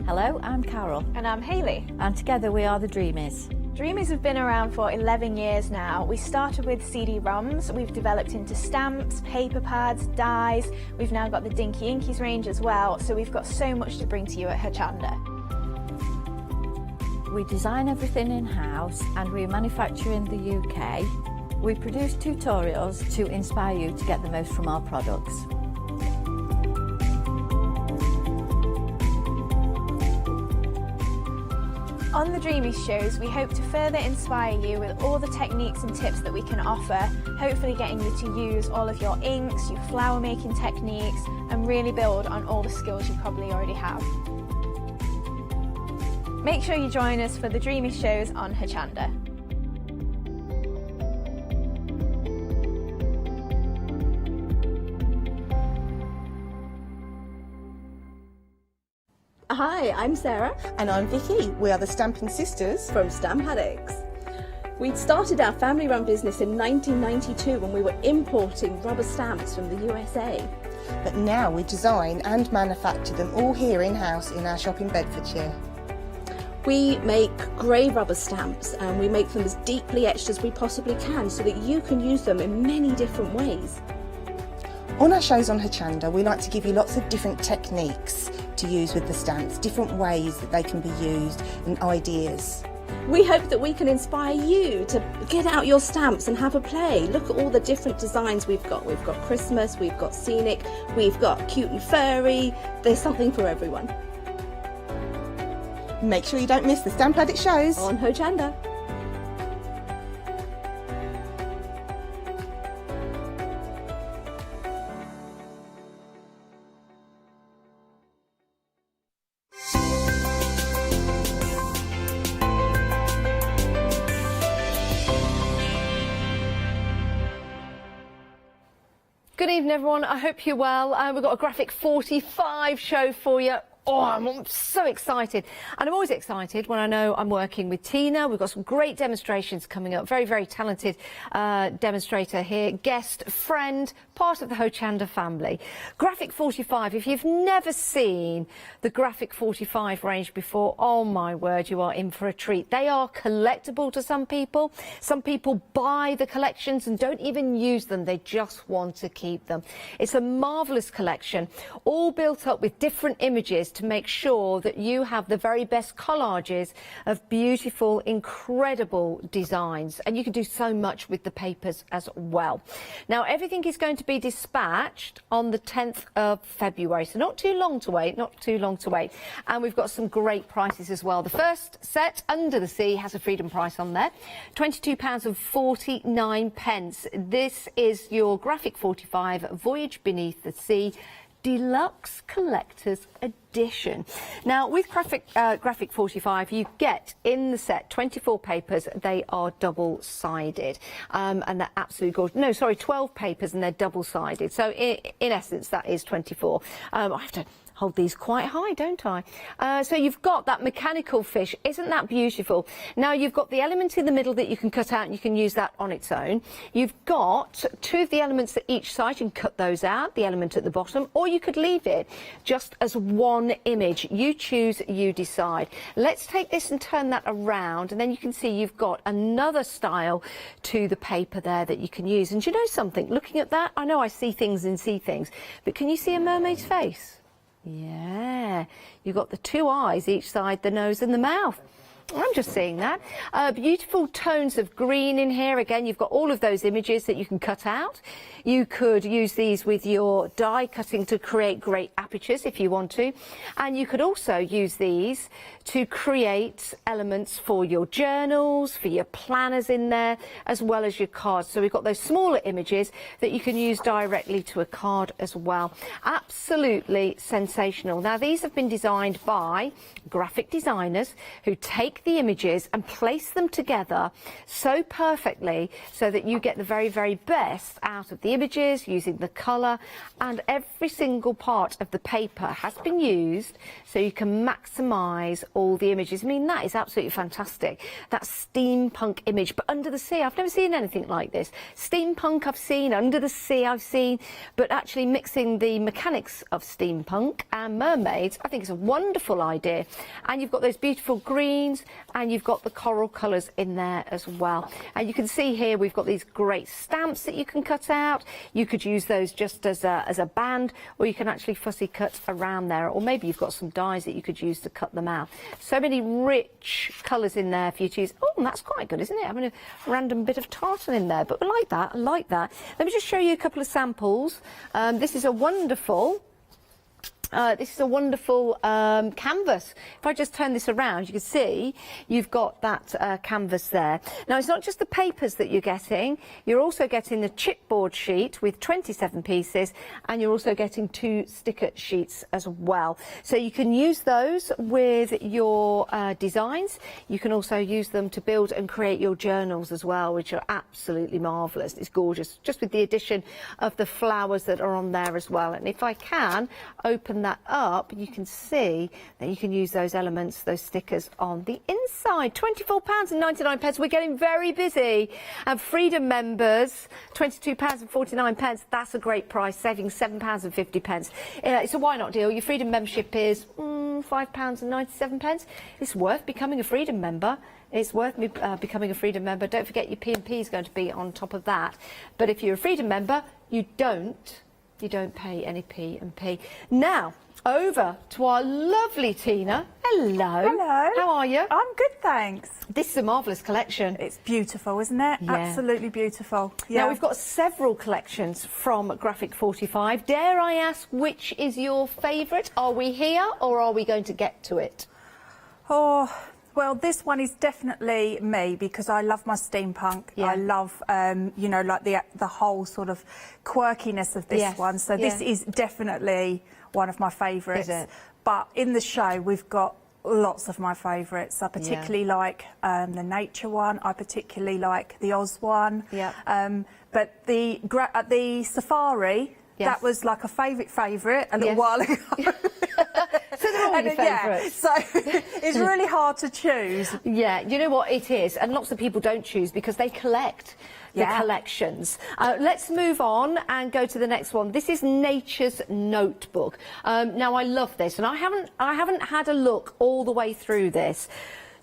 Hello, I'm Carol. And I'm Hayley. And together we are the Dreamies. Dreamies have been around for 11 years now. We started with CD-ROMs, we've developed into stamps, paper pads, dies. We've now got the Dinky Inkies range as well, so we've got so much to bring to you at Hochanda. We design everything in-house and we manufacture in the UK. We produce tutorials to inspire you to get the most from our products. On the Dreamies shows, we hope to further inspire you with all the techniques and tips that we can offer, hopefully getting you to use all of your inks, your flower making techniques, and really build on all the skills you probably already have. Make sure you join us for the Dreamies shows on Hochanda. Hi, I'm Sarah. And I'm Vicky. We are the Stamping Sisters from Stamp Addicts. We'd started our family-run business in 1992 when we were importing rubber stamps from the USA. But now we design and manufacture them all here in-house in our shop in Bedfordshire. We make grey rubber stamps and we make them as deeply etched as we possibly can so that you can use them in many different ways. On our shows on Hochanda, we like to give you lots of different techniques to use with the stamps, different ways that they can be used and ideas. We hope that we can inspire you to get out your stamps and have a play. Look at all the different designs we've got. We've got Christmas, we've got scenic, we've got cute and furry. There's something for everyone. Make sure you don't miss the Stamp Addict shows on Hochanda. Good evening, everyone. I hope you're well. We've got a Graphic 45 show for you. Oh, I'm so excited. And I'm always excited when I know I'm working with Tina. We've got some great demonstrations coming up. Very, very talented demonstrator here. Guest, friend, part of the Hochanda family. Graphic 45. If you've never seen the Graphic 45 range before, oh my word, you are in for a treat. They are collectible to some people. Some people buy the collections and don't even use them. They just want to keep them. It's a marvellous collection, all built up with different images to make sure that you have the very best collages of beautiful, incredible designs. And you can do so much with the papers as well. Now, everything is going to be dispatched on the 10th of February. So not too long to wait, not too long to wait. And we've got some great prices as well. The first set, Under the Sea, has a freedom price on there. £22.49. This is your Graphic 45 Voyage Beneath the Sea Deluxe Collector's Edition. Now, with Graphic 45, you get in the set 24 papers. They are double-sided, and they're absolutely gorgeous. No, sorry, 12 papers, and they're double-sided. So, in essence, that is 24. I have to hold these quite high, don't I? So you've got that mechanical fish. Isn't that beautiful? Now you've got the element in the middle that you can cut out and you can use that on its own. You've got two of the elements at each side. You can cut those out, the element at the bottom, or you could leave it just as one image. You choose, you decide. Let's take this and turn that around, and then you can see you've got another style to the paper there that you can use. And do you know something? Looking at that, I know I see things and see things, but can you see a mermaid's face? Yeah, you've got the two eyes each side, the nose and the mouth. I'm just seeing that. Beautiful tones of green in here. Again, you've got all of those images that you can cut out. You could use these with your die cutting to create great apertures if you want to. And you could also use these to create elements for your journals, for your planners in there, as well as your cards. So we've got those smaller images that you can use directly to a card as well. Absolutely sensational. Now, these have been designed by graphic designers who take the images and place them together so perfectly so that you get the very, very best out of the images using the colour, and every single part of the paper has been used so you can maximise all the images. I mean, that is absolutely fantastic. That steampunk image, but under the sea. I've never seen anything like this. Steampunk I've seen, under the sea I've seen, but actually mixing the mechanics of steampunk and mermaids, I think is a wonderful idea. And you've got those beautiful greens, and you've got the coral colours in there as well. And you can see here we've got these great stamps that you can cut out. You could use those just as a band, or you can actually fussy cut around there, or maybe you've got some dies that you could use to cut them out. So many rich colours in there for you to use. Oh, and that's quite good, isn't it? Having a random bit of tartan in there, but I like that. I like that. Let me just show you a couple of samples. This is a wonderful canvas. If I just turn this around, you can see you've got that canvas there. Now, it's not just the papers that you're getting. You're also getting the chipboard sheet with 27 pieces, and you're also getting 2 sticker sheets as well. So you can use those with your designs. You can also use them to build and create your journals as well, which are absolutely marvellous. It's gorgeous, just with the addition of the flowers that are on there as well. And if I can open that up, you can see that you can use those elements, those stickers on the inside. £24.99. We're getting very busy. And Freedom members, £22.49. That's a great price, saving £7.50. It's a why not deal. Your Freedom membership is £5.97. It's worth becoming a Freedom member. It's worth me becoming a Freedom member. Don't forget your P&P is going to be on top of that. But if you're a Freedom member, you don't pay any P&P. Now, over to our lovely Tina. Hello. Hello. How are you? I'm good, thanks. This is a marvellous collection. It's beautiful, isn't it? Yeah. Absolutely beautiful. Yeah. Now, we've got several collections from Graphic 45. Dare I ask, which is your favourite? Are we here, or are we going to get to it? Oh, well, this one is definitely me, because I love my steampunk. Yeah. I love, you know, like the whole sort of quirkiness of this one. So this is definitely one of my favourites. Is it? But in the show, we've got lots of my favourites. I particularly like the nature one. I particularly like the Oz one. Yeah. But the safari, that was like a favourite a little while ago. So they're all your favourites. So it's really hard to choose. Yeah, you know what it is, and lots of people don't choose because they collect the collections. Let's move on and go to the next one. This is Nature's Notebook. Now, I love this, and I haven't had a look all the way through this.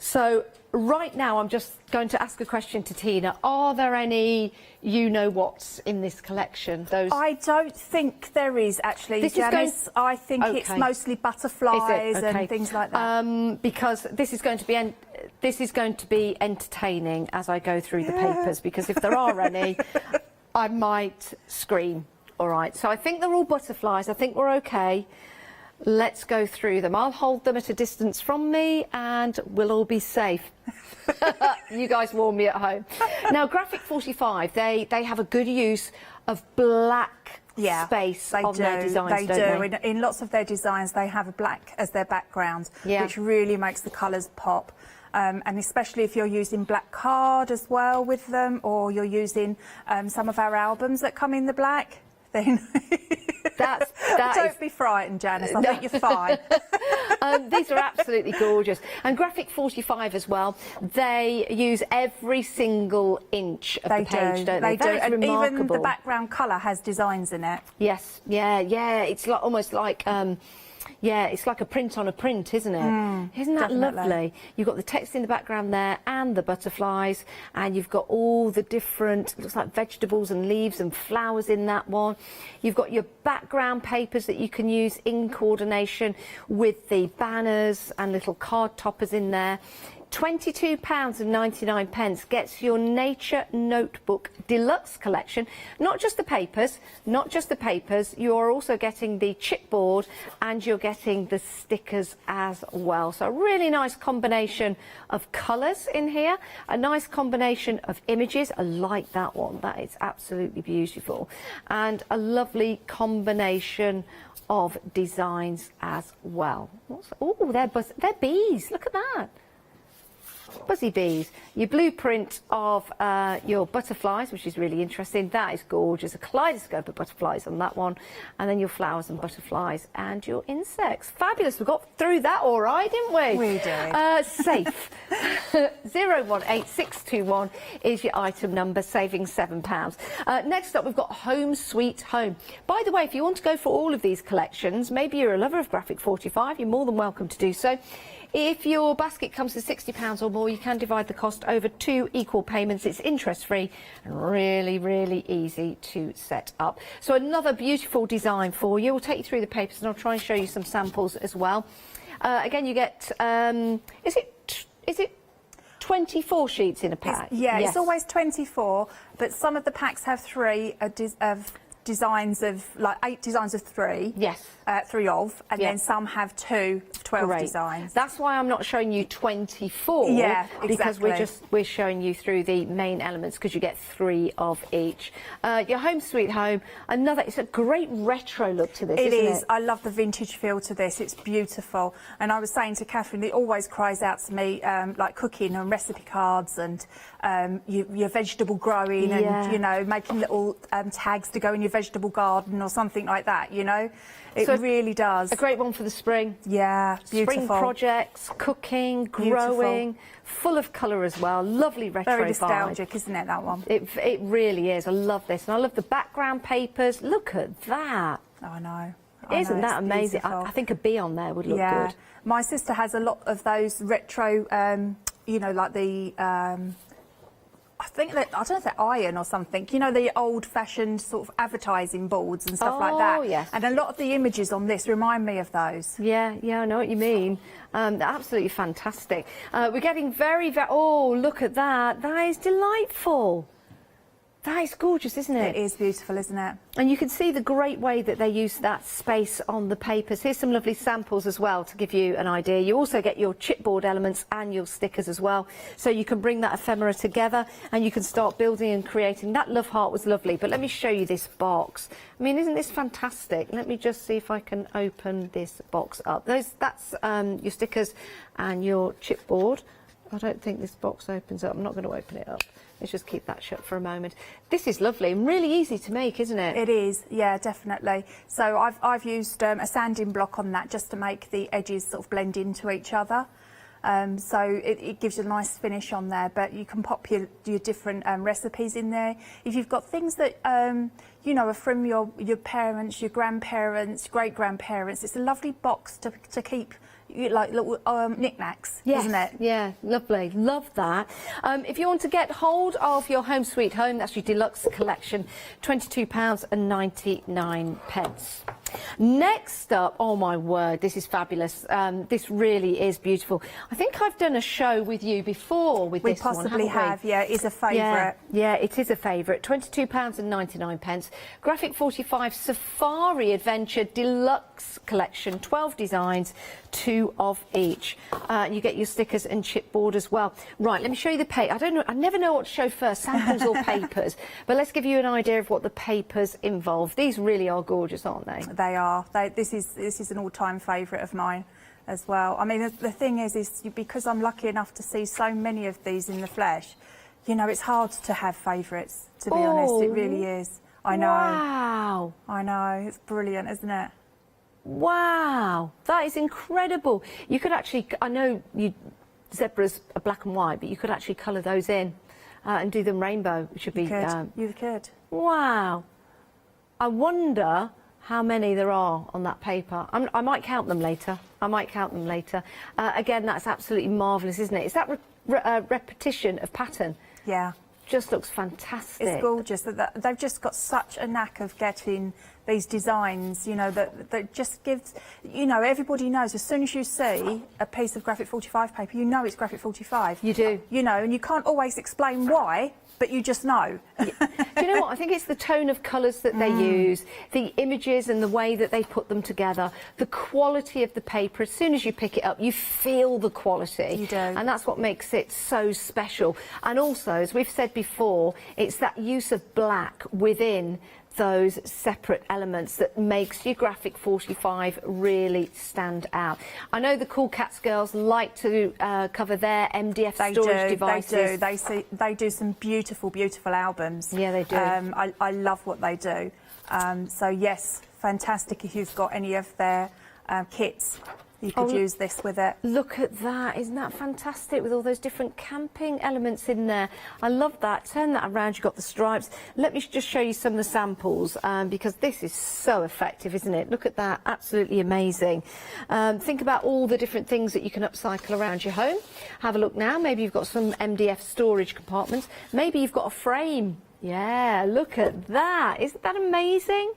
So right now, I'm just going to ask a question to Tina. Are there any you-know-whats in this collection? Those I don't think there is, actually, Janice. I think it's mostly butterflies and things like that. Because this is going to be entertaining as I go through the papers, because if there are any, I might scream. All right, so I think they're all butterflies. I think we're okay. Let's go through them. I'll hold them at a distance from me and we'll all be safe. You guys warn me at home. Now, Graphic 45, they have a good use of black space on their designs, don't they? In lots of their designs, they have a black as their background, which really makes the colours pop. And especially if you're using black card as well with them, or you're using some of our albums that come in the black, then don't be frightened, Janice. I think you're fine. These are absolutely gorgeous. And Graphic 45 as well, they use every single inch of the page, don't they? They do. And remarkable. Even the background colour has designs in it. Yes, yeah. It's like, almost like... it's like a print on a print, isn't it? Isn't that lovely? You've got the text in the background there and the butterflies, and you've got all the different, looks like vegetables and leaves and flowers in that one. You've got your background papers that you can use in coordination with the banners and little card toppers in there. £22.99 gets your Nature Notebook Deluxe collection. Not just the papers, you are also getting the chipboard and you're getting the stickers as well. So a really nice combination of colours in here, a nice combination of images. I like that one, that is absolutely beautiful, and a lovely combination of designs as well. Oh, they're bees, look at that. Buzzy bees. Your blueprint of your butterflies, which is really interesting. That is gorgeous. A kaleidoscope of butterflies on that one. And then your flowers and butterflies and your insects. Fabulous. We got through that all right, didn't we? We did. Safe. 018621 is your item number, saving £7. Next up, we've got Home Sweet Home. By the way, if you want to go for all of these collections, maybe you're a lover of Graphic 45, you're more than welcome to do so. If your basket comes to £60 or more, you can divide the cost over 2 equal payments. It's interest-free and really, really easy to set up. So another beautiful design for you. We'll take you through the papers and I'll try and show you some samples as well. Again, you get, is it 24 sheets in a pack? Yes. Yes. It's always 24, but some of the packs have 3 designs of, like 8 designs of 3. Yes. 3 of, and then some have 2 of 12 designs. That's why I'm not showing you 24. Yeah, exactly. Because we're showing you through the main elements, because you get 3 of each. Your Home Sweet Home, it's a great retro look to this, isn't it? I love the vintage feel to this. It's beautiful. And I was saying to Catherine, it always cries out to me, like cooking and recipe cards and your vegetable growing and, you know, making little tags to go in your vegetable garden or something like that, you know. It really does. A great one for the spring. Yeah, beautiful. Spring projects, cooking, growing, full of colour as well. Lovely retro Very nostalgic, vibe. Isn't it, that one? It really is. I love this. And I love the background papers. Look at that. I know. Isn't that amazing? I think a bee on there would look good. My sister has a lot of those retro, you know, like the... I think that, I don't know if they're iron or something, you know, the old-fashioned sort of advertising boards and stuff like that. Oh, yes. And a lot of the images on this remind me of those. Yeah, I know what you mean. They're absolutely fantastic. We're getting very, oh, look at that. That is delightful. That is gorgeous, isn't it? It is beautiful, isn't it? And you can see the great way that they use that space on the papers. Here's some lovely samples as well to give you an idea. You also get your chipboard elements and your stickers as well. So you can bring that ephemera together and you can start building and creating. That love heart was lovely, but let me show you this box. I mean, isn't this fantastic? Let me just see if I can open this box up. That's your stickers and your chipboard. I don't think this box opens up. I'm not going to open it up. Let's just keep that shut for a moment. This is lovely and really easy to make, isn't it? It is, yeah, definitely. So I've used a sanding block on that just to make the edges sort of blend into each other. So it gives you a nice finish on there, but you can pop your different recipes in there. If you've got things that, you know, are from your parents, your grandparents, great-grandparents, it's a lovely box to keep like little knickknacks, isn't it? Yeah, lovely. Love that. If you want to get hold of your Home Sweet Home, that's your deluxe collection, £22.99. Next up, oh my word, this is fabulous. This really is beautiful. I think I've done a show with you before with this one, haven't we? We possibly have, yeah, it's a favourite. Yeah, it is a favourite. £22.99. Graphic 45 Safari Adventure Deluxe Collection, 12 designs, 2 of each. You get your stickers and chipboard as well. Right, let me show you the paper. I don't know, I never know what to show first, samples or papers, but let's give you an idea of what the papers involve. These really are gorgeous, aren't they? They are. This is an all-time favourite of mine as well. I mean, the thing is because I'm lucky enough to see so many of these in the flesh, you know, it's hard to have favourites, to be honest. It really is. I know. Wow. I know. It's brilliant, isn't it? Wow. That is incredible. You could actually, I know zebras are black and white, but you could actually colour those in and do them rainbow, which would be... You could. Wow. I wonder how many there are on that paper. I might count them later. Again, that's absolutely marvellous, isn't it? Is that repetition of pattern? Yeah. Just looks fantastic. It's gorgeous. They've just got such a knack of getting these designs, you know, that just gives, you know, everybody knows as soon as you see a piece of graphic 45 paper, you know it's graphic 45. You do. You know, and you can't always explain why, but you just know. Do you know what? I think it's the tone of colours that they use, the images and the way that they put them together, the quality of the paper. As soon as you pick it up, you feel the quality. You do. And that's what makes it so special. And also, as we've said before, it's that use of black within those separate elements that makes your graphic 45 really stand out. I know the Cool Cats girls like to cover their MDF storage devices. They do some beautiful, beautiful albums. Yeah, they do. I love what they do. So yes, fantastic if you've got any of their kits. You could use this with it. Look at that. Isn't that fantastic with all those different camping elements in there? I love that. Turn that around. You've got the stripes. Let me just show you some of the samples because this is so effective, isn't it? Look at that. Absolutely amazing. Think about all the different things that you can upcycle around your home. Have a look now. Maybe you've got some MDF storage compartments. Maybe you've got a frame. Yeah, look at that. Isn't that amazing?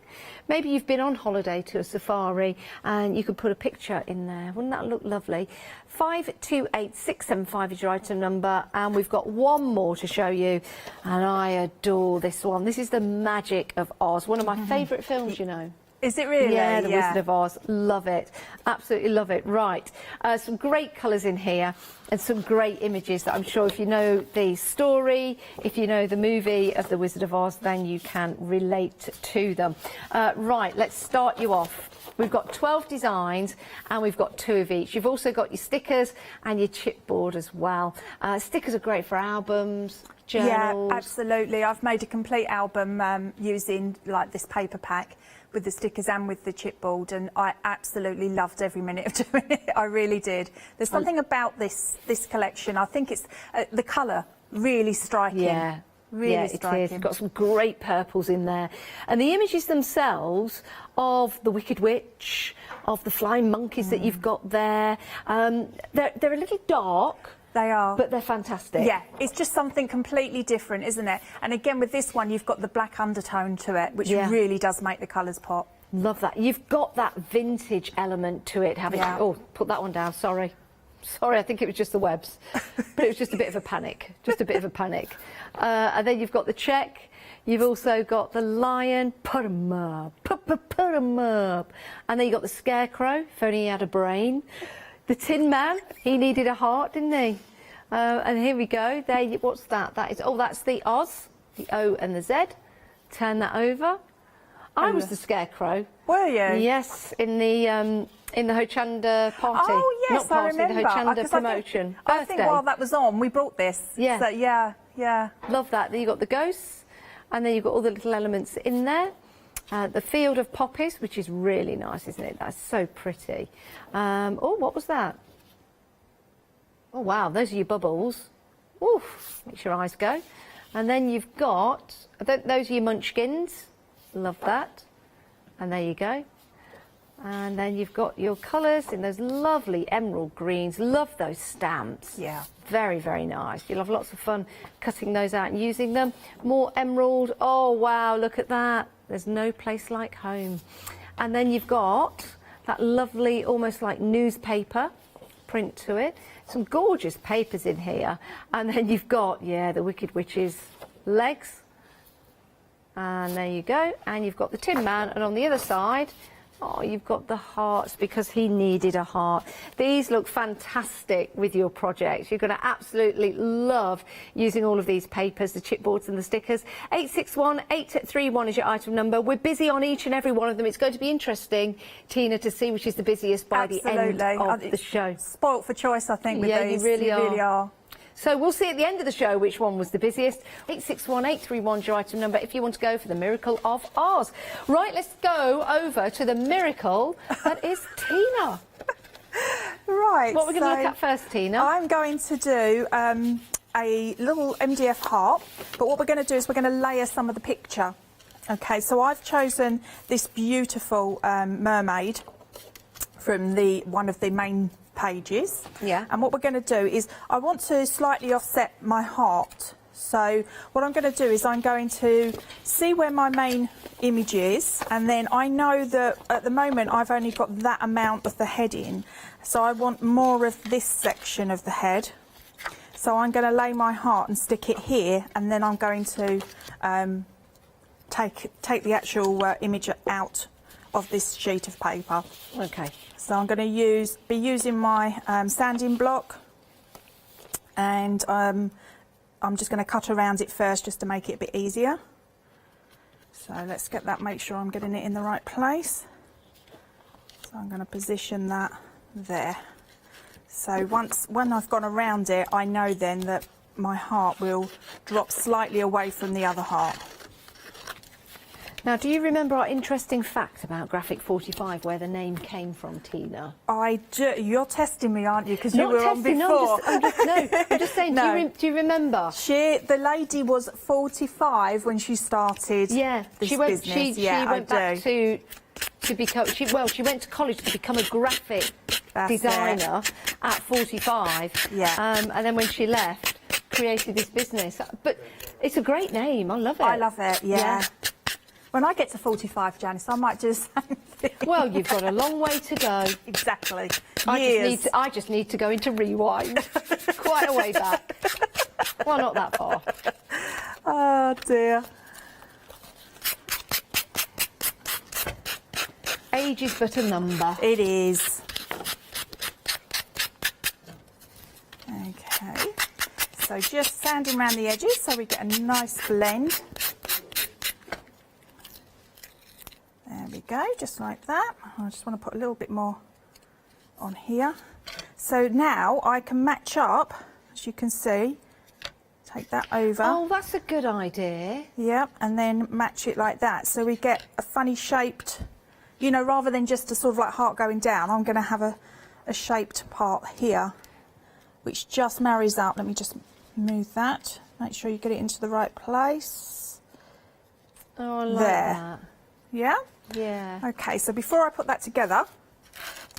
Maybe you've been on holiday to a safari and you could put a picture in there. Wouldn't that look lovely? 528675 is your item number, and we've got one more to show you, and I adore this one. This is The Magic of Oz, one of my favourite films, you know. Is it really? Yeah, The Wizard of Oz. Love it. Absolutely love it. Right. Some great colours in here and some great images that I'm sure if you know the story, if you know the movie of The Wizard of Oz, then you can relate to them. Right, let's start you off. We've got 12 designs and we've got 2 of each. You've also got your stickers and your chipboard as well. Stickers are great for albums, journals. Yeah, absolutely. I've made a complete album using like this paper pack with the stickers and with the chipboard, and I absolutely loved every minute of doing it. I really did. There's something about this collection. I think it's the colour really striking. Yeah. Really striking. striking. It's got some great purples in there. And the images themselves of the Wicked Witch, of the flying monkeys that you've got there, they're a little dark. They are. But they're fantastic. Yeah, it's just something completely different, isn't it? And again, with this one, you've got the black undertone to it, which really does make the colours pop. Love that. You've got that vintage element to it, haven't you? Oh, put that one down, sorry. Sorry, I think it was just the webs. But it was just a bit of a panic. Just a bit of a panic. And then you've got the check. You've also got the lion. Put 'em up. Put 'em up. And then you've got the scarecrow, if only he had a brain. The Tin Man, he needed a heart, didn't he? And here we go. There, what's that? That is, that's the Oz, the O and the Z. Turn that over. I was the scarecrow. Were you? Yes, in the Hochanda party. Oh yes, not party, I remember. the Hochanda promotion. I think while that was on, we brought this. Yeah. So, yeah. Love that. Then you've got the ghosts, and then you've got all the little elements in there. The field of poppies, which is really nice, isn't it? That's so pretty. Oh, what was that? Oh, wow, those are your bubbles. Oof, makes your eyes go. And then you've got, those are your munchkins. Love that. And there you go. And then you've got your colours in those lovely emerald greens. Love those stamps. Yeah. Very, very nice. You'll have lots of fun cutting those out and using them. More emerald. Oh, wow, look at that. There's no place like home. And then you've got that lovely, almost like newspaper print to it. Some gorgeous papers in here. And then you've got, the Wicked Witch's legs. And there you go. And you've got the Tin Man. And on the other side, you've got the hearts because he needed a heart. These look fantastic with your project. You're going to absolutely love using all of these papers, the chipboards and the stickers. 861831 is your item number. We're busy on each and every one of them. It's going to be interesting, Tina, to see which is the busiest by the end of the show. Spoilt for choice, I think, with these. You really are. are. So we'll see at the end of the show which one was the busiest. 861831 is your item number if you want to go for the Miracle of Oz. Right, let's go over to the miracle that is Tina. Right. What we're going to look at first, Tina? I'm going to do a little MDF heart, but what we're going to do is we're going to layer some of the picture. Okay, so I've chosen this beautiful mermaid from one of the main pages. Yeah. And what we're going to do is I want to slightly offset my heart So what I'm going to do is I'm going to see where my main image is, and then I know that at the moment I've only got that amount of the head in, so I want more of this section of the head. So I'm going to lay my heart and stick it here, and then I'm going to take the actual image out of this sheet of paper. Okay. So I'm going to be using my sanding block, and I'm just going to cut around it first just to make it a bit easier. So let's get that, make sure I'm getting it in the right place. So I'm going to position that there. So when I've gone around it, I know then that my heart will drop slightly away from the other heart. Now, do you remember our interesting fact about Graphic 45, where the name came from, Tina? I do. You're testing me, aren't you? Because you were on before. No, I'm just saying, No. do you remember? The lady was 45 when she started this business. She went back to become, she went to college to become a graphic designer at 45. Yeah. And then when she left, created this business. But it's a great name. I love it. I love it, yeah. When I get to 45, Janice, I might do the same thing. Well, you've got a long way to go. Exactly. I just need to go into rewind. Quite a way back. Well, not that far. Oh, dear. Age is but a number. It is. Okay. So just sanding around the edges so we get a nice blend. There we go, just like that. I just want to put a little bit more on here. So now I can match up, as you can see. Take that over. Oh, that's a good idea. Yep, and then match it like that. So we get a funny shaped, you know, rather than just a sort of like heart going down, I'm going to have a shaped part here, which just marries up. Let me just move that. Make sure you get it into the right place. Oh, I like that. Yeah? Yeah. Okay, so before I put that together,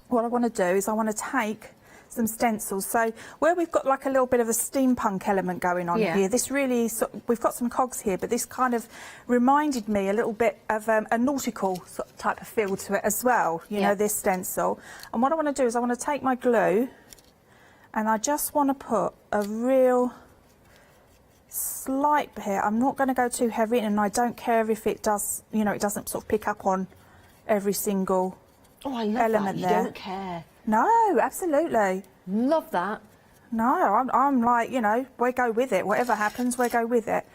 what I want to do is I want to take some stencils. So where we've got like a little bit of a steampunk element going on here, this really, we've got some cogs here, but this kind of reminded me a little bit of a nautical sort of type of feel to it as well, you know, this stencil. And what I want to do is I want to take my glue and I just want to put a real slight bit here. I'm not going to go too heavy, and I don't care if it does, you know, it doesn't sort of pick up on every single element there. You don't care. No, absolutely. Love that. No, I'm like, you know, we go with it. Whatever happens, we go with it.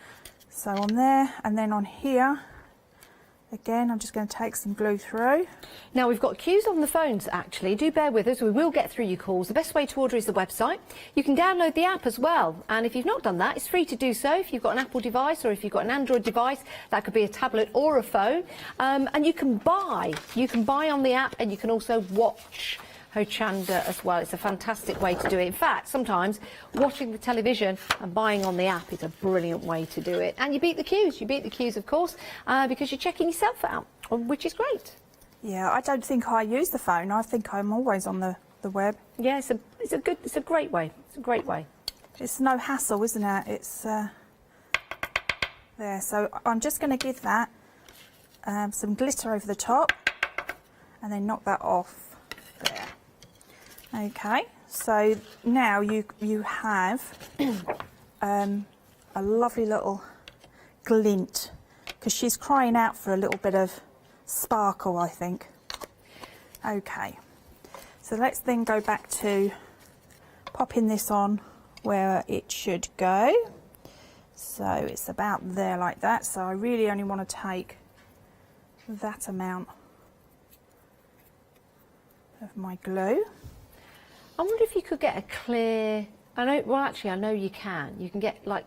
So on there, and then on here, again, I'm just going to take some glue through. Now, we've got queues on the phones, actually. Do bear with us. We will get through your calls. The best way to order is the website. You can download the app as well. And if you've not done that, it's free to do so. If you've got an Apple device or if you've got an Android device, that could be a tablet or a phone. And you can buy. You can buy on the app, and you can also watch Hochanda as well. It's a fantastic way to do it. In fact, sometimes watching the television and buying on the app is a brilliant way to do it. And you beat the queues. You beat the queues, of course, because you're checking yourself out, which is great. Yeah, I don't think I use the phone. I think I'm always on the web. Yeah, it's a great way. It's a great way. It's no hassle, isn't it? It's there. So I'm just going to give that some glitter over the top and then knock that off there. Okay, so now you have a lovely little glint, because she's crying out for a little bit of sparkle, I think. Okay, so let's then go back to popping this on where it should go. So it's about there like that. So I really only want to take that amount of my glue. I wonder if you could get a clear, I know you can. You can get like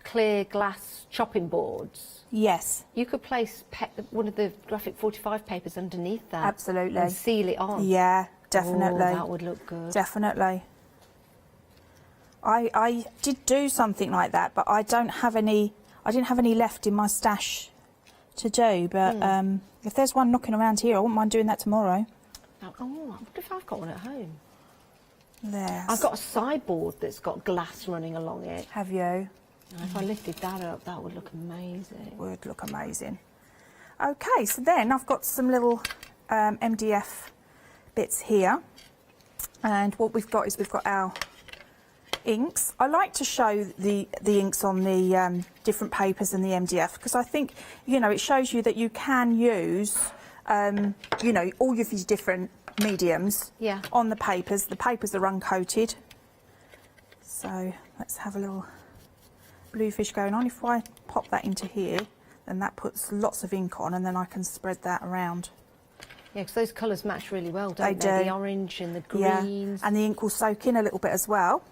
clear glass chopping boards. Yes. You could place one of the Graphic 45 papers underneath that. Absolutely. And seal it on. Yeah, definitely. Oh, that would look good. Definitely. I did do something like that, but I didn't have any left in my stash to do, but if there's one knocking around here, I wouldn't mind doing that tomorrow. Oh, I wonder if I've got one at home. There. I've got a sideboard that's got glass running along it. Have you? If I lifted that up, that would look amazing. It would look amazing. Okay, so then I've got some little MDF bits here, and what we've got is we've got our inks. I like to show the inks on the different papers and the MDF, because I think, you know, it shows you that you can use, you know, all of these different mediums on the papers. The papers are uncoated. So let's have a little blue fish going on. If I pop that into here, then that puts lots of ink on, and then I can spread that around. Yeah, because those colours match really well, don't they? The orange and the greens. Yeah. And the ink will soak in a little bit as well.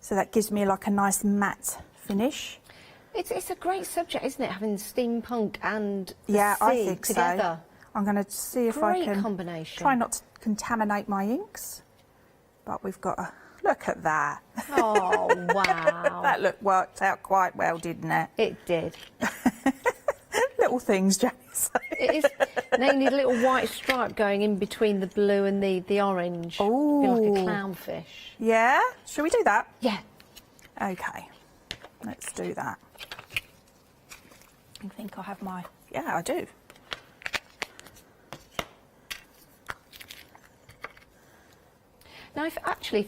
So that gives me like a nice matte finish. It's a great subject, isn't it? Having steampunk and the I sea think together. So. I'm going to see if I can combination. Try not to contaminate my inks. But we've got a look at that. Oh wow! That worked out quite well, didn't it? It did. Little things, Janice. It is. Now you need a little white stripe going in between the blue and the orange. Oh, like a clownfish. Yeah. Shall we do that? Yeah. Okay. Let's do that. I think I have my. Yeah, I do. Now, if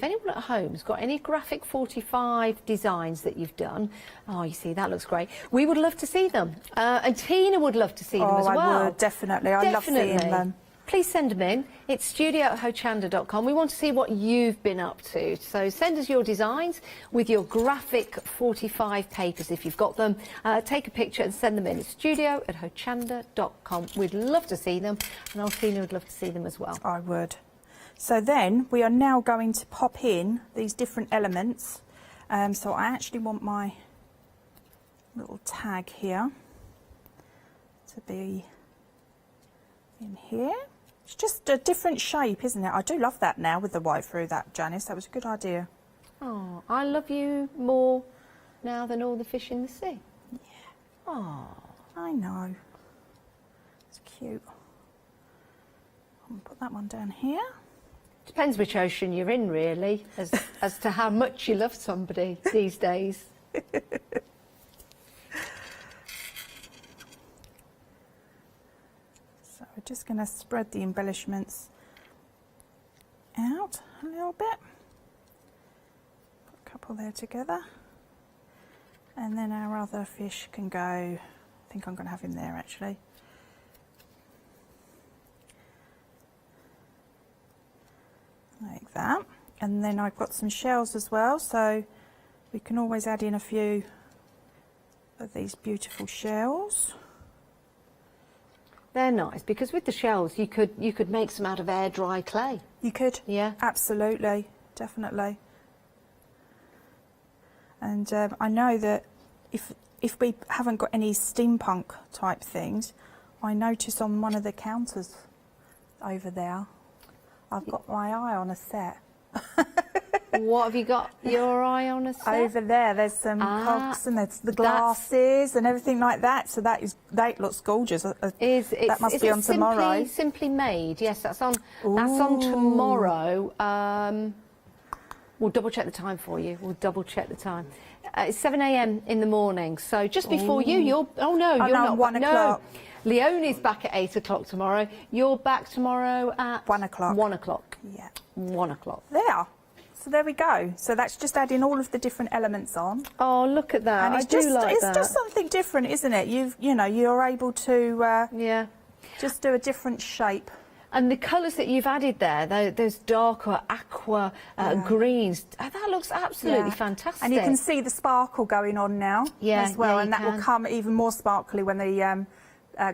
anyone at home's got any graphic 45 designs that you've done, oh, you see, that looks great. We would love to see them. And Tina would love to see them as well. I would, definitely. I love seeing them. Please send them in. It's studio@hochanda.com. We want to see what you've been up to. So send us your designs with your graphic 45 papers if you've got them. Take a picture and send them in. It's studio@hochanda.com. We'd love to see them, and Tina would love to see them as well. I would. So then we are now going to pop in these different elements. So I actually want my little tag here to be in here. It's just a different shape, isn't it? I do love that now with the white through that, Janice. That was a good idea. Oh, I love you more now than all the fish in the sea. Yeah. Oh, I know. It's cute. I'll put that one down here. Depends which ocean you're in, really, as to how much you love somebody these days. So we're just going to spread the embellishments out a little bit. Put a couple there together. And then our other fish can go, I think I'm going to have him there actually. Like that. And then I've got some shells as well, so we can always add in a few of these beautiful shells. They're nice because with the shells you could make some out of air dry clay. You could. Yeah. Absolutely. Definitely. And I know that if we haven't got any steampunk type things, I notice on one of the counters over there, I've got my eye on a set. What have you got your eye on a set? Over there, there's some cogs and there's the glasses and everything like that. So that looks gorgeous. That must be on tomorrow. Simply made. Yes, that's on. Ooh. That's on tomorrow. We'll double check the time for you. We'll double check the time. It's 7 a.m. in the morning. So just before you, you're. Oh no, you're not. 1 o'clock. Leonie's back at 8 o'clock tomorrow. You're back tomorrow at 1 o'clock. 1 o'clock. Yeah. 1 o'clock. There. So there we go. So that's just adding all of the different elements on. Oh, look at that. And it's just something different, isn't it? You're able to just do a different shape. And the colours that you've added there, those darker aqua greens, that looks absolutely fantastic. And you can see the sparkle going on now as well, and that will come even more sparkly when the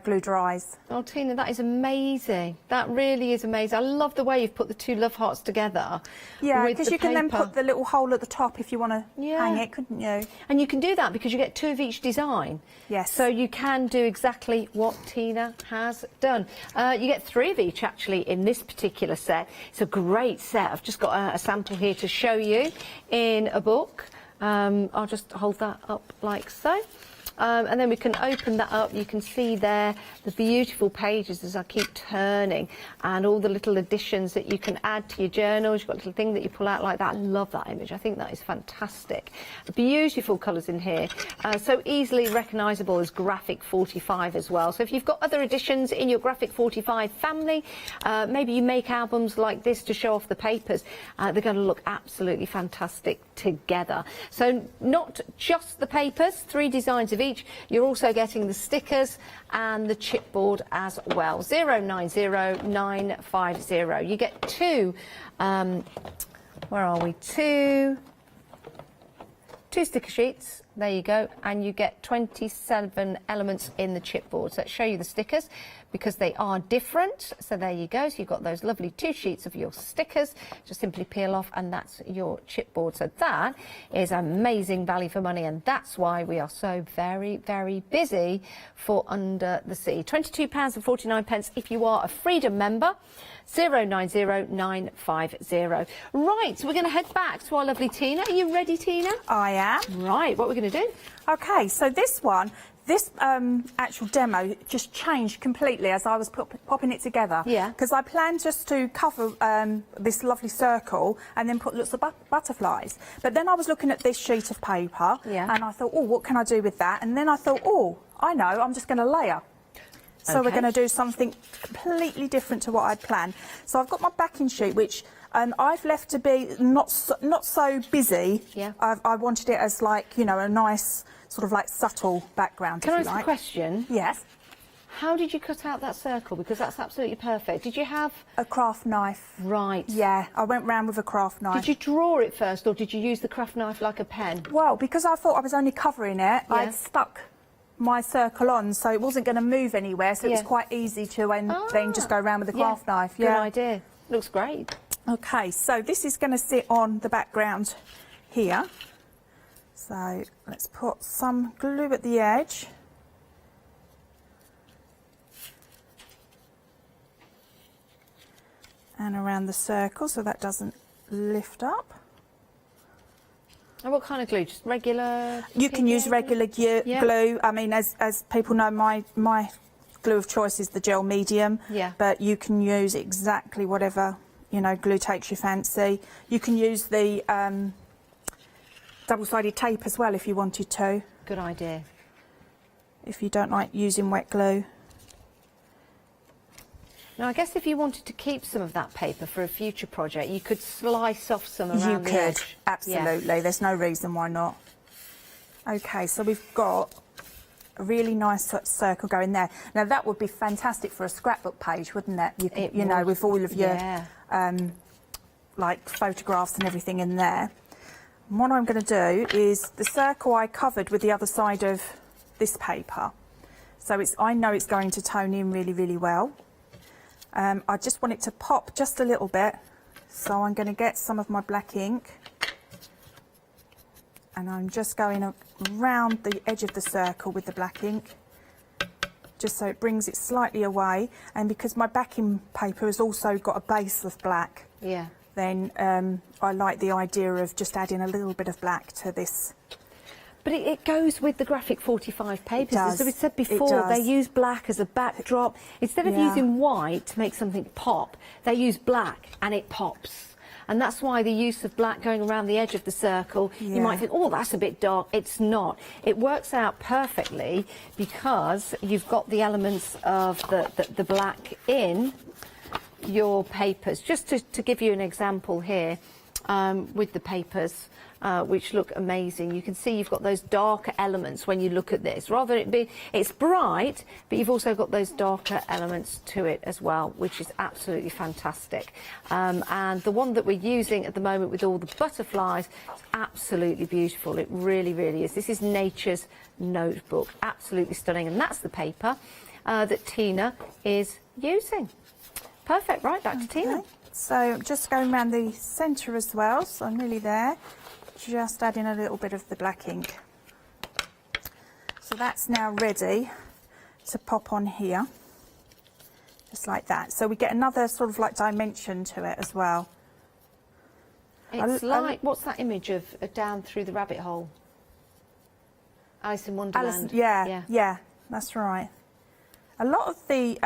glue dries. Oh, Tina, that is amazing. That really is amazing. I love the way you've put the two love hearts together. Yeah, because you can then put the little hole at the top if you want to hang it, couldn't you? And you can do that because you get two of each design. Yes. So you can do exactly what Tina has done. You get 3 of each, actually, in this particular set. It's a great set. I've just got a sample here to show you in a book. I'll just hold that up like so. and then we can open that up. You can see there the beautiful pages as I keep turning, and all the little additions that you can add to your journals. You've got a little thing that you pull out like that. I love that image. I think that is fantastic. Beautiful colours in here, so easily recognisable as Graphic 45 as well. So if you've got other additions in your Graphic 45 family, maybe you make albums like this to show off the papers, they're going to look absolutely fantastic together. So not just the papers, 3 designs of each, you're also getting the stickers and the chipboard as well. 090950. You get 2, where are we, 2 sticker sheets, there you go, and you get 27 elements in the chipboard. So let's show you the stickers because they are different. So there you go, so you've got those lovely 2 sheets of your stickers, just simply peel off and that's your chipboard. So that is amazing value for money, and that's why we are so very, very busy for Under the Sea. £22.49 if you are a Freedom member. 090950. Right, so we're going to head back to our lovely Tina. Are you ready, Tina? I am. Right, what we're going to do? Okay, so this actual demo just changed completely as I was popping it together. Yeah. Because I planned just to cover this lovely circle and then put lots of butterflies. But then I was looking at this sheet of paper, and I thought, oh, what can I do with that? And then I thought, oh, I know, I'm just going to layer. So we're going to do something completely different to what I'd planned. So I've got my backing sheet, which I've left to be not so busy. Yeah. I wanted it as like, you know, a nice sort of like subtle background. Can I ask a question? Yes. How did you cut out that circle? Because that's absolutely perfect. Did you have a craft knife? Right. Yeah, I went round with a craft knife. Did you draw it first, or did you use the craft knife like a pen? Well, because I thought I was only covering it, I'd stuck my circle on, so it wasn't going to move anywhere, so it was quite easy to then just go around with the craft knife. Good idea. Looks great. Okay, so this is going to sit on the background here. So let's put some glue at the edge. And around the circle so that doesn't lift up. And what kind of glue? Just regular? You can use regular glue. I mean, as people know, my glue of choice is the gel medium. Yeah. But you can use exactly whatever, you know, glue takes your fancy. You can use the double-sided tape as well if you wanted to. Good idea. If you don't like using wet glue. Now, I guess if you wanted to keep some of that paper for a future project, you could slice off some around the edge. You could, absolutely. Yeah. There's no reason why not. Okay, so we've got a really nice circle going there. Now, that would be fantastic for a scrapbook page, wouldn't it? You know, with all of your like photographs and everything in there. And what I'm going to do is the circle I covered with the other side of this paper. So I know it's going to tone in really, really well. I just want it to pop just a little bit, so I'm going to get some of my black ink and I'm just going around the edge of the circle with the black ink, just so it brings it slightly away. And because my backing paper has also got a base of black, then I like the idea of just adding a little bit of black to this. But it goes with the Graphic 45 papers. As we said It before, does. they use black as a backdrop. Instead of using white to make something pop, they use black and it pops. And that's why the use of black going around the edge of the circle, you might think, oh, that's a bit dark. It's not. It works out perfectly because you've got the elements of the black in your papers. Just to give you an example here, with the papers, which look amazing. You can see you've got those darker elements when you look at this. Rather it be, it's bright, but you've also got those darker elements to it as well, which is absolutely fantastic. And the one that we're using at the moment with all the butterflies is absolutely beautiful. It really, really is. This is Nature's Notebook. Absolutely stunning. And that's the paper that Tina is using. Perfect. Right, back to Tina. So just going around the centre as well, so I'm nearly there. Just adding a little bit of the black ink. So that's now ready to pop on here, just like that. So we get another sort of like dimension to it as well. It's like, what's that image of down through the rabbit hole? Alice in Wonderland. Alice, yeah, that's right. A lot of the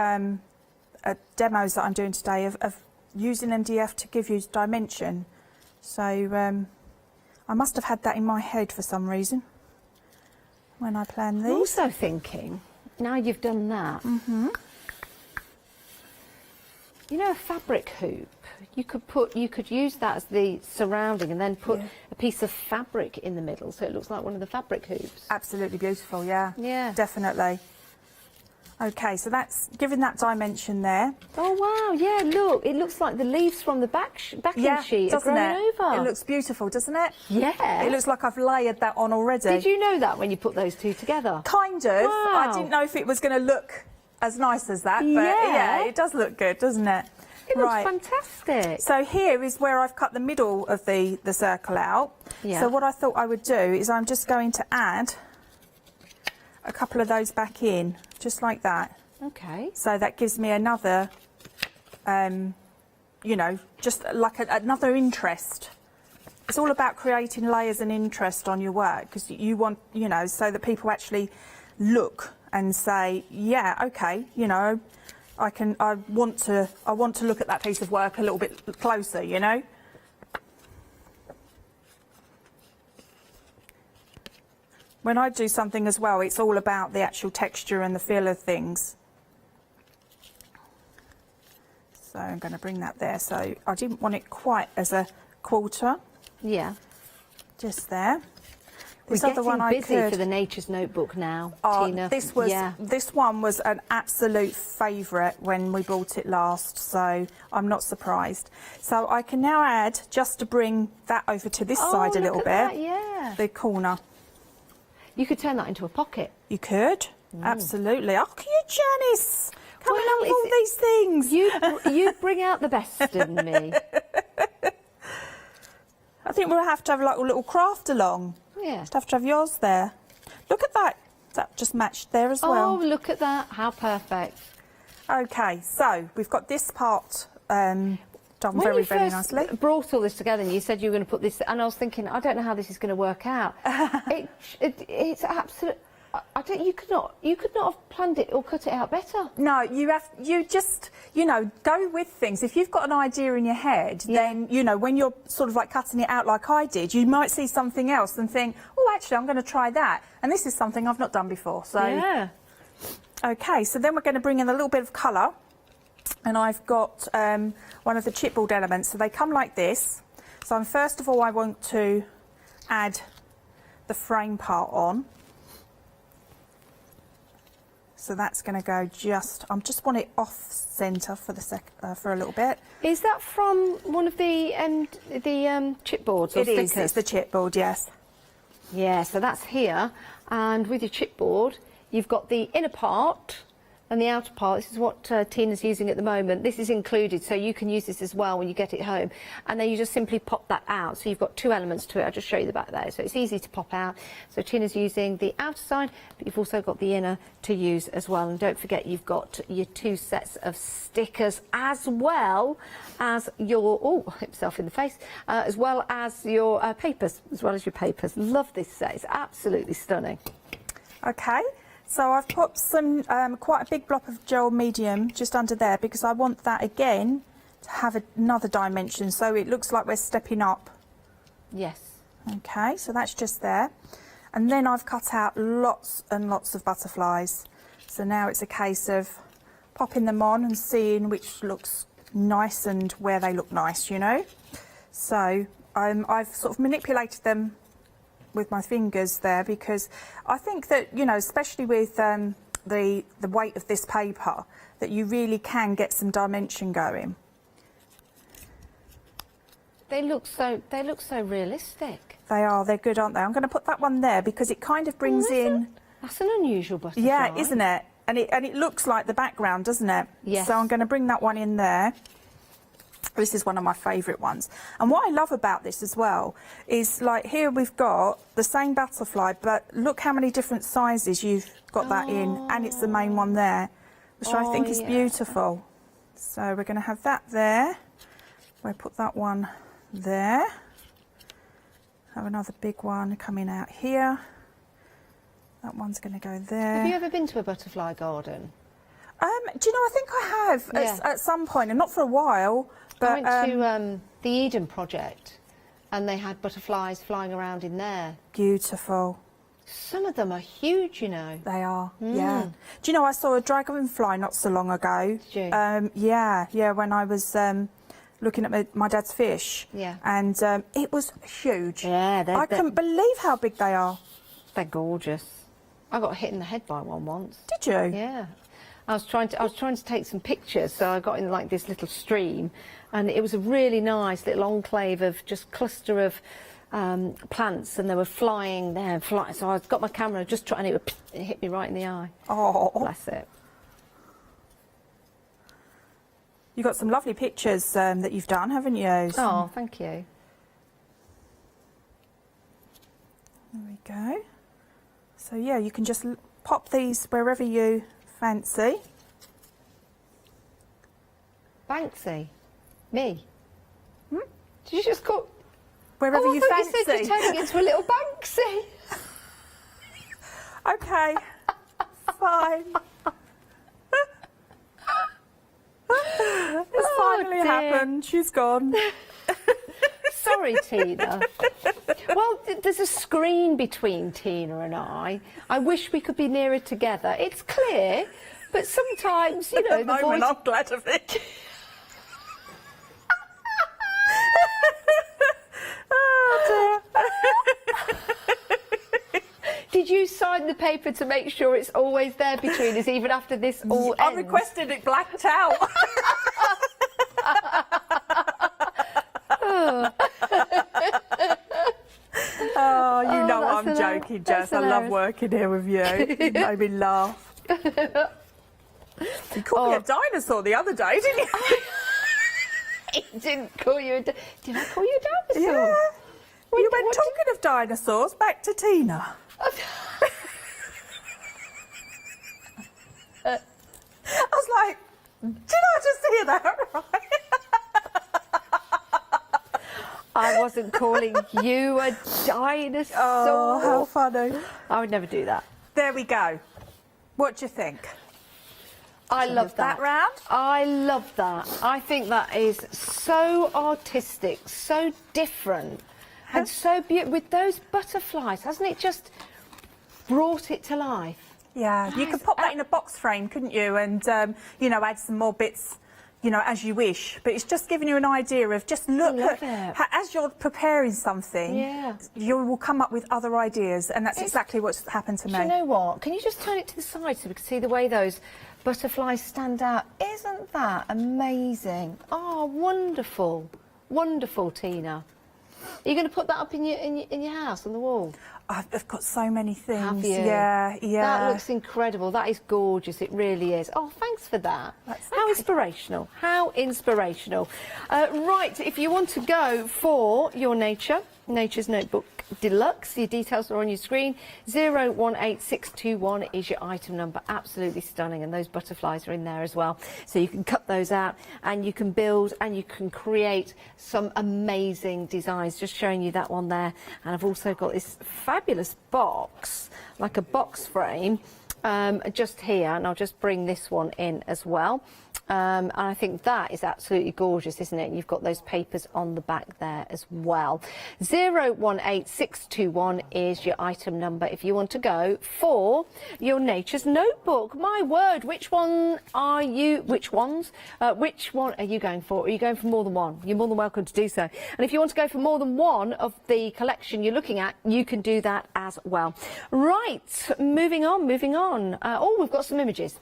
demos that I'm doing today of using MDF to give you dimension. So I must have had that in my head for some reason when I planned these. I'm also thinking, now you've done that, you know, a fabric hoop. You could use that as the surrounding and then put a piece of fabric in the middle, so it looks like one of the fabric hoops. Absolutely beautiful, yeah. Yeah. Definitely. Okay, so that's giving that dimension there. Oh wow, yeah, look, it looks like the leaves from the backing sheet are growing over. It looks beautiful, doesn't it? Yeah. It looks like I've layered that on already. Did you know that when you put those two together? Kind of. Wow. I didn't know if it was going to look as nice as that, but yeah, it does look good, doesn't it? It looks fantastic. So here is where I've cut the middle of the circle out. Yeah. So what I thought I would do is I'm just going to add a couple of those back in, just like that. Okay. So that gives me another, you know, just like another interest. It's all about creating layers and interest on your work, because you want, you know, so that people actually look and say, yeah, okay, you know, I want to look at that piece of work a little bit closer, you know. When I do something as well, it's all about the actual texture and the feel of things. So I'm going to bring that there. So I didn't want it quite as a quarter. Yeah. Just there. We're getting busy for the Nature's Notebook now, Tina. This one was an absolute favourite when we bought it last, so I'm not surprised. So I can now add, just to bring that over to this side a little bit, that, the corner. You could turn that into a pocket. You could, absolutely. Oh, you, Janice, coming up with all these things. You bring out the best in me. I think we'll have to have like a little craft along. Yeah. Just have to have yours there. Look at that. That just matched there as well. Oh, look at that. How perfect. Okay, so we've got this part done very, very nicely. Brought all this together and you said you were going to put this, and I was thinking, I don't know how this is going to work out. It's absolute. You could not have planned it or cut it out better. No, you just, you know, go with things. If you've got an idea in your head, then, you know, when you're sort of like cutting it out like I did, you might see something else and think, oh, actually, I'm going to try that. And this is something I've not done before. So, yeah. Okay, so then we're going to bring in a little bit of colour. And I've got one of the chipboard elements. So they come like this. So first of all, I want to add the frame part on. So that's going to go just, I just want it off centre for for a little bit. Is that from one of the chipboards or It stickers? is, it's the chipboard, yes. Yeah, so that's here, and with your chipboard, you've got the inner part and the outer part. This is what Tina's using at the moment. This is included, so you can use this as well when you get it home. And then you just simply pop that out. So you've got two elements to it. I'll just show you the back there. So it's easy to pop out. So Tina's using the outer side, but you've also got the inner to use as well. And don't forget, you've got your two sets of stickers as well as your, oh, hit myself in the face, as well as your papers, Love this set. It's absolutely stunning. Okay. So I've put some quite a big blob of gel medium just under there because I want that again to have another dimension, so it looks like we're stepping up. Yes. Okay, so that's just there. And then I've cut out lots and lots of butterflies. So now it's a case of popping them on and seeing which looks nice and where they look nice, you know. So I've sort of manipulated them with my fingers there because I think that, you know, especially with the weight of this paper, that you really can get some dimension going. They look so realistic. They are, they're good, aren't they? I'm going to put that one there because it kind of brings in... That's an unusual butterfly. Yeah, isn't it? And it looks like the background, doesn't it? Yes. So I'm going to bring that one in there. This is one of my favourite ones. And what I love about this as well is, like, here we've got the same butterfly, but look how many different sizes you've got that in, and it's the main one there, which I think is beautiful. So we're going to have that there. We'll put that one there. Have another big one coming out here. That one's going to go there. Have you ever been to a butterfly garden? Do you know, I think I have at some point, and not for a while. But I went to the Eden project, and they had butterflies flying around in there. Beautiful. Some of them are huge, you know. They are, yeah. Do you know, I saw a dragonfly not so long ago. Did you? Yeah, when I was looking at my dad's fish. Yeah. And it was huge. Yeah, I couldn't believe how big they are. They're gorgeous. I got hit in the head by one once. Did you? Yeah. I was trying to take some pictures, so I got in like this little stream, and it was a really nice little enclave of just cluster of plants, and they were flying there and flying. So I got my camera just trying, and it hit me right in the eye. Oh, bless it. You've got some lovely pictures that you've done, haven't you? Oh, thank you. There we go. So yeah, you can just pop these wherever you fancy. Banksy? Me? Hmm? Did you just call... Wherever you fancy. You said you're turning into a little Banksy. Okay, fine. It's finally happened. She's gone. Sorry, Tina. Well, there's a screen between Tina and I. I wish we could be nearer together. It's clear, but sometimes, you know, At the moment, I'm glad of it. Did you sign the paper to make sure it's always there between us, even after this all I ends? requested it blacked out. Oh, you know I'm joking, Jess. I love working here with you. You made me laugh. You called me a dinosaur the other day, didn't you? He didn't call you a... Did I call you a dinosaur? Yeah. You went talking of dinosaurs, back to Tina. I was like, did I just hear that right? I wasn't calling you a dinosaur. Oh, how funny. I would never do that. There we go. What do you think? I love that. Round? I love that. I think that is so artistic, so different, and so beautiful. With those butterflies, hasn't it just brought it to life? Yeah, you could pop that in a box frame, couldn't you? And, you know, add some more bits, you know, as you wish. But it's just giving you an idea of just look at, as you're preparing something, you will come up with other ideas. And that's exactly what's happened to me. Do you know what? Can you just turn it to the side so we can see the way those butterflies stand out? Isn't that amazing? Oh, wonderful. Wonderful, Tina. Are you going to put that up in your house on the wall? I've got so many things. Have you? Yeah, yeah. That looks incredible. That is gorgeous. It really is. Oh, thanks for that. How inspirational. How inspirational. Right, if you want to go for your Nature's Notebook Deluxe, your details are on your screen. 018621 is your item number. Absolutely stunning, and those butterflies are in there as well. So you can cut those out and you can build and you can create some amazing designs. Just showing you that one there. And I've also got this fabulous box, like a box frame, just here, and I'll just bring this one in as well. And I think that is absolutely gorgeous, isn't it? And you've got those papers on the back there as well. 018621 is your item number if you want to go for your Nature's Notebook. My word, which one are you? Which one are you going for? Are you going for more than one? You're more than welcome to do so. And if you want to go for more than one of the collection you're looking at, you can do that as well. Right, moving on. Oh, we've got some images.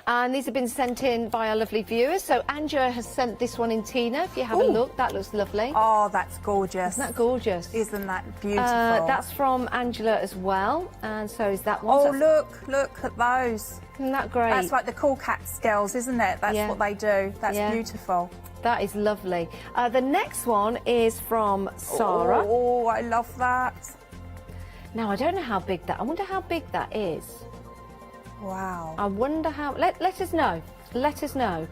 And these have been sent in by our lovely viewers. So Angela has sent this one in, Tina. If you have a look, that looks lovely. Oh, that's gorgeous. Isn't that gorgeous? Isn't that beautiful? That's from Angela as well. And so is that one. Oh, look at those. Isn't that great? That's like the Cool Cats girls, isn't it? That's what they do. That's beautiful. That is lovely. The next one is from Sarah. Oh, I love that. Now, I don't know how big that... I wonder how big that is. Wow. I wonder how... Let us know. Let us know.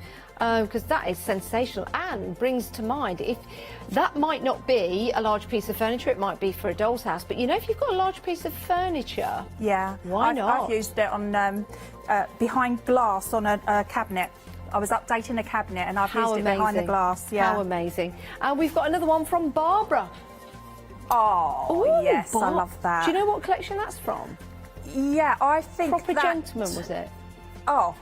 because that is sensational and brings to mind, if that might not be a large piece of furniture, it might be for a doll's house, but you know, if you've got a large piece of furniture, why not? I've used it on behind glass on a cabinet. I was updating a cabinet and I've used it behind the glass. Yeah. How amazing. And we've got another one from Barbara. Oh, Ooh, yes, I love that. Do you know what collection that's from? Yeah, I think Proper Gentleman, was it? Oh,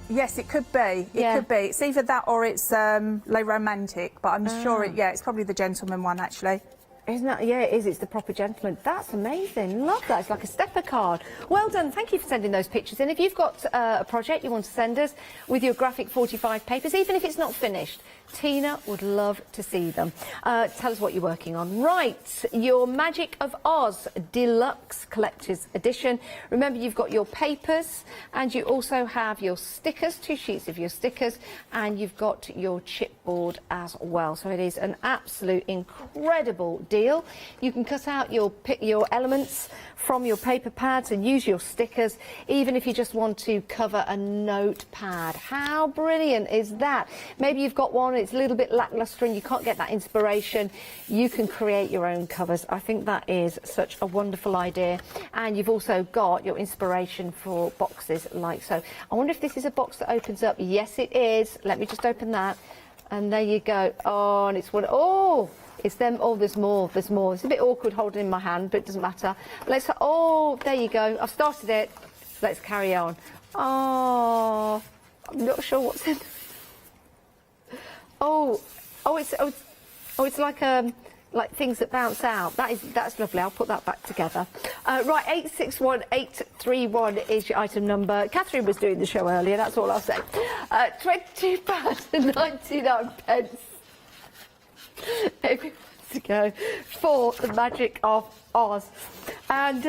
yes, it could be. It could be. It's either that or it's Les Romantiques, but I'm sure it's probably the Gentleman one, actually. Isn't that? Yeah, it is. It's the Proper Gentleman. That's amazing. Love that. It's like a stepper card. Well done. Thank you for sending those pictures in. If you've got a project you want to send us with your graphic 45 papers, even if it's not finished, Tina would love to see them. Tell us what you're working on. Right, your Magic of Oz Deluxe Collector's Edition. Remember, you've got your papers and you also have your stickers, 2 sheets of your stickers, and you've got your chipboard as well. So it is an absolute incredible deal. You can cut out your elements from your paper pads and use your stickers, even if you just want to cover a notepad. How brilliant is that? Maybe you've got one, it's a little bit lacklustre and you can't get that inspiration. You can create your own covers. I think that is such a wonderful idea. And you've also got your inspiration for boxes like so. I wonder if this is a box that opens up. Yes, it is. Let me just open that. And there you go. Oh, and it's one. Oh! It's them. Oh, there's more. There's more. It's a bit awkward holding in my hand, but it doesn't matter. Let's. Oh, there you go. I've started it. Let's carry on. Oh, I'm not sure what's in. It's like things that bounce out. That's lovely. I'll put that back together. Right, 861831 is your item number. Catherine was doing the show earlier. That's all I'll say. £22.99. To go for the Magic of Oz. And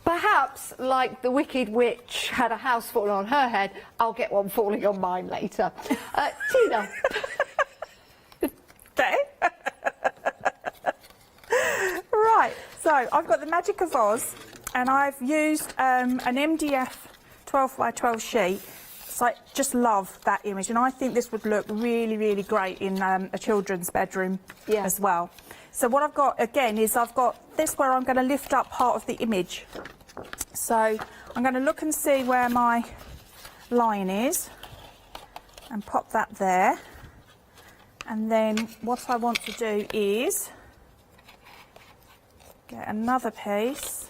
perhaps, like the Wicked Witch had a house falling on her head, I'll get one falling on mine later. Tina. Okay. Right, so I've got the Magic of Oz and I've used an MDF 12 by 12 sheet. So I just love that image, and I think this would look really, really great in a children's bedroom as well. So what I've got again is I've got this where I'm going to lift up part of the image. So I'm going to look and see where my line is and pop that there. And then what I want to do is get another piece.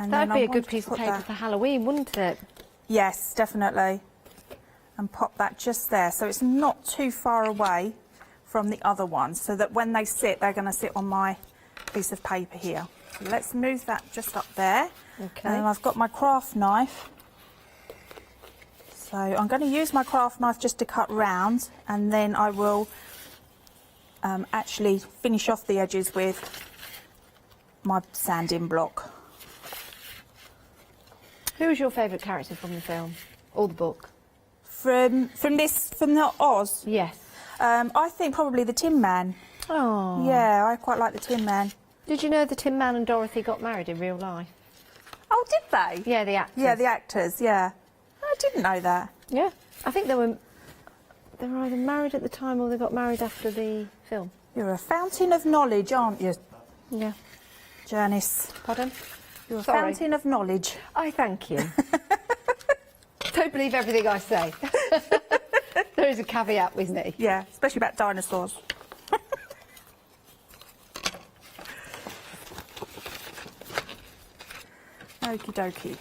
And that'd be a good piece of paper for Halloween, wouldn't it? Yes, definitely. And pop that just there, so it's not too far away from the other one, so that when they sit, they're going to sit on my piece of paper here. So let's move that just up there. Okay. And I've got my craft knife. So I'm going to use my craft knife just to cut round, and then I will actually finish off the edges with my sanding block. Who was your favourite character from the film or the book? From the Oz? Yes. I think probably the Tin Man. Oh. Yeah, I quite like the Tin Man. Did you know the Tin Man and Dorothy got married in real life? Oh, did they? Yeah, the actors. Yeah, the actors, yeah. I didn't know that. Yeah. I think they were either married at the time or they got married after the film. You're a fountain of knowledge, aren't you? Yeah. Janice. Pardon? You're a fountain of knowledge. I thank you. Don't believe everything I say. There is a caveat with me. Yeah, especially about dinosaurs. Okie dokie.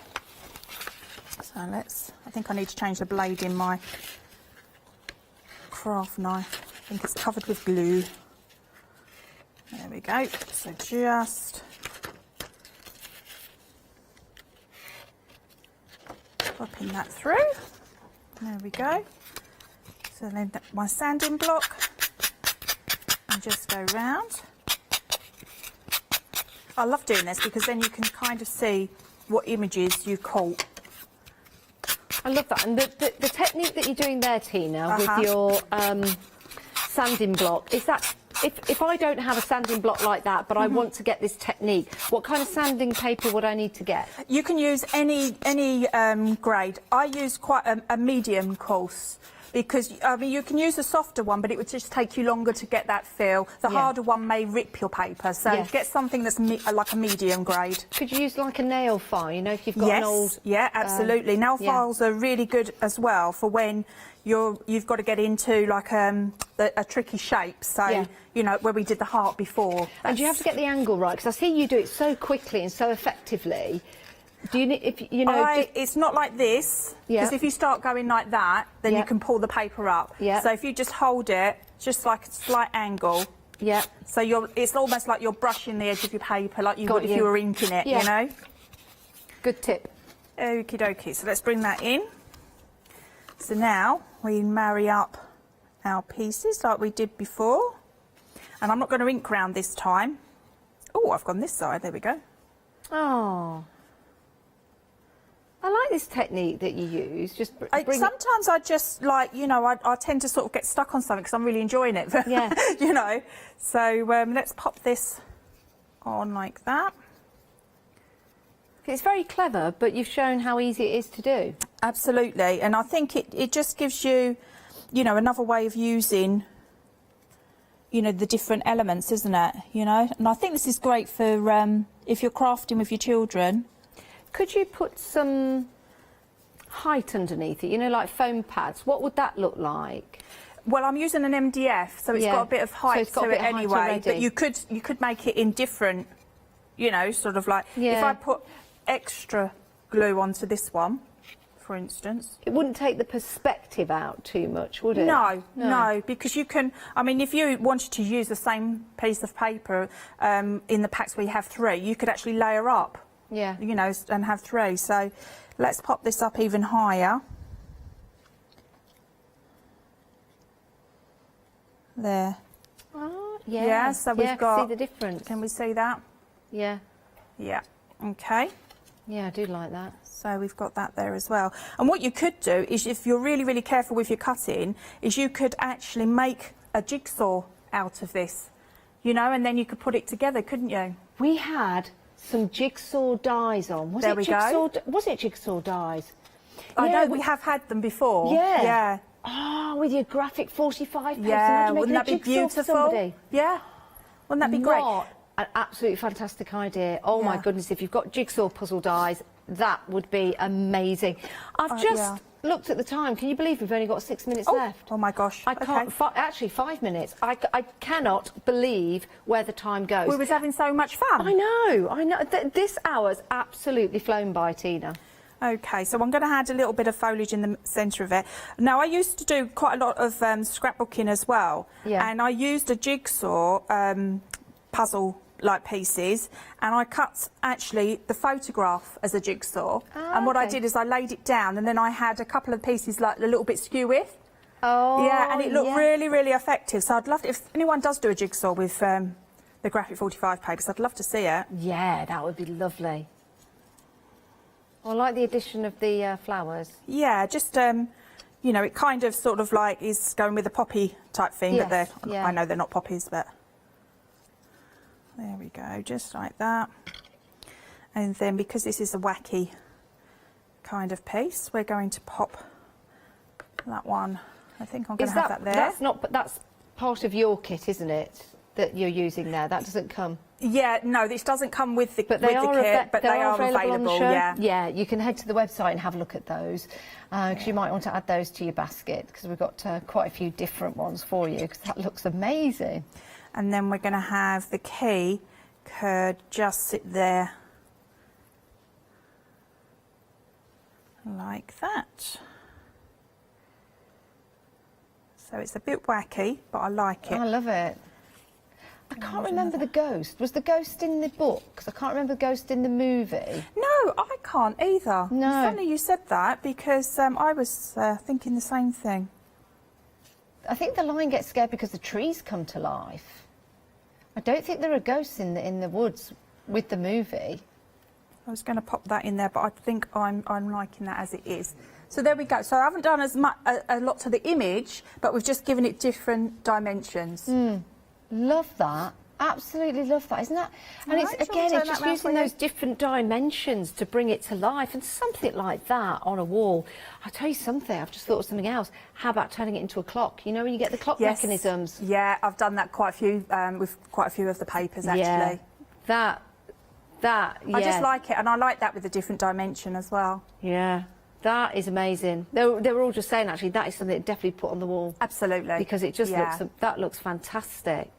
So I think I need to change the blade in my craft knife. I think it's covered with glue. There we go. So just popping that through. There we go. So then my sanding block, and just go round. I love doing this because then you can kind of see what images you caught. I love that. And the technique that you're doing there, Tina, with your sanding block, is that if I don't have a sanding block like that, but I want to get this technique, what kind of sanding paper would I need to get? You can use any grade. I use quite a medium course. Because, I mean, you can use a softer one, but it would just take you longer to get that feel. The harder one may rip your paper, so get something that's like a medium grade. Could you use like a nail file, you know, if you've got an old... Yeah, absolutely. Nail files are really good as well for when you've got to get into like a tricky shape. So, you know, where we did the heart before. And do you have to get the angle right? Because I see you do it so quickly and so effectively. Do you need, if you know? It's not like this, because if you start going like that, then you can pull the paper up. So if you just hold it, just like a slight angle. So it's almost like you're brushing the edge of your paper, like you would if you were inking it. You know. Good tip. Okie dokie. So let's bring that in. So now we marry up our pieces like we did before, and I'm not going to ink round this time. Oh, I've gone this side. There we go. Oh. I like this technique that you use. Sometimes I just like, you know, I tend to sort of get stuck on something because I'm really enjoying it. Yeah. You know. So let's pop this on like that. It's very clever, but you've shown how easy it is to do. Absolutely, and I think it just gives you, you know, another way of using, you know, the different elements, isn't it? You know, and I think this is great for if you're crafting with your children. Could you put some height underneath it, you know, like foam pads? What would that look like? Well, I'm using an MDF, so it's got a bit of height to it anyway, but you could make it in different, you know, sort of like, if I put extra glue onto this one, for instance. It wouldn't take the perspective out too much, would it? No, because you can, I mean, if you wanted to use the same piece of paper in the packs where you have 3, you could actually layer up. You know, and have 3. So let's pop this up even higher. There. Oh, yeah. So we've got. See the difference. Can we see that? Yeah. Yeah. Okay. Yeah, I do like that. So we've got that there as well. And what you could do is, if you're really, really careful with your cutting, is you could actually make a jigsaw out of this, you know, and then you could put it together, couldn't you? We had some jigsaw dies on. Was it jigsaw dies? I know we have had them before. Yeah. Oh, with your graphic 45 pages. Yeah, wouldn't that be beautiful? Yeah. Wouldn't that be great? What an absolutely fantastic idea. Oh my goodness, if you've got jigsaw puzzle dies, that would be amazing. I've just looked at the time. Can you believe we've only got 6 minutes left? Oh my gosh. I can't, actually 5 minutes. I cannot believe where the time goes. We was having so much fun. I know. This hour's absolutely flown by, Tina. Okay, so I'm going to add a little bit of foliage in the centre of it. Now, I used to do quite a lot of scrapbooking as well. And I used a jigsaw puzzle-like pieces, and I cut, actually, the photograph as a jigsaw. And what I did is I laid it down, and then I had a couple of pieces, like, a little bit skew with. Yeah, and it looked really, really effective. So I'd love to, if anyone does do a jigsaw with the graphic 45 papers, I'd love to see it. Yeah, that would be lovely. I like the addition of the flowers. Yeah, just, you know, it kind of sort of like is going with a poppy type thing, but I know they're not poppies, but there we go, just like that. And then because this is a wacky kind of piece, we're going to pop that one. I think I'm going to have that there. That's part of your kit, isn't it, that you're using there? That doesn't come... Yeah, no, this doesn't come with the kit, but they are available. On the show. Yeah, yeah, you can head to the website and have a look at those, because you might want to add those to your basket, because we've got quite a few different ones for you, because that looks amazing. And then we're going to have the key could just sit there like that. So it's a bit wacky, but I like it. I love it. I can't remember the ghost. Was the ghost in the book? Because I can't remember the ghost in the movie. No, I can't either. No. It's funny you said that, because I was thinking the same thing. I think the lion gets scared because the trees come to life. I don't think there are ghosts in the woods with the movie. I was going to pop that in there, but I think I'm liking that as it is. So there we go. So I haven't done as much a lot to the image, but we've just given it different dimensions. Love that. Absolutely love that, isn't that? And it's, again, it's just using those different dimensions to bring it to life, and something like that on a wall. I'll tell you something, I've just thought of something else. How about turning it into a clock? You know, when you get the clock mechanisms. Yeah, I've done that quite a few, with quite a few of the papers, actually. Yeah, that, yeah. I just like it, and I like that with the different dimension as well. Yeah. That is amazing. They were all just saying, actually, that is something to definitely put on the wall. Absolutely. Because it just that looks fantastic.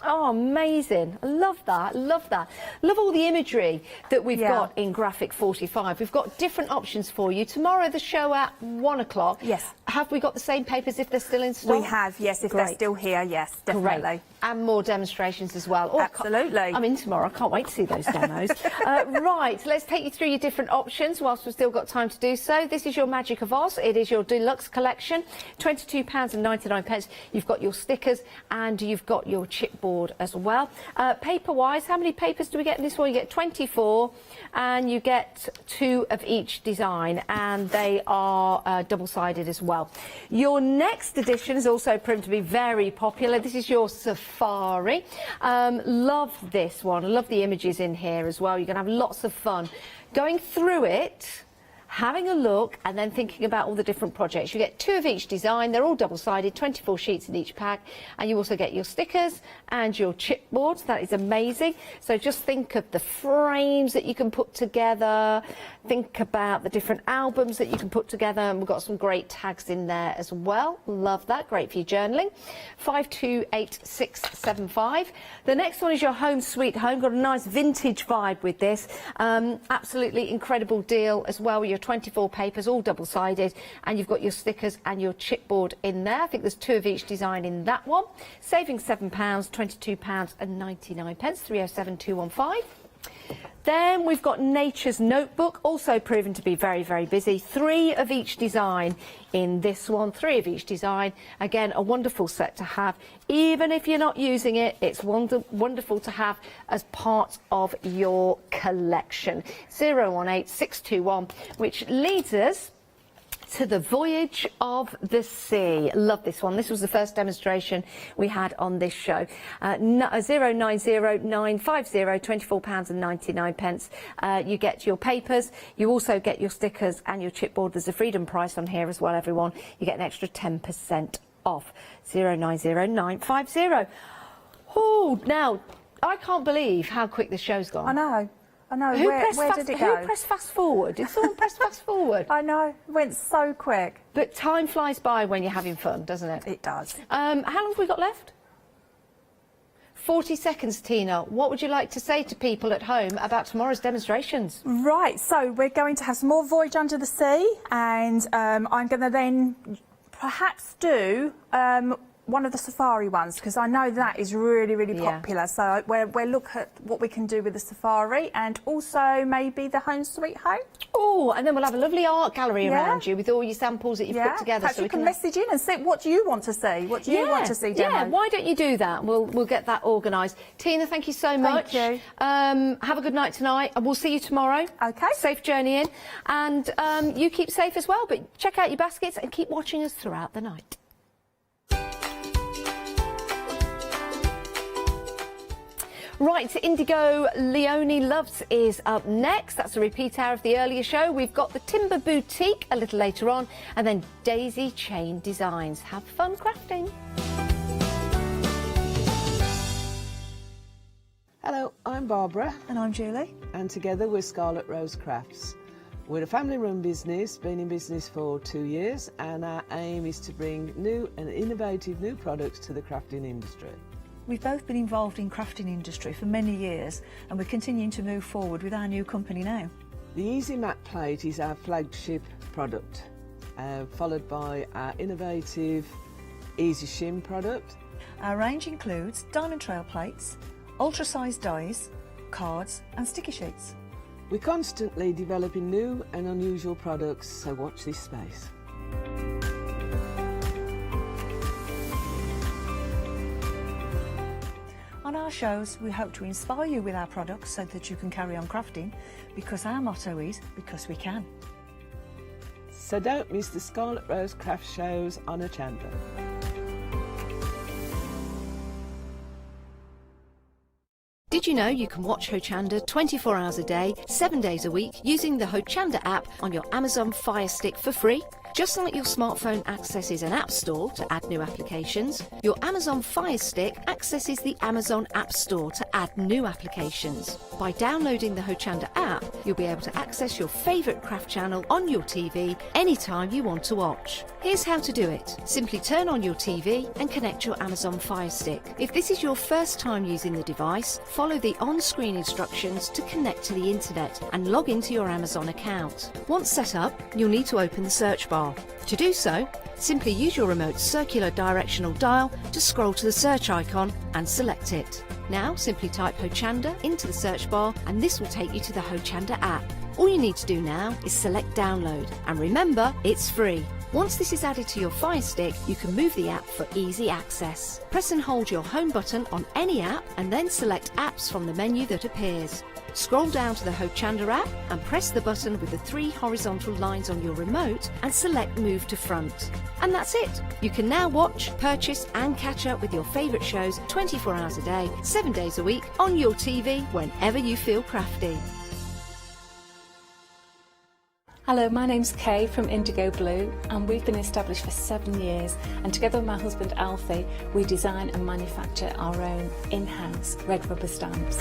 Oh, amazing. I love that. Love that. Love all the imagery that we've got in Graphic 45. We've got different options for you. Tomorrow, the show at 1 o'clock. Yes. Have we got the same papers if they're still in stock? We have, yes. If they're still here, yes, definitely. Great. And more demonstrations as well. Oh, absolutely. I'm in tomorrow. I can't wait to see those demos. Right, let's take you through your different options whilst we've still got time to do so. This is your Magic of Oz. It is your Deluxe collection. £22.99. You've got your stickers and you've got your chipboard as well. Paper-wise, how many papers do we get in this one? You get 24 and you get 2 of each design, and they are double-sided as well. Your next edition is also proven to be very popular. This is your Safari. Love this one. I love the images in here as well. You're going to have lots of fun going through it, having a look, and then thinking about all the different projects. You get 2 of each design. They're all double-sided, 24 sheets in each pack, and you also get your stickers and your chipboards. That is amazing. So just think of the frames that you can put together, think about the different albums that you can put together, and we've got some great tags in there as well. Love that. Great for your journaling. 528675. The next one is your Home Sweet Home. Got a nice vintage vibe with this. Absolutely incredible deal as well, with your 24 papers, all double-sided, and you've got your stickers and your chipboard in there. I think there's 2 of each design in that one. Saving £7, £22.99, 307215. Then we've got Nature's Notebook, also proven to be very, very busy. 3 of each design in this one, 3 of each design. Again, a wonderful set to have. Even if you're not using it, it's wonderful to have as part of your collection. 018621, which leads us to the Voyage of the Sea. Love this one. This was the first demonstration we had on this show. 090950, £24.99. You get your papers. You also get your stickers and your chipboard. There's a freedom price on here as well, everyone. You get an extra 10% off. 090950. Oh, now, I can't believe how quick this show's gone. I know. I know. Who Where did it go? Who pressed fast forward? Did someone press fast forward? I know. It went so quick. But time flies by when you're having fun, doesn't it? It does. How long have we got left? 40 seconds, Tina. What would you like to say to people at home about tomorrow's demonstrations? Right. So we're going to have some more Voyage Under the Sea, and I'm going to then perhaps do one of the safari ones, because I know that is really, really popular. So we'll look at what we can do with the safari, and also maybe the Home Sweet Home. Oh, and then we'll have a lovely art gallery around you with all your samples that you've put together. Perhaps so you can message in and say, what do you want to see? What do you want to see, Demo? Yeah, why don't you do that? We'll get that organised. Tina, thank you so much. Thank you. Have a good night tonight, and we'll see you tomorrow. Okay. Safe journey in. And you keep safe as well, but check out your baskets and keep watching us throughout the night. Right, Indigo Leone Loves is up next. That's a repeat hour of the earlier show. We've got the Timber Boutique a little later on, and then Daisy Chain Designs. Have fun crafting. Hello, I'm Barbara. And I'm Julie. And together we're Scarlet Rose Crafts. We're a family-run business, been in business for 2 years, and our aim is to bring new and innovative new products to the crafting industry. We've both been involved in crafting industry for many years, and we're continuing to move forward with our new company now. The Easy Matte Plate is our flagship product, followed by our innovative Easy Shim product. Our range includes diamond trail plates, ultra-sized dies, cards and sticky sheets. We're constantly developing new and unusual products, so watch this space. On our shows, we hope to inspire you with our products so that you can carry on crafting, because our motto is, because we can. So don't miss the Scarlet Rose Craft shows on Hochanda. Did you know you can watch Hochanda 24 hours a day, 7 days a week using the Hochanda app on your Amazon Fire Stick for free? Just like your smartphone accesses an app store to add new applications, your Amazon Fire Stick accesses the Amazon App Store to add new applications. By downloading the Hochanda app, you'll be able to access your favourite craft channel on your TV anytime you want to watch. Here's how to do it. Simply turn on your TV and connect your Amazon Fire Stick. If this is your first time using the device, follow the on-screen instructions to connect to the internet and log into your Amazon account. Once set up, you'll need to open the search bar. To do so, simply use your remote's circular directional dial to scroll to the search icon and select it. Now simply type Hochanda into the search bar and this will take you to the Hochanda app. All you need to do now is select download, and remember, it's free. Once this is added to your Fire Stick, you can move the app for easy access. Press and hold your home button on any app and then select apps from the menu that appears. Scroll down to the Hochanda app and press the button with the 3 horizontal lines on your remote and select Move to Front. And that's it! You can now watch, purchase and catch up with your favourite shows 24 hours a day, 7 days a week on your TV whenever you feel crafty. Hello, my name's Kay from IndigoBlu, and we've been established for 7 years, and together with my husband Alfie we design and manufacture our own in-house red rubber stamps.